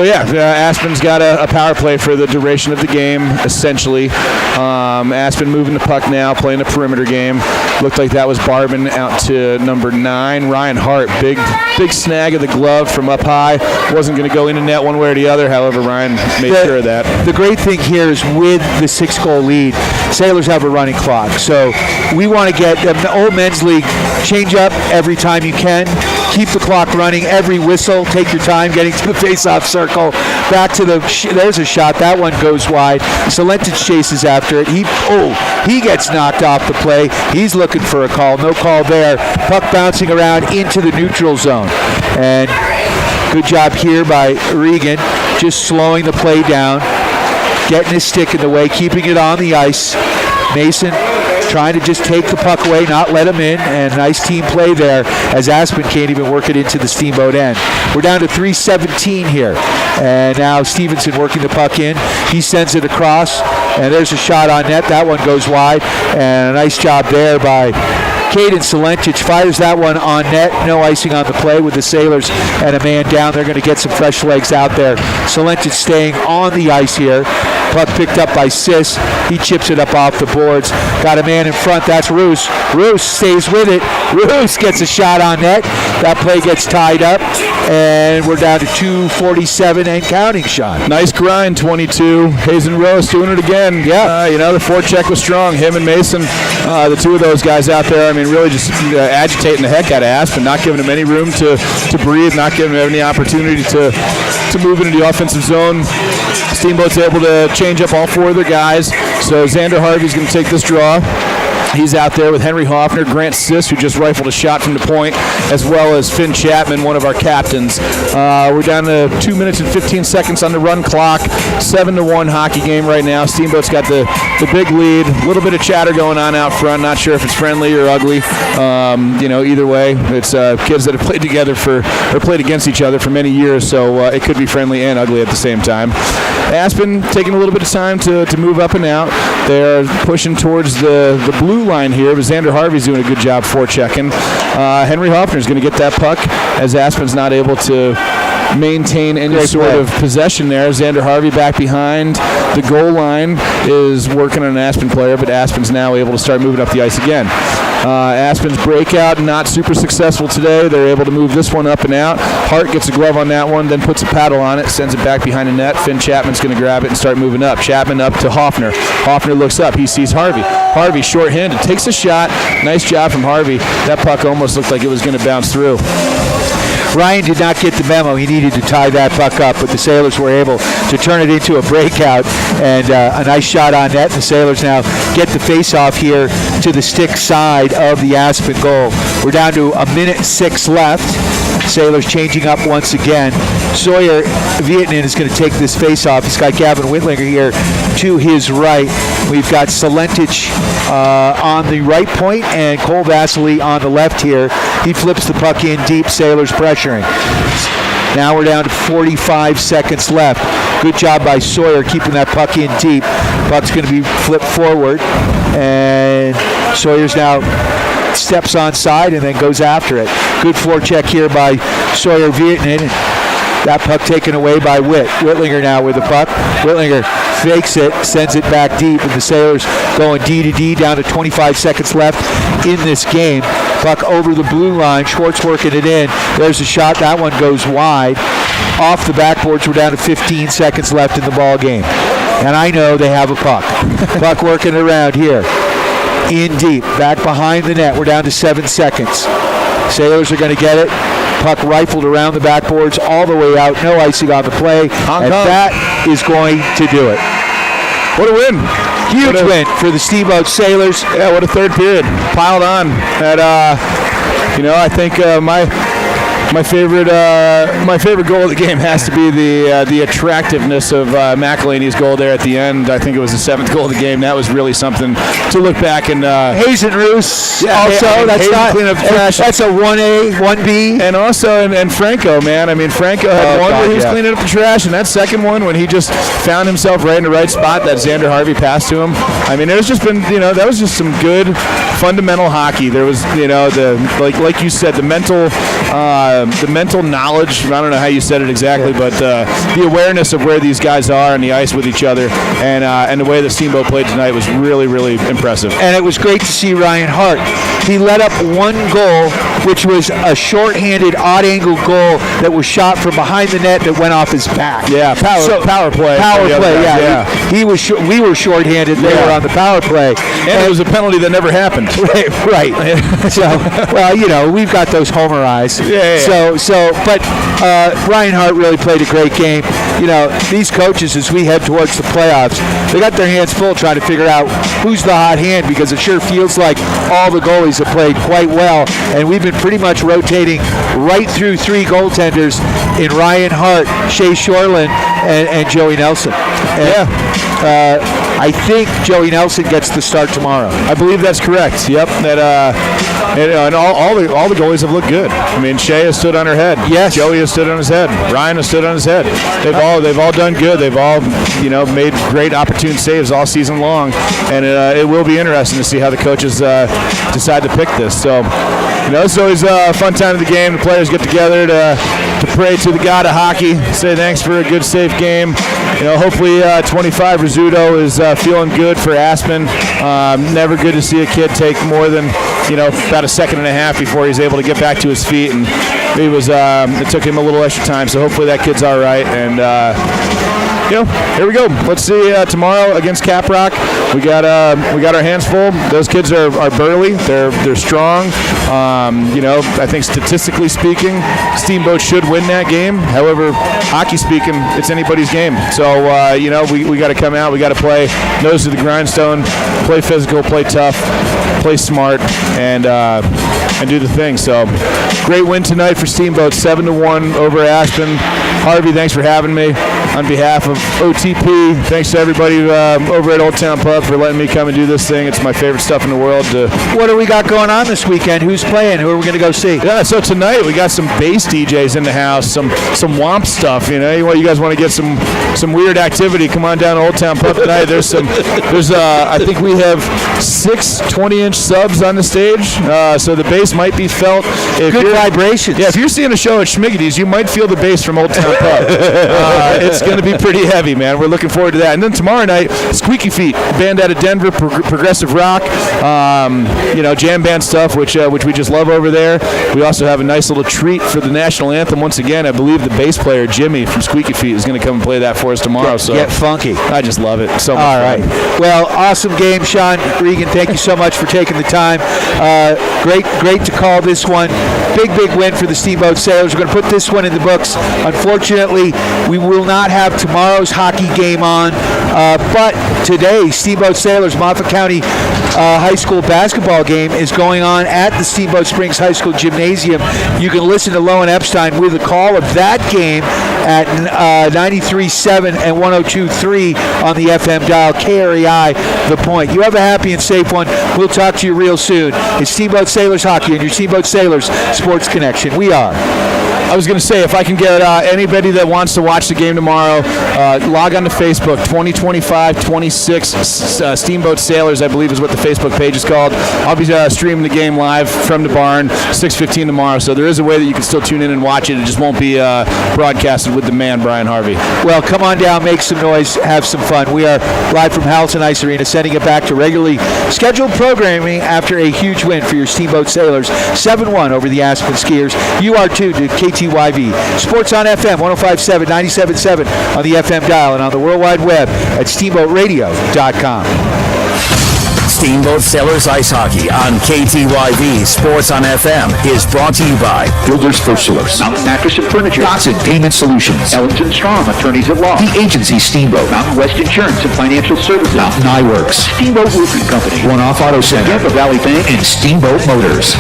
Aspen's got a power play for the duration of the game, essentially. Aspen moving the puck now, playing a perimeter game. Looked like that was Barban out to number 9. Ryan Hart, big snag of the glove from up high. Wasn't going to go in the net one way or the other. However, Ryan made sure of that. The great thing here is with the 6-goal lead, Sailors have a running clock. So we want to get the old men's league, change up every time you can. Keep the clock running. Every whistle, take your time getting to the face-off circle. Back to there's a shot. That one goes wide. Solentich chases after it. He gets knocked off the play. He's looking for a call. No call there. Puck bouncing around into the neutral zone. And good job here by Regan, just slowing the play down, getting his stick in the way, keeping it on the ice. Mason trying to just take the puck away, not let them in, and nice team play there as Aspen can't even work it into the Steamboat end. We're down to 3:17 here, and now Stevenson working the puck in. He sends it across, and there's a shot on net. That one goes wide, and a nice job there by Caden Solentich. Fires that one on net. No icing on the play with the Sailors and a man down. They're going to get some fresh legs out there. Solentich staying on the ice here. Puck picked up by Sis. He chips it up off the boards. Got a man in front. That's Roos. Roos stays with it. Roos gets a shot on net. That play gets tied up, and we're down to 2:47 and counting, Sean. Nice grind, 22. Hazen Roos doing it again. Yeah. The forecheck was strong. Him and Mason, the two of those guys out there, really just agitating the heck out of Aspen, not giving him any room to breathe, not giving him any opportunity to move into the offensive zone. Steamboat's able to change up all four of their guys. So Xander Harvey's going to take this draw. He's out there with Henry Hoffner, Grant Siss, who just rifled a shot from the point, as well as Finn Chapman, one of our captains. We're down to 2 minutes and 15 seconds on the run clock. 7-1 hockey game right now. Steamboat's got the big lead. A little bit of chatter going on out front. Not sure if it's friendly or ugly. Either way, it's kids that have played together or played against each other for many years, so it could be friendly and ugly at the same time. Aspen taking a little bit of time to move up and out. They're pushing towards the blue line here, but Xander Harvey's doing a good job forechecking. Henry Hoffner's going to get that puck as Aspen's not able to maintain any sort of possession there. Xander Harvey back behind the goal line is working on an Aspen player, but Aspen's now able to start moving up the ice again. Aspen's breakout not super successful today. They're able to move this one up and out. Hart gets a glove on that one, then puts a paddle on it, sends it back behind the net. Finn Chapman's going to grab it and start moving up. Chapman up to Hoffner. Hoffner looks up. He sees Harvey. Harvey short-handed, takes a shot. Nice job from Harvey. That puck almost looked like it was going to bounce through. Ryan did not get the memo. He needed to tie that puck up, but the Sailors were able to turn it into a breakout and a nice shot on net. The Sailors now get the face-off here to the stick side of the Aspen goal. We're down to 1:06 left. Sailors changing up once again. Sawyer Vietnam is going to take this face-off. He's got Gavin Whitlinger here to his right. We've got Solentich on the right point and Cole Vasily on the left here. He flips the puck in deep. Sailors pressuring. Now we're down to 45 seconds left. Good job by Sawyer keeping that puck in deep. Puck's going to be flipped forward, and Sawyer's now steps onside and then goes after it. Good forecheck here by Sawyer Vietnam. That puck taken away by Whitlinger now with the puck. Whitlinger fakes it, sends it back deep, and the Sailors going D to D down to 25 seconds left in this game. Puck over the blue line. Schwartz working it in. There's a shot. That one goes wide. Off the backboards. We're down to 15 seconds left in the ball game. And I know they have a puck. Puck working around here. In deep. Back behind the net. We're down to 7 seconds. Sailors are going to get it. Puck rifled around the backboards all the way out. No icing on the play. And that is going to do it. What a win. Huge win for the Steamboat Sailors. Yeah, what a third period. Piled on. And, I think my favorite goal of the game has to be the attractiveness of McElhaney's goal there at the end. I think it was the 7th goal of the game. That was really something to look back and Hazen Roos also. That's a 1A, 1B. And also and Franco, man. I mean, Franco had one where he was cleaning up the trash, and that second one when he just found himself right in the right spot that Xander Harvey passed to him. I mean, it was just been that was just some good fundamental hockey. There was like you said, the mental knowledge, I don't know how you said it exactly, but the awareness of where these guys are on the ice with each other and the way the Steamboat played tonight was really, really impressive. And it was great to see Ryan Hart. He let up one goal, which was a short-handed, odd-angle goal that was shot from behind the net that went off his back. Yeah, power play. Power play, yeah. We were short-handed. They were on the power play. And it was a penalty that never happened. Right. So, we've got those homer eyes. Yeah. But Ryan Hart really played a great game. These coaches, as we head towards the playoffs, they got their hands full trying to figure out who's the hot hand, because it sure feels like all the goalies have played quite well, and we've been pretty much rotating right through 3 goaltenders in Ryan Hart, Shea Shoreland, and Joey Nelson. I think Joey Nelson gets the start tomorrow. I believe that's correct. Yep. And all the goalies have looked good. I mean, Shea has stood on her head. Yes. Joey has stood on his head. Ryan has stood on his head. They've all done good. They've all made great opportune saves all season long, and it will be interesting to see how the coaches decide to pick this. So, it's always a fun time of the game. The players get together to pray to the God of hockey, say thanks for a good, safe game. Hopefully 25 Rizzuto is feeling good for Aspen. Never good to see a kid take more than about a second and a half before he's able to get back to his feet, and it took him a little extra time. So hopefully that kid's all right, and here we go. Let's see tomorrow against Caprock. We got our hands full. Those kids are burly. They're strong. I think statistically speaking, Steamboat should win that game. However, hockey speaking, it's anybody's game. So we got to come out. We got to play nose to the grindstone, play physical, play tough, play smart, and do the thing. So great win tonight for Steamboat, 7-1 over Aspen. Harvey, thanks for having me. On behalf of OTP, thanks to everybody over at Old Town Pub for letting me come and do this thing. It's my favorite stuff in the world. What do we got going on this weekend? Who's playing? Who are we going to go see? Yeah, so tonight we got some bass DJs in the house, some Womp stuff. You guys want to get some weird activity? Come on down to Old Town Pub tonight. There's I think we have 6 20-inch subs on the stage, so the bass might be felt. Good vibrations. Yeah, if you're seeing a show at Schmiggety's, you might feel the bass from Old Town Pub. It's going to be pretty heavy, man. We're looking forward to that. And then tomorrow night, Squeaky Feet, band out of Denver, progressive rock, jam band stuff, which we just love over there. We also have a nice little treat for the national anthem. Once again, I believe the bass player Jimmy from Squeaky Feet is going to come and play that for us tomorrow. Get funky. I just love it so much. All right. Well, awesome game, Sean Regan. Thank you so much for taking the time. Great to call this one. Big win for the Steamboat Sailors. We're going to put this one in the books. Unfortunately, we will not have tomorrow's hockey game on, but today, Steamboat Sailors Moffat County High School basketball game is going on at the Steamboat Springs High School Gymnasium. You can listen to Lowen Epstein with a call of that game at 93.7 and 102.3 on the FM dial, KREI, The Point. You have a happy and safe one. We'll talk to you real soon. It's Steamboat Sailors Hockey and your Steamboat Sailors Sports Connection. We are. I was going to say, if I can get anybody that wants to watch the game tomorrow, log on to Facebook, 2025-26 Steamboat Sailors, I believe is what the Facebook page is called. I'll be streaming the game live from the barn, 6:15 tomorrow, so there is a way that you can still tune in and watch it. It just won't be broadcasted with the man, Brian Harvey. Well, come on down, make some noise, have some fun. We are live from HOWELSEN Ice Arena, sending it back to regularly scheduled programming after a huge win for your Steamboat Sailors, 7-1 over the Aspen Skiers. You are too to KTYV. Sports on FM, 105.7, 97.7 on the FM dial and on the World Wide Web at steamboatradio.com. Steamboat Sailors Ice Hockey on KTYV Sports on FM is brought to you by Builders First Source, Mountain Mattress and Furniture, Dotson Payment Solutions, Ellington Strong, Attorneys at Law, The Agency Steamboat, Mountain West Insurance and Financial Services, Mountain Eyeworks, Steamboat Roofing Company, One-Off Auto Center, Yampa Valley Bank, and Steamboat Motors.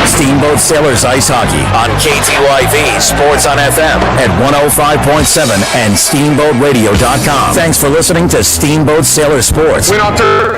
Steamboat Sailors Ice Hockey on KTYV Sports on FM at 105.7 and steamboatradio.com. Thanks for listening to Steamboat Sailor Sports. Win after.